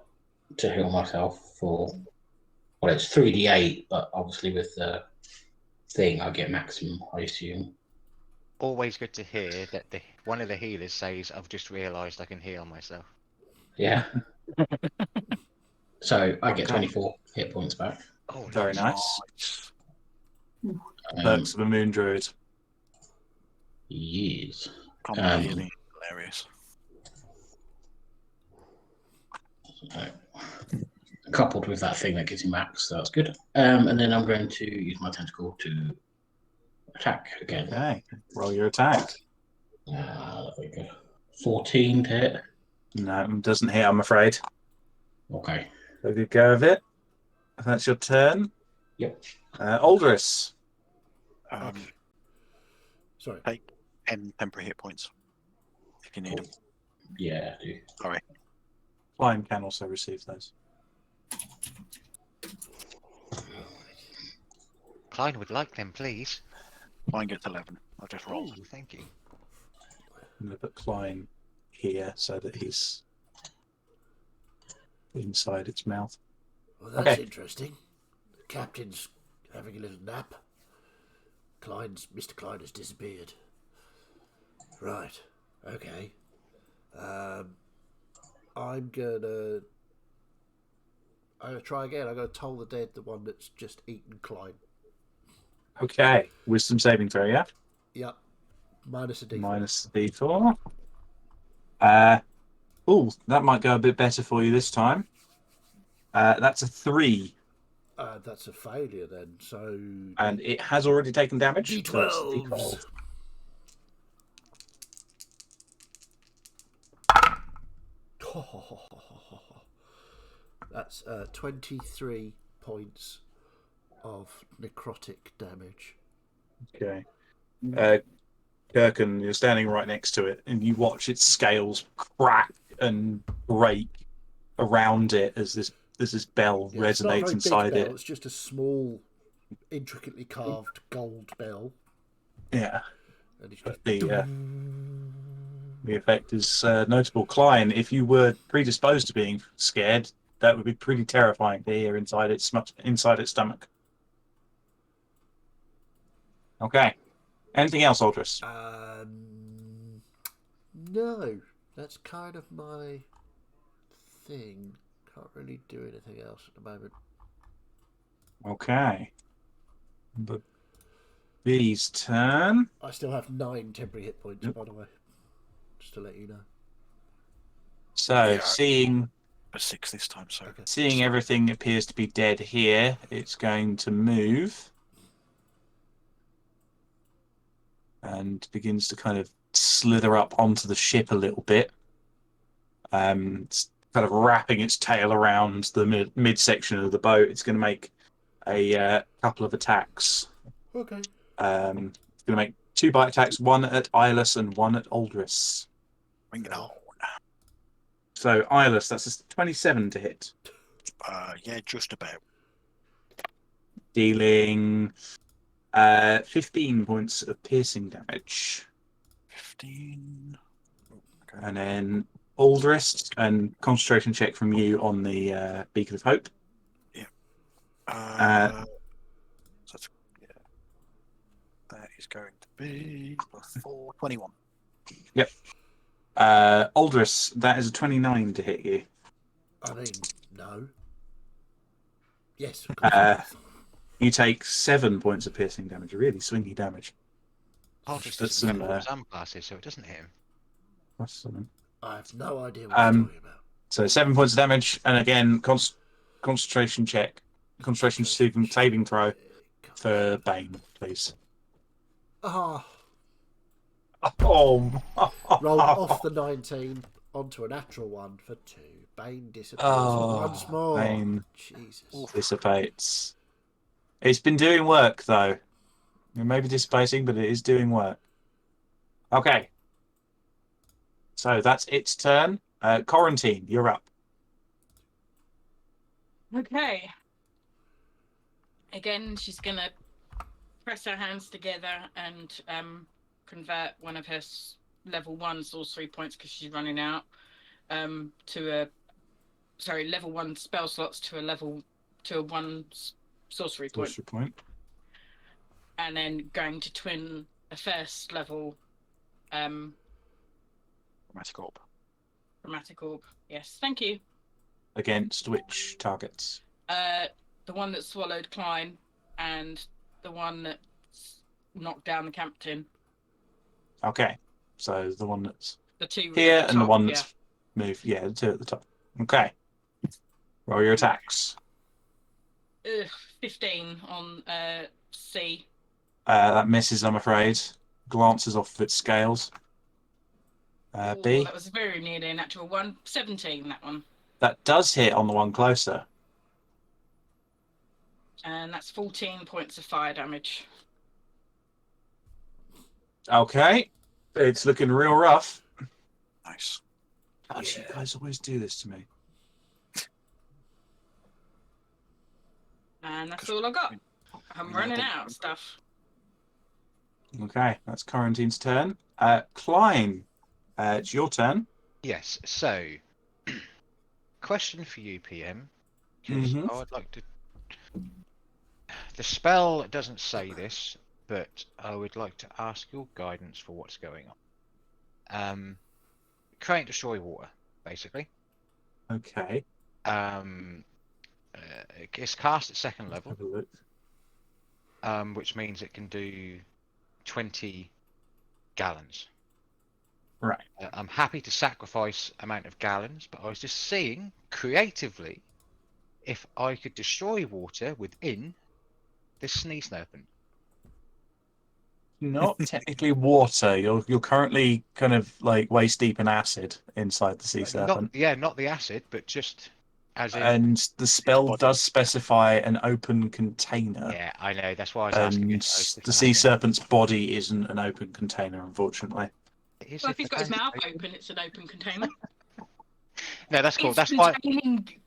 G: to heal myself for. Well, it's 3d8, but obviously with the thing, I get maximum, I assume.
D: Always good to hear that one of the healers says, "I've just realised I can heal myself."
G: Yeah. So I get
C: Okay.
G: 24 hit points back.
D: Oh,
C: Very
D: nice.
C: nice. Perks of a moon druid.
G: Yes.
H: Combat healing, hilarious.
G: Coupled with that thing that gives you max, so that's good. And then I'm going to use my tentacle to attack again.
C: Okay, roll your attack.
G: Very good. 14 to hit.
C: No, it doesn't hit, I'm afraid.
G: Okay.
C: So good go of it. That's your turn.
G: Yep.
C: Aldris.
A: Sorry.
H: Take 10 temporary hit points if you need them.
G: Yeah, I do.
H: Sorry.
C: Klein can also receive those.
D: Klein would like them, please.
H: Mine gets 11. I'll just roll.
D: Oh, thank you.
C: I'm going to put Klein here so that he's inside its mouth.
A: Well, that's
C: Okay.
A: interesting. The captain's having a little nap. Mr. Klein has disappeared. Right. Okay. I'm gonna try again. I'm gonna toll the dead, the one that's just eaten Klein.
C: Okay, wisdom saving throw, yeah?
A: Yep. Minus a D4.
C: Minus the D4. That might go a bit better for you this time. That's a 3,
A: That's a failure then. So
C: and it has already taken damage. so it's a
A: D12s. That's 23 points of necrotic damage.
C: Okay. Kirkin, you're standing right next to it, and you watch its scales crack and break around it as this bell
A: Yeah, it's not a
C: resonates
A: very big
C: inside
A: bell,
C: it.
A: It's just a small, intricately carved gold bell.
C: Yeah.
A: And it's
C: But
A: just
C: the effect is notable. Klein, if you were predisposed to being scared, that would be pretty terrifying to hear inside its stomach. Okay. Anything else, Aldous?
A: No, that's kind of my thing. Can't really do anything else at the moment.
C: Okay. But B's turn.
A: I still have 9 temporary hit points,
C: Yep.
A: by the way. Just to let you know.
C: So
H: Yeah.
C: seeing
H: A 6 this time, so
A: Okay.
C: seeing everything appears to be dead here, it's going to move and begins to kind of slither up onto the ship a little bit. It's kind of wrapping its tail around the midsection of the boat. It's going to make a couple of attacks.
A: Okay.
C: It's going to make 2 bite attacks, one at Eyeless and one at Aldris.
H: bring it on.
C: So Eyeless, that's a 27 to hit,
H: Yeah, just about.
C: dealing 15 points of piercing damage.
H: 15. Okay.
C: And then Aldris, and concentration check from you on the Beacon of Hope.
H: So that's, yeah. That is going to be +4, 21.
C: Yep. Aldris, that is a 29 to hit you.
A: I mean, no. Yes.
C: You take 7 points of piercing damage, really swingy damage.
D: Aldous
C: That's
D: doesn't remember
C: some,
D: what his armor class is, so it doesn't hit him.
C: That's something.
A: I have no idea what you're talking about.
C: So 7 points of damage, and again, concentration check. Concentration saving throw for Bane, please.
A: Ah,
C: Oh.
A: rolled off the 19 onto a natural 1 for 2. Bane disappears once more.
C: Bane
A: Jesus.
C: dissipates. It's been doing work, though. It may be dissipating, but it is doing work. Okay. So that's its turn. Quarantine, you're up.
B: Okay. Again, she's gonna press her hands together and convert one of her level 1 sorcery points, because she's running out, level 1 spell slots to a 1 sorcery point.
C: Sorcery point.
B: And then going to twin a first level
H: Chromatic orb.
B: chromatic orb. Yes, thank you.
C: Against which targets?
B: The one that swallowed Klein and the one that knocked down the captain.
C: Okay. So the one that's
B: The 2
C: here
B: at the
C: and the
B: top,
C: one that's moved. Yeah, the 2 at the top. Okay. Roll your attacks.
B: 15 on C.
C: That misses, I'm afraid. Glances off of its scales. B.
B: That was very nearly a natural 1. 17, that one.
C: That does hit on the one closer.
B: And that's 14 points of fire damage.
C: Okay. It's looking real rough.
H: Nice.
C: God, you guys always do this to me.
B: And that's all I got. I'm running out of stuff.
C: Okay, that's Quarantine's turn. Klein, it's your turn.
D: Yes, so question for you, PM, because
C: Mhm.
D: I would like to. The spell doesn't say this, but I would like to ask your guidance for what's going on. Create destroy water, basically.
C: Okay.
D: It's cast at 2nd level,
C: Have a look.
D: which means it can do 20 gallons.
C: Right.
D: I'm happy to sacrifice amount of gallons, but I was just seeing creatively if I could destroy water within the sneeze serpent.
C: Not technically water. You're currently kind of like waist deep in acid inside the sea serpent.
D: Not the acid, but just as in.
C: And the spell does specify an open container.
D: Yeah, I know. That's why I was asking.
C: And the sea serpent's body isn't an open container, unfortunately.
B: Well, if he's got his mouth open, it's an open container.
D: No, that's cool.
B: It's
D: That's why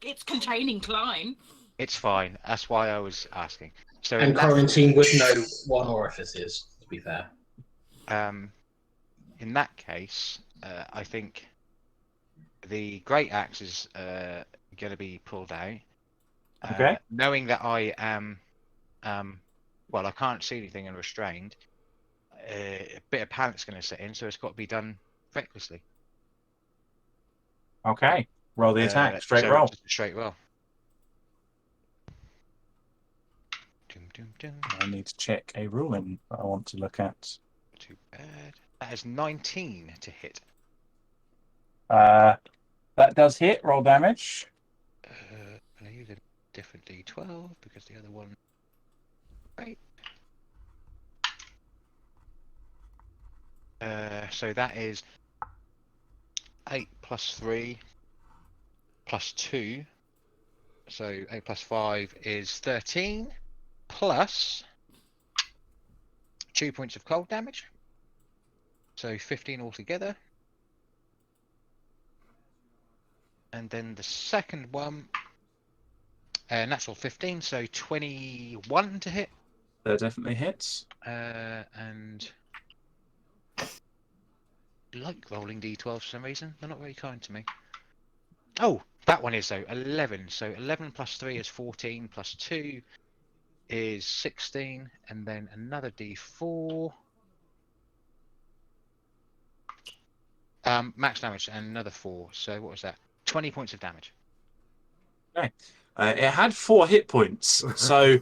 B: it's containing Klein.
D: it's fine. That's why I was asking. So
G: And Quarantine would know what an orifice is, to be fair.
D: in that case, I think the Great Axe is going to be pulled out.
C: Okay.
D: Knowing that I am, well, I can't see anything and restrained, a bit of panic's going to set in, so it's got to be done recklessly.
C: Okay. Roll the attack. Straight
D: so
C: roll.
D: Just a straight roll. Dum, dum, dum.
C: I need to check a ruling that I want to look at.
D: Too bad. That is 19 to hit.
C: That does hit. Roll damage.
D: I use a different D12 because the other one. Right. So that is 8 plus 3 plus 2. So 8 plus 5 is 13 plus 2 points of cold damage. So 15 altogether. And then the second one, natural 15, so 21 to hit.
C: That definitely hits.
D: And I like rolling d12 for some reason. They're not very kind to me. Oh, that one is though 11. So 11 plus 3 is 14 plus 2 is 16, and then another d4. Max damage and another 4. So what was that? 20 points of damage.
C: Okay. It had 4 hit points. So,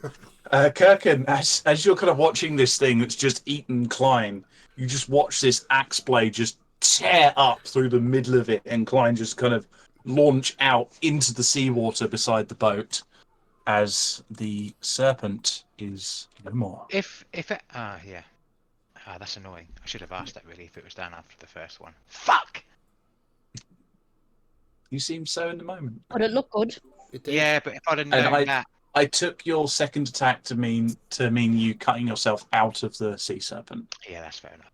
C: Kirkin, as you're kind of watching this thing that's just eaten Klein, you just watch this axe blade just tear up through the middle of it, and Klein just kind of launch out into the seawater beside the boat as the serpent is no more.
D: If it yeah. That's annoying. I should have asked that really if it was down after the first one. Fuck!
C: You seem so in the moment.
F: But it looked good.
A: It did.
D: Yeah, but if I'd have
C: And
D: known that.
C: I took your second attack to mean you cutting yourself out of the sea serpent.
D: Yeah, that's fair enough.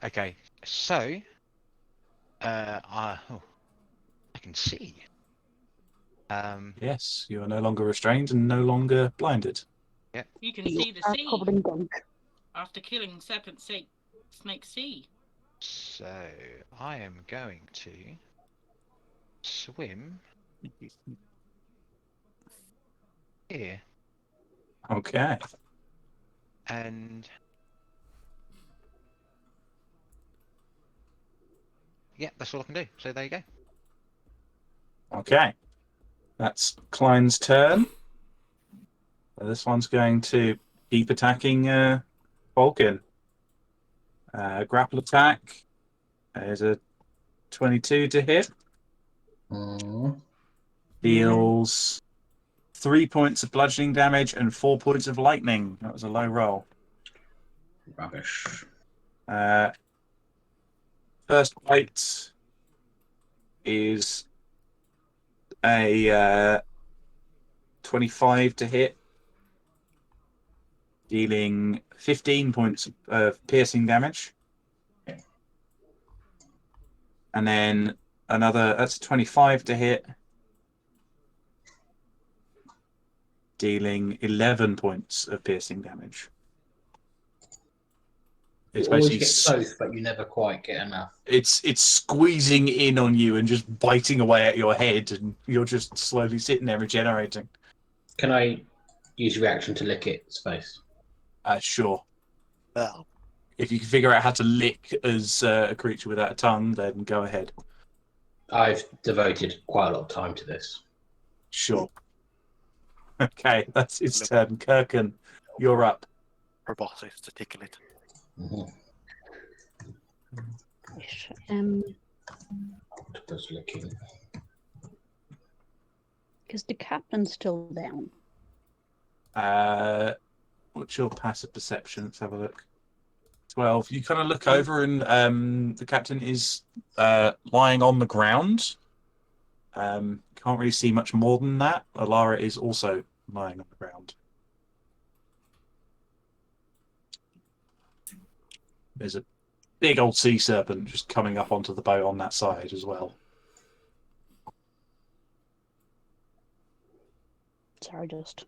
D: Okay, so I can see.
C: Yes, you are no longer restrained and no longer blinded.
B: You can see the
F: Are
B: sea
F: covered in gunk.
B: after killing Serpent Snake Sea.
D: So I am going to swim here
C: Okay.
D: and yeah, that's all I can do. So there you go.
C: Okay. That's Klein's turn. This one's going to keep attacking Vulcan. Grapple attack is a 22 to hit. Deals 3 points of bludgeoning damage and 4 points of lightning. That was a low roll.
G: Rubbish.
C: First bite is a 25 to hit, dealing 15 points of piercing damage. And then that's 25 to hit, dealing 11 points of piercing damage.
G: You
C: It's
G: always
C: basically
G: get both, but you never quite get enough.
C: it's squeezing in on you and just biting away at your head, and you're just slowly sitting there regenerating.
G: Can I use reaction to lick its face?
C: Sure.
H: Well,
C: If you can figure out how to lick as a creature without a tongue, then go ahead.
G: I've devoted quite a lot of time to this.
C: Sure. Okay, that's its turn. Kirkin, you're up.
H: proboscis to tickle it.
G: Mhm. Octopus licking.
F: Is the captain still down?
C: What's your passive perception? Let's have a look. 12. You kind of look over, and the captain is lying on the ground. Can't really see much more than that. Alara is also lying on the ground. There's a big old sea serpent just coming up onto the boat on that side as well.
F: Sorry, just.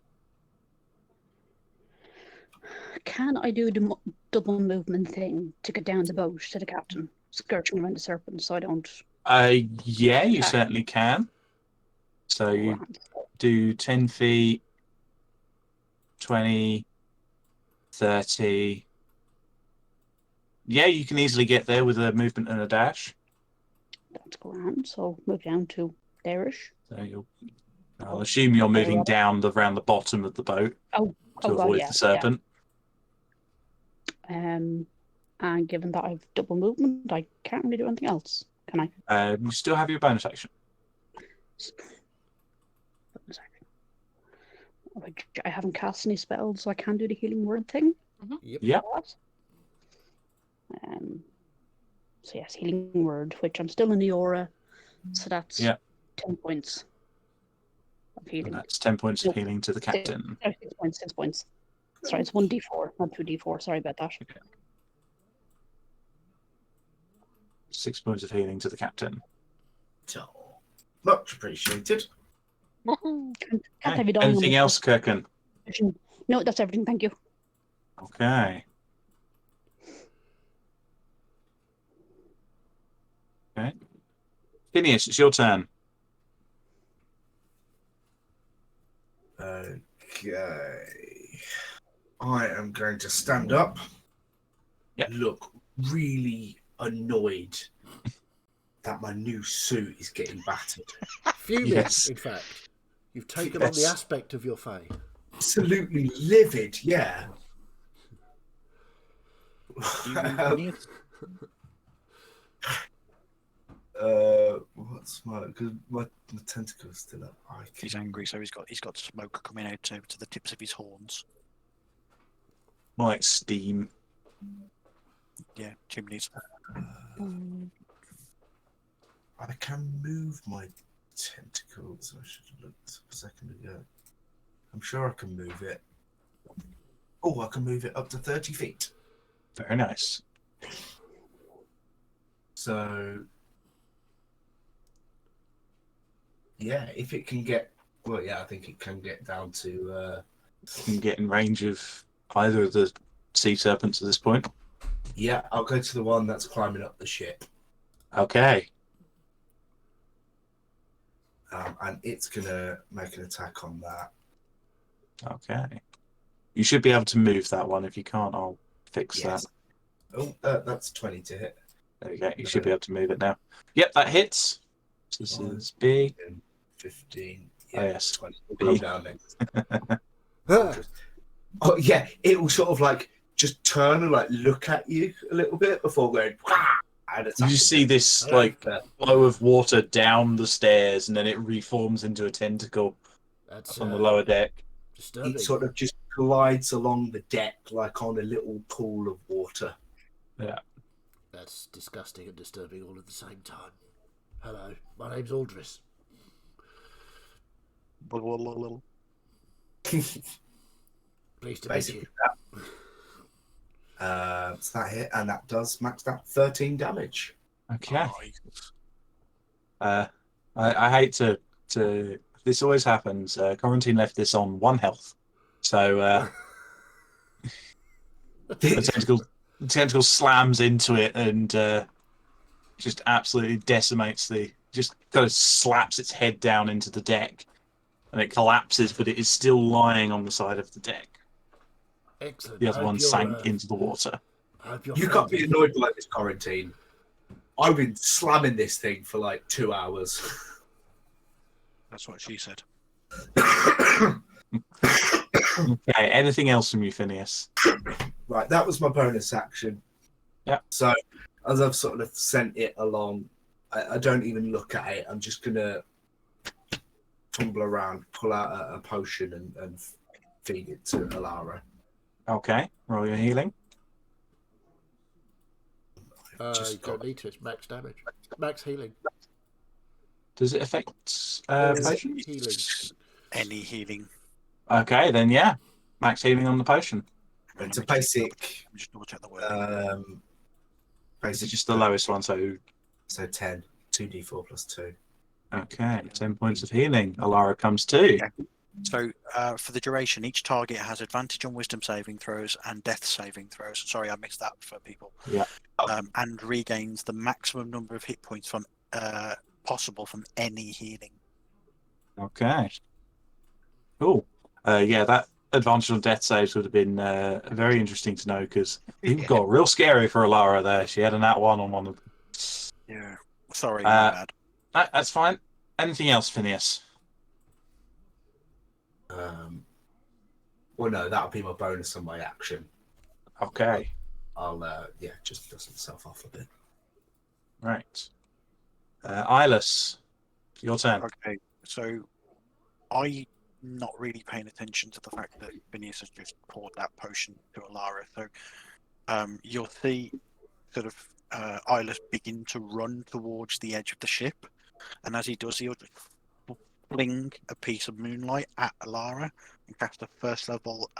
F: Can I do the double movement thing to get down the boat to the captain, skirting around the serpent so I don't?
C: Yeah, you
F: Okay.
C: certainly can. So you do 10 feet, 20, 30. Yeah, you can easily get there with a movement and a dash.
F: That's grand. So move down to there-ish.
C: So I'll assume you're moving down around the bottom of the boat
F: Oh,
C: to
F: God,
C: avoid
F: yeah,
C: the serpent.
F: And given that I've double movement, I can't really do anything else, can I?
C: You still have your bonus action.
F: I haven't cast any spells, so I can't do the healing word thing.
A: Yep.
C: Yeah.
F: So yes, healing word, which I'm still in the aura, so that's 10 points of healing.
C: And that's 10 points of healing to the captain.
F: 6 points, 6 points. Sorry, it's 1d4, not 2d4. Sorry about that.
C: Okay. 6 points of healing to the captain.
E: Oh, much appreciated.
F: Can't
C: Okay.
F: have you done
C: Anything else, Kirkin?
F: No, that's everything. Thank you.
C: Okay. Okay. Phineas, it's your turn.
E: Okay. I am going to stand up.
C: Yeah.
E: Look really annoyed that my new suit is getting battered.
A: Fuming,
C: Yes.
A: in fact. You've taken on the
C: Yes.
A: aspect of your fae.
E: Absolutely livid, yeah. What's my? Because my tentacle's still up.
H: He's angry, so he's got smoke coming out to the tips of his horns.
C: More like steam.
H: Yeah, chimneys.
E: I can move my tentacles. I should have looked a second ago. I'm sure I can move it. Oh, I can move it up to 30 feet.
C: Very nice.
E: So, yeah, if it can get... Well, yeah, I think it can get down to...
C: You can get in range of either of the sea serpents at this point.
E: Yeah, I'll go to the one that's climbing up the ship.
C: Okay.
E: And it's going to make an attack on that.
C: Okay. You should be able to move that one. If you can't, I'll fix
E: Yes.
C: that.
E: Oh, that's 20 to hit.
C: There you go. You should be able to move it now. Yep, that hits. So this is B.
E: 15.
C: Oh, yes.
E: 20.
C: B.
E: Go down next. Oh, yeah, it will sort of like just turn and like look at you a little bit before going. And
C: You just see this like flow of water down the stairs, and then it reforms into a tentacle
A: That's
C: on the lower deck.
A: disturbing.
E: It sort of just glides along the deck like on a little pool of water.
C: Yeah.
A: That's disgusting and disturbing all at the same time. Hello, my name's Aldris. Pleased to meet you.
E: So that hit, and that does max that 13 damage.
C: Okay. I hate to. This always happens. Quarantine left this on 1 health, so the tentacle slams into it and just absolutely decimates just kind of slaps its head down into the deck, and it collapses, but it is still lying on the side of the deck.
A: Excellent.
C: The other one sank into the water.
E: You can't be annoyed by this quarantine. I've been slamming this thing for like 2 hours.
H: That's what she said.
C: Okay, anything else from you, Phineas?
E: Right, that was my bonus action.
C: Yeah.
E: So, as I've sort of sent it along, I don't even look at it. I'm just going to tumble around, pull out a potion and feed it to Alara.
C: Okay, roll your healing.
A: You don't need to. It's max damage. Max healing.
C: Does it affect potions?
A: Healing.
H: Any healing.
C: Okay, then yeah. Max healing on the potion.
E: It's a basic.
H: Just double check the word.
C: This is just the lowest one, so
E: 10. 2d4 plus 2.
C: okay, 10 points of healing. Alara comes too.
H: Yeah. So, for the duration, each target has advantage on wisdom saving throws and death saving throws. Sorry, I missed that for people.
C: Yeah.
H: And regains the maximum number of hit points from possible from any healing.
C: Okay. Cool. Yeah, that advantage on death saves would have been very interesting to know because it got real scary for Alara there. She had an at one on one of them.
H: Yeah. Sorry, my
C: Uh,
H: bad.
C: That's fine. Anything else, Phineas?
E: Well, no, that'll be my bonus on my action.
C: Okay.
E: I'll just dust myself off a bit.
C: Right. Eyeless, your turn.
H: Okay, so I not really paying attention to the fact that Phineas has just poured that potion to Alara. So you'll see sort of Eyeless begin to run towards the edge of the ship, and as he does, he'll just fling a piece of moonlight at Alara and cast a first level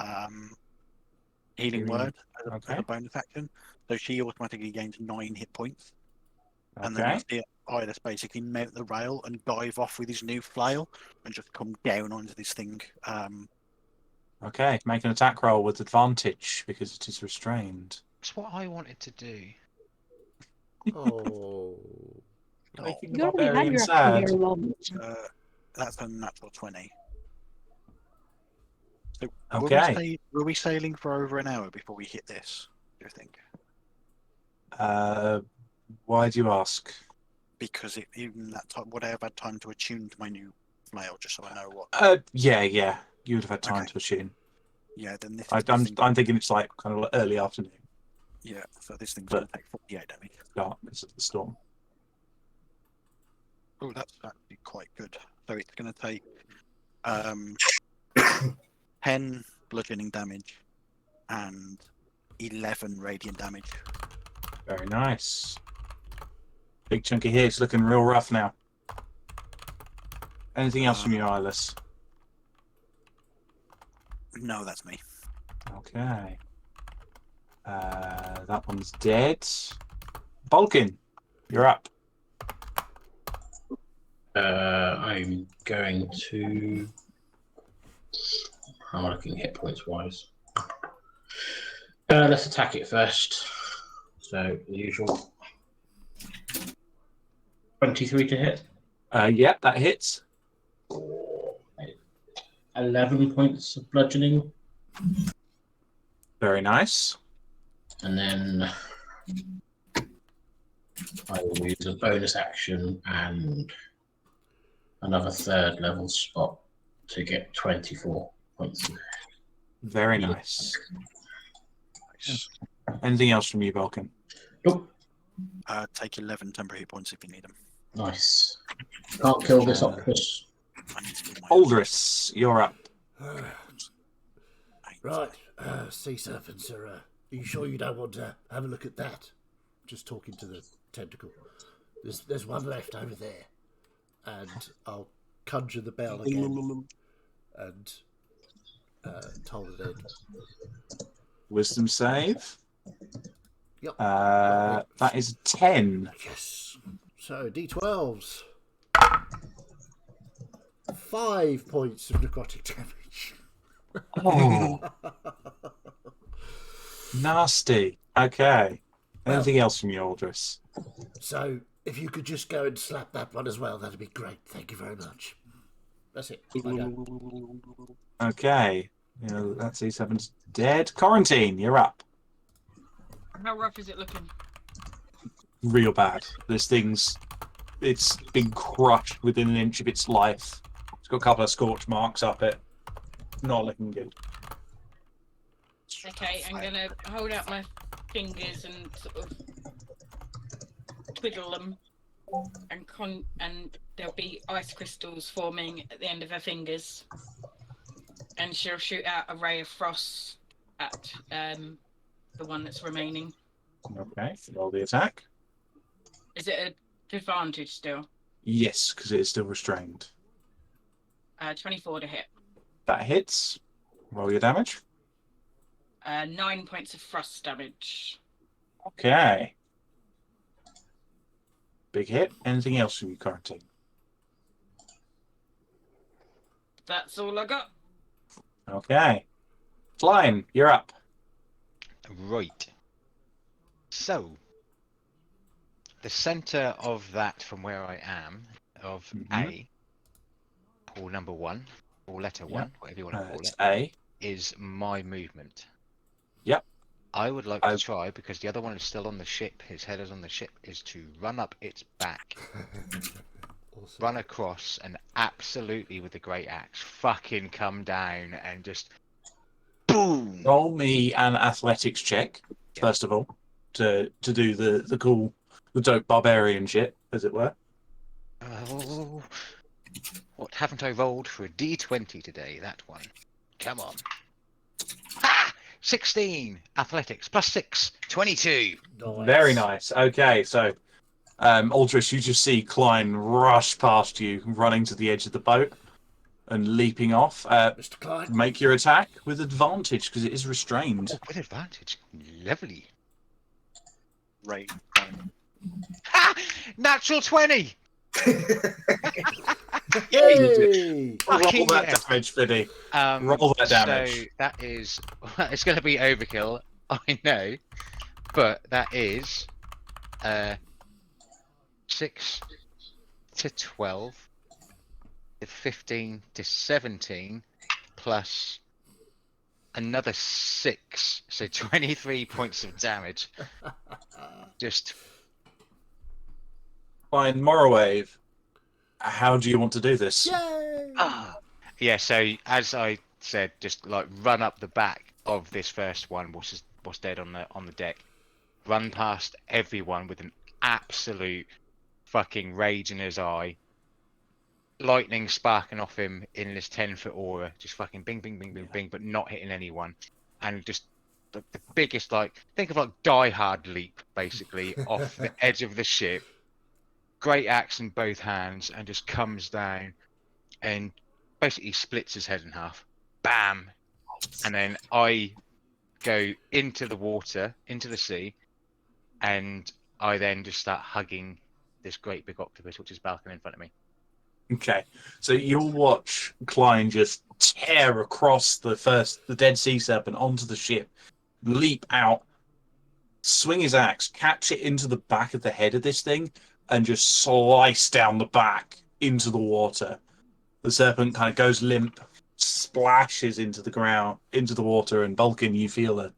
H: healing word as a bonus action. So she automatically gains 9 hit points. And then
C: Okay.
H: you'll see Eyeless basically mount the rail and dive off with his new flail and just come down onto this thing.
C: Okay. Make an attack roll with advantage because it is restrained.
D: That's what I wanted to do.
A: Oh.
C: Making the
F: You already had
C: barbarian
F: your
C: sad.
F: action here moment.
H: That's a natural 20. So
C: Okay.
H: were we sailing for over an hour before we hit this, do you think?
C: Why do you ask?
H: Because even that time, would I have had time to attune to my new flail, just so I know what?
C: Yeah. You would have had time
H: Okay.
C: to attune.
H: Yeah, then this
C: I'm
H: thing,
C: thinking it's like kind of early afternoon.
H: yeah, so this thing's
C: But-
H: going to take 48 damage.
C: Darkness of the storm.
H: Oh, that's actually quite good. So it's going to take 10 bludgeoning damage and 11 radiant damage.
C: Very nice. Big chunky hits, looking real rough now. Anything else from you, Eyeless?
H: No, that's me.
C: Okay. That one's dead. Balkan, you're up.
G: I'm going to. How am I looking hit points wise? Let's attack it first. So, the usual. 23 to hit.
C: Yep, that hits.
G: 11 points of bludgeoning.
C: Very nice.
G: And then I will use a bonus action and another third level spot to get 24 points.
C: Very nice. Anything else from you, Balkan?
G: Nope.
H: Take 11 temporary hit points if you need them.
G: Nice. Can't kill this octopus.
H: I need to do my
C: Aldris, you're up.
A: Right, sea serpents are you sure you don't want to have a look at that? Just talking to the tentacle. There's one left over there. And I'll conjure the bell again and toll it in.
C: Wisdom save.
A: Yep.
C: That is 10.
A: Yes. So D12s. 5 points of necrotic damage.
C: Oh, nasty. Okay. Anything else from you, Aldris?
A: So if you could just go and slap that one as well, that'd be great. Thank you very much. That's it. I go.
C: Okay. That's E7's dead. Quarantine, you're up.
B: How rough is it looking?
C: Real bad. It's been crushed within an inch of its life. It's got a couple of scorch marks up it. Not looking good.
B: Okay, I'm gonna hold out my fingers and sort of twiddle them, and there'll be ice crystals forming at the end of her fingers, and she'll shoot out a ray of frost at the one that's remaining.
C: Okay, roll the attack.
B: Is it an advantage still?
C: Yes, because it is still restrained.
B: 24 to hit.
C: That hits. Roll your damage.
B: 9 points of frost damage.
C: Okay. Big hit. Anything else from you, Quarantine?
B: That's all I got.
C: Okay. Flying, you're up.
D: Right. So, the centre of that from where I am, of
C: Mhm.
D: A, or number 1, or letter 1, whatever you want to call
C: It's
D: it,
C: A.
D: is my movement.
C: Yep.
D: I would like to try, because the other one is still on the ship, his head is on the ship, is to run up its back,
A: Awesome.
D: run across, and absolutely with the great axe, fucking come down and just boom!
C: Roll me an athletics check,
D: Yeah.
C: first of all, to do the cool, the dope barbarian shit, as it were.
D: Oh, what haven't I rolled for a D20 today? That one. Come on. Ah! 16 athletics plus 6, 22.
A: Nice.
C: Very nice. Okay, so Aldrich, you just see Klein rush past you, running to the edge of the boat and leaping off.
A: Mr. Klein.
C: Make your attack with advantage because it is restrained.
D: Oh, with advantage. Lovely.
H: Right.
D: Ha! Natural 20.
A: Yay!
C: Roll
D: Fucking
C: that
D: yes.
C: damage, Fiddy. Roll that damage.
D: So that is, it's going to be overkill, I know, but that is 6 to 12 to 15 to 17 plus another 6, so 23 points of damage. Just
C: Fine, Morrowave. How do you want to do this?
A: Yay!
D: yeah. So as I said, just like run up the back of this first one, what's dead on the deck. Run past everyone with an absolute fucking rage in his eye. Lightning sparking off him in this 10-foot aura, just fucking bing, bing, bing, bing, bing, but not hitting anyone. And just the biggest, like, think of like Die Hard leap, basically, off the edge of the ship. Great axe in both hands, and just comes down and basically splits his head in half. Bam! And then I go into the water, into the sea, and I then just start hugging this great big octopus, which is balcony in front of me.
C: Okay, so you'll watch Klein just tear across the dead sea serpent onto the ship, leap out, swing his axe, catch it into the back of the head of this thing, and just slice down the back into the water. The serpent kind of goes limp, splashes into the ground, into the water, and Vulcan, you feel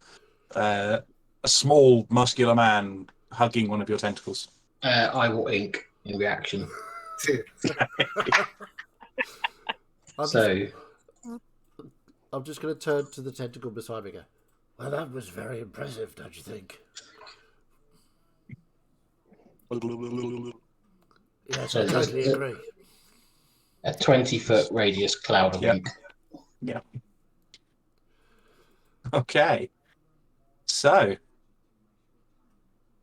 C: a small, muscular man hugging one of your tentacles.
G: I will ink in reaction.
A: I'm just going to turn to the tentacle beside me and go, well, that was very impressive, don't you think? Yes, I totally agree.
G: A 20-foot radius cloud of ink.
C: Yeah. Okay. So,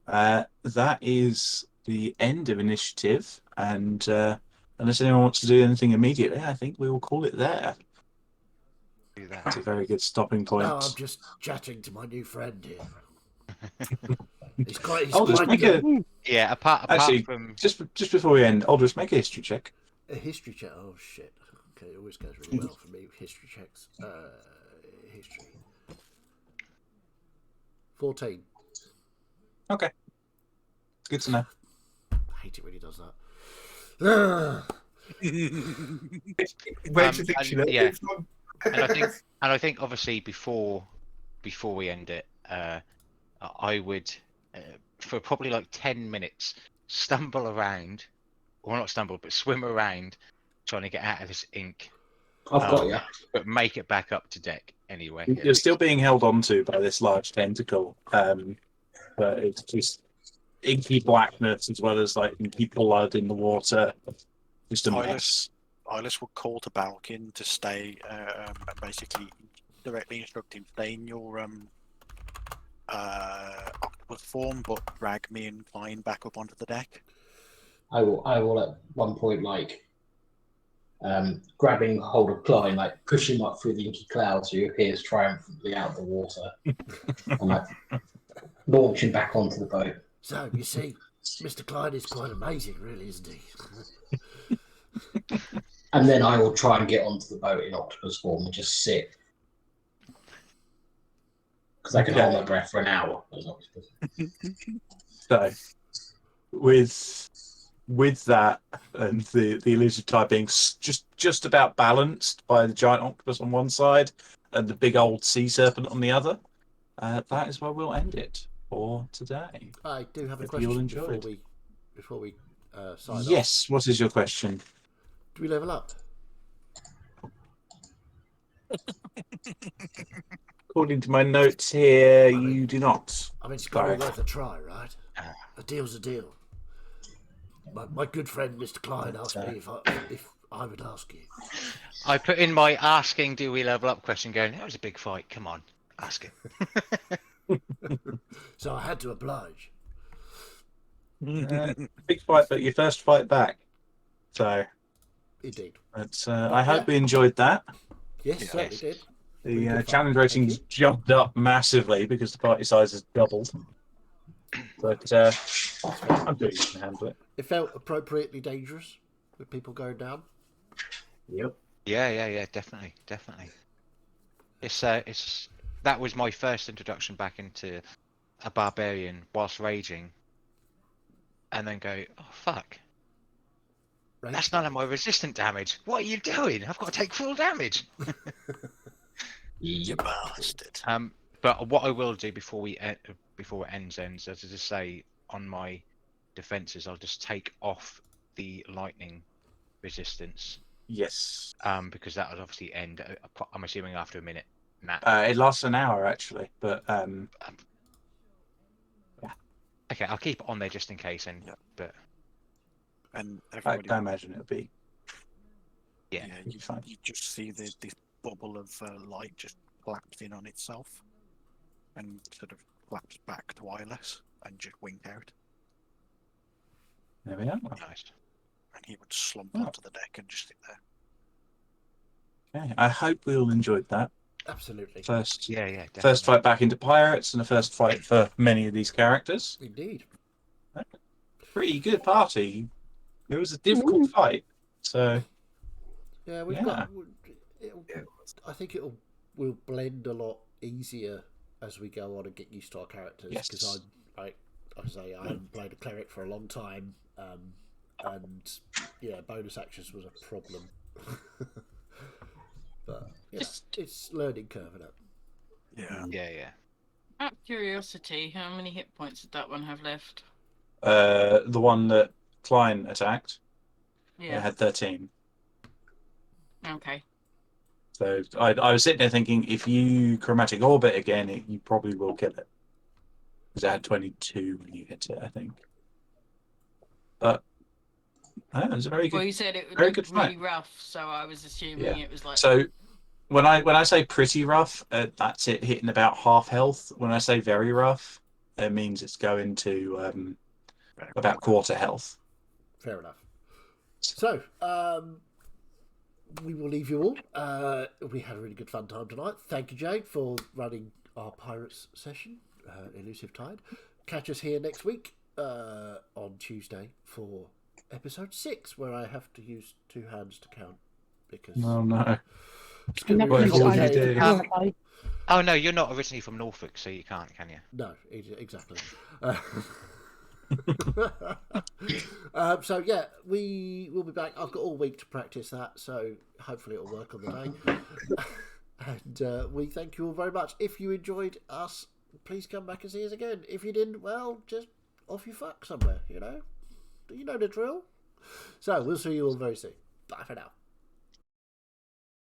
C: that is the end of initiative, and unless anyone wants to do anything immediately, I think we will call it there.
D: Do that.
C: That's a very good stopping point.
A: No, I'm just chatting to my new friend here. He's quite
D: Yeah, apart
C: Actually,
D: from
C: just before we end, Aldous, make a history check.
A: a history check. Oh, shit. Okay, it always goes really well for me with history checks. History. 14.
C: Okay. Good to know.
A: I hate it when he does that.
E: Where do you think she learned
D: yeah.
E: it from?
D: and I think obviously before we end it, I would for probably like 10 minutes stumble around, or not stumble, but swim around, trying to get out of this ink.
G: I've got you.
D: But make it back up to deck anyway.
C: You're still being held onto by this large tentacle, but it's just inky blackness as well as like inky blood in the water. Just a mess.
H: Eyeless will call to Balkin to stay, and basically directly instruct him stay in your octopus form, but drag me and Klein back up onto the deck.
G: I will at one point grabbing hold of Klein, like push him up through the inky clouds so he appears triumphantly out of the water, and like launch him back onto the boat.
A: So, you see, Mr. Klein is quite amazing, really, isn't he?
G: And then I will try and get onto the boat in octopus form and just sit. Because I can hold my breath for an hour as octopus.
C: So, with that and the elusive type being just just about balanced by the giant octopus on one side and the big old sea serpent on the other, that is where we'll end it for today.
A: I do have a
C: Hope you all
A: question before
C: enjoyed.
A: we sign off.
C: Yes, what is your question?
A: Do we level up?
C: According to my notes here, you do not.
A: I mean, it's got all
C: Sorry.
A: worth a try, right? A deal's a deal. My good friend Mr. Klein asked me if I would ask you.
D: I put in my asking, do we level up question going, that was a big fight. Come on, ask it.
A: So I had to oblige.
C: Big fight, but your first fight back. So,
A: Indeed.
C: but, I hope we enjoyed that.
A: Yes, certainly did.
C: The
A: good fun.
C: challenge
A: Thank
C: ratings
A: you.
C: jumped up massively because the party size has doubled. But I'm sure you can handle it.
A: It felt appropriately dangerous with people going down.
E: Yep.
D: Yeah, definitely. It's that was my first introduction back into a barbarian whilst raging, and then go, oh fuck,
A: Right?
D: that's none of my resistant damage. What are you doing? I've got to take full damage.
H: You bastard.
D: But what I will do before it ends, as I just say on my defenses, I'll just take off the lightning resistance.
C: Yes.
D: Because that would obviously end. I'm assuming after a minute.
C: It lasts an hour actually, but yeah.
D: Okay, I'll keep it on there just in case.
H: And
C: I
H: everybody,
C: imagine it'll be.
D: Yeah,
H: you just see this bubble of light just collapse in on itself, and sort of collapse back to eyeless, and just wink out.
C: There we are.
D: nice.
H: And he would slump
C: Oh.
H: onto the deck and just sit there.
C: Okay. I hope we all enjoyed that.
A: Absolutely.
C: First
D: Definitely.
C: First fight back into pirates and the first fight for many of these characters.
A: Indeed.
C: Pretty good party. It was a difficult fight. So
A: Yeah, we've got. I think we'll blend a lot easier as we go on and get used to our characters.
C: Yes.
A: Because I haven't played a cleric for a long time, and yeah, bonus actions was a problem. But yeah, it's learning curve, isn't it?
H: Yeah.
B: Out of curiosity, how many hit points did that one have left?
C: the one that Klein attacked, it
B: Yeah.
C: had 13.
B: Okay.
C: So I was sitting there thinking, if you chromatic orbit again, you probably will kill it. Because it had 22 when you hit it, I think. But it was a very good.
B: Well, you said it
C: very
B: looked
C: good
B: really
C: fight.
B: rough, so I was assuming
C: Yeah.
B: it was like.
C: So when I say pretty rough, that's it hitting about half health. When I say very rough, it means it's going to about quarter health.
A: Fair enough. So, we will leave you all. We had a really good fun time tonight. Thank you, Jade, for running our Pirates session, Elusive Tide. Catch us here next week on Tuesday for episode 6, where I have to use 2 hands to count because
C: Oh no.
A: it's going to be
C: What
A: really
C: will you
A: complicated.
C: do?
F: Clarify.
D: Oh no, you're not originally from Norfolk, so you can't, can you?
A: No, exactly. So yeah, we will be back. I've got all week to practice that, so hopefully it'll work on the day. And we thank you all very much. If you enjoyed us, please come back and see us again. If you didn't, well, just off you fuck somewhere, you know the drill. So we'll see you all very soon. Bye for now.